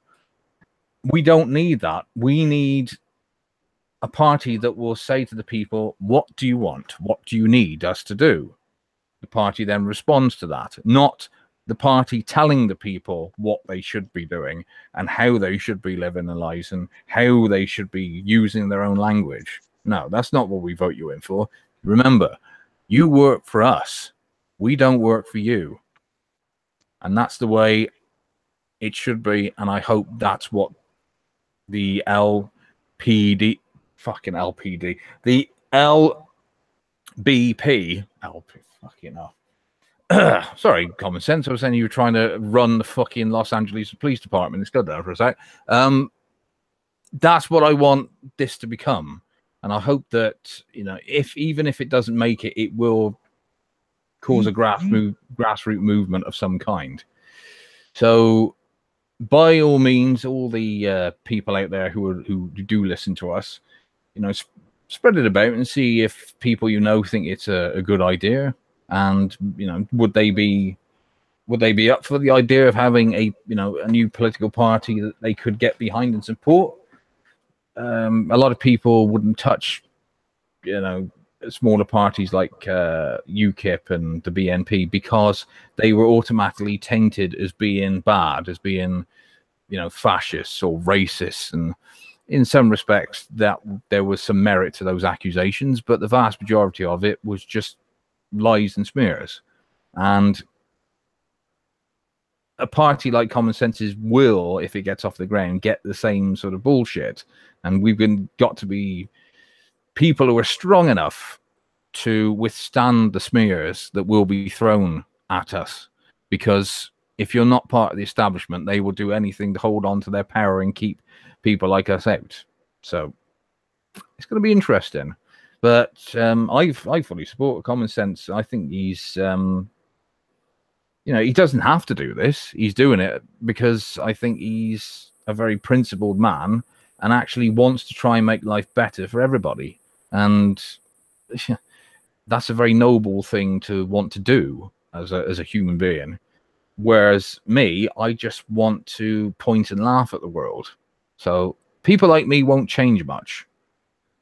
We don't need that. We need a party that will say to the people, what do you want? What do you need us to do? The party then responds to that, not the party telling the people what they should be doing and how they should be living their lives and how they should be using their own language. No, that's not what we vote you in for. Remember, you work for us. We don't work for you. And that's the way it should be. And I hope that's what the LPD, fucking LPD, the LBP, fucking hell. Sorry, Common Sense. I was saying you were trying to run the fucking Los Angeles Police Department. It's good there for a sec. That's what I want this to become. And I hope that, you know, even if it doesn't make it, it will cause a grassroots movement of some kind. So by all means, all the people out there who do listen to us, you know, spread it about and see if people you know think it's a good idea. And, you know, would they be up for the idea of having a new political party that they could get behind and support? A lot of people wouldn't touch, you know, smaller parties like UKIP and the BNP because they were automatically tainted as being bad, as being, you know, fascists or racists. And in some respects that there was some merit to those accusations, but the vast majority of it was just lies and smears. And a party like Common Senses will, if it gets off the ground, get the same sort of bullshit. And got to be people who are strong enough to withstand the smears that will be thrown at us. Because if you're not part of the establishment, they will do anything to hold on to their power and keep people like us out. So it's going to be interesting. But I fully support Common Sense. I think he's, he doesn't have to do this. He's doing it because I think he's a very principled man and actually wants to try and make life better for everybody. And that's a very noble thing to want to do as a human being. Whereas me, I just want to point and laugh at the world. So people like me won't change much.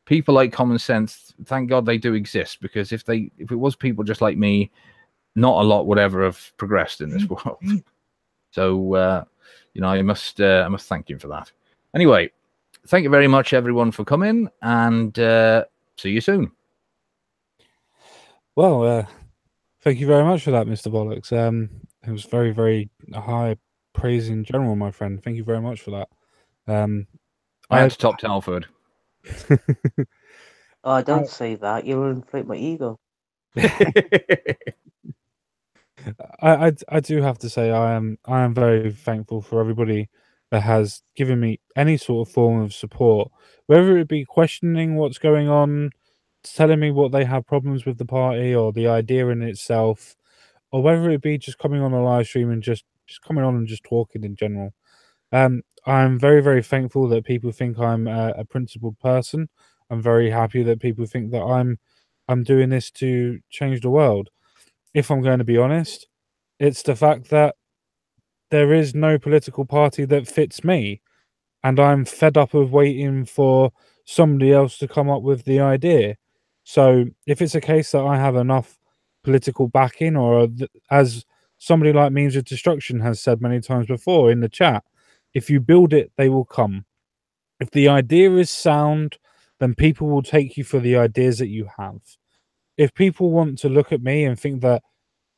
People like Common Sense, thank God they do exist, because if it was people just like me, not a lot would ever have progressed in this world. So I must thank you for that. Anyway, thank you very much, everyone, for coming, and see you soon. Well, thank you very much for that, Mr. Bollocks. It was very, very high praise in general, my friend. Thank you very much for that. I had to top Telford. Oh, don't say that. You'll inflate my ego. I do have to say I am very thankful for everybody that has given me any sort of form of support, whether it be questioning what's going on, telling me what they have problems with the party or the idea in itself, or whether it be just coming on a live stream and just coming on and just talking in general. I'm very, very thankful that people think I'm a principled person. I'm very happy that people think that I'm doing this to change the world. If I'm going to be honest, it's the fact that there is no political party that fits me, and I'm fed up of waiting for somebody else to come up with the idea. So if it's a case that I have enough political backing, or as somebody like Means of Destruction has said many times before in the chat, if you build it, they will come. If the idea is sound, then people will take you for the ideas that you have. If people want to look at me and think that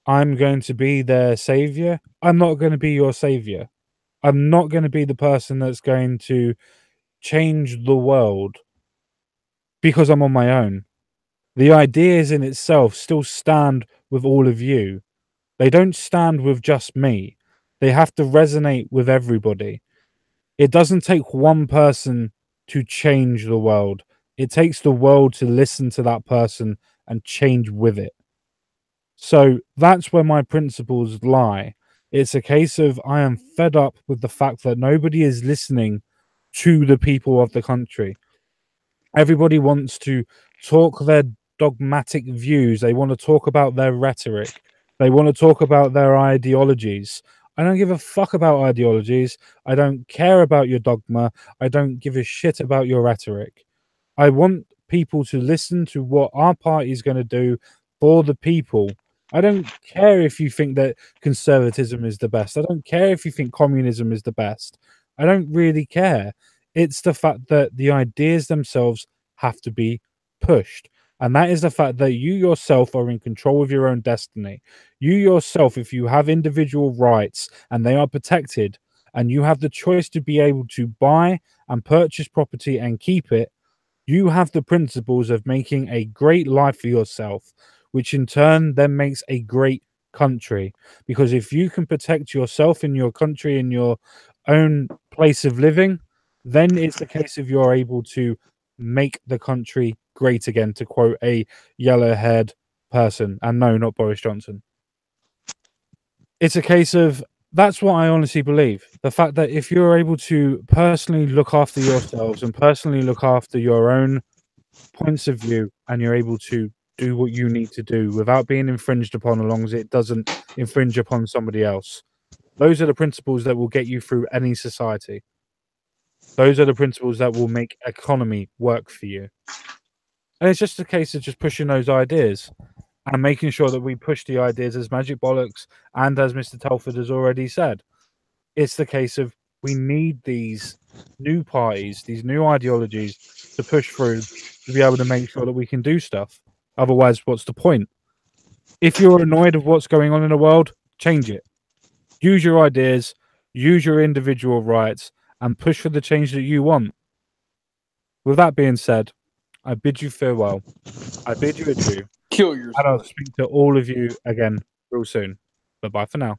I'm going to be their savior, I'm not going to be your savior. I'm not going to be the person that's going to change the world because I'm on my own. The ideas in itself still stand with all of you. They don't stand with just me. They have to resonate with everybody. It doesn't take one person to change the world. It takes the world to listen to that person and change with it. So that's where my principles lie. It's a case of I am fed up with the fact that nobody is listening to the people of the country. Everybody wants to talk their dogmatic views. They want to talk about their rhetoric. They want to talk about their ideologies. I don't give a fuck about ideologies. I don't care about your dogma. I don't give a shit about your rhetoric. I want people to listen to what our party is going to do for the people. I don't care if you think that conservatism is the best. I don't care if you think communism is the best. I don't really care. It's the fact that the ideas themselves have to be pushed. And that is the fact that you yourself are in control of your own destiny. You yourself, if you have individual rights and they are protected, and you have the choice to be able to buy and purchase property and keep it, you have the principles of making a great life for yourself, which in turn then makes a great country. Because if you can protect yourself in your country, in your own place of living, then it's the case of you're able to make the country great again, to quote a yellow-haired person. And no, not Boris Johnson. It's a case of, that's what I honestly believe. The fact that if you're able to personally look after yourselves and personally look after your own points of view, and you're able to do what you need to do without being infringed upon, as long as it doesn't infringe upon somebody else, those are the principles that will get you through any society. Those are the principles that will make economy work for you. And it's just a case of just pushing those ideas and making sure that we push the ideas, as Magic Bollocks and as Mr. Telford has already said. It's the case of we need these new parties, these new ideologies to push through to be able to make sure that we can do stuff. Otherwise, what's the point? If you're annoyed of what's going on in the world, change it. use your ideas, use your individual rights, and push for the change that you want. With that being said, I bid you farewell. I bid you adieu. Kill And I'll yourself. speak to all of you again real soon. Bye-bye for now.